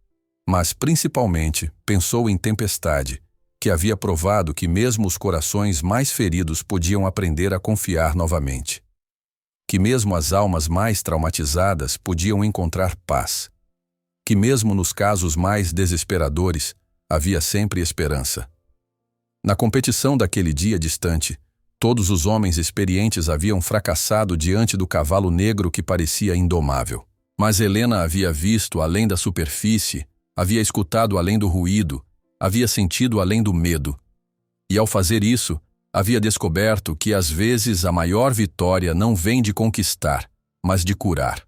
Speaker 1: Mas, principalmente, pensou em Tempestade, que havia provado que mesmo os corações mais feridos podiam aprender a confiar novamente. Que mesmo as almas mais traumatizadas podiam encontrar paz. Que mesmo nos casos mais desesperadores, havia sempre esperança. Na competição daquele dia distante, todos os homens experientes haviam fracassado diante do cavalo negro que parecia indomável. Mas Helena havia visto além da superfície, havia escutado além do ruído, havia sentido além do medo. E ao fazer isso, havia descoberto que às vezes a maior vitória não vem de conquistar, mas de curar.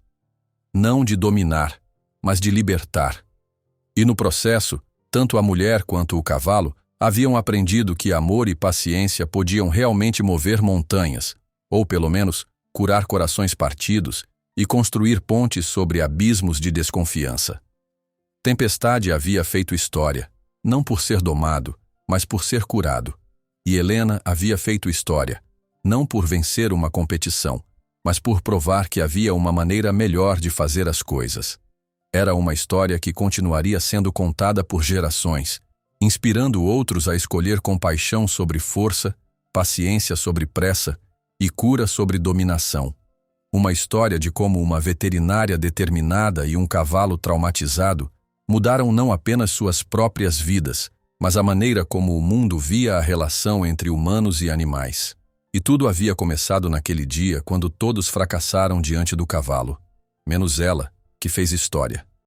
Speaker 1: Não de dominar, mas de libertar. E no processo, tanto a mulher quanto o cavalo haviam aprendido que amor e paciência podiam realmente mover montanhas, ou pelo menos curar corações partidos e construir pontes sobre abismos de desconfiança. Tempestade havia feito história, não por ser domado, mas por ser curado. E Helena havia feito história, não por vencer uma competição, mas por provar que havia uma maneira melhor de fazer as coisas. Era uma história que continuaria sendo contada por gerações, inspirando outros a escolher compaixão sobre força, paciência sobre pressa e cura sobre dominação. Uma história de como uma veterinária determinada e um cavalo traumatizado mudaram não apenas suas próprias vidas, mas a maneira como o mundo via a relação entre humanos e animais. E tudo havia começado naquele dia quando todos fracassaram diante do cavalo, menos ela, que fez história.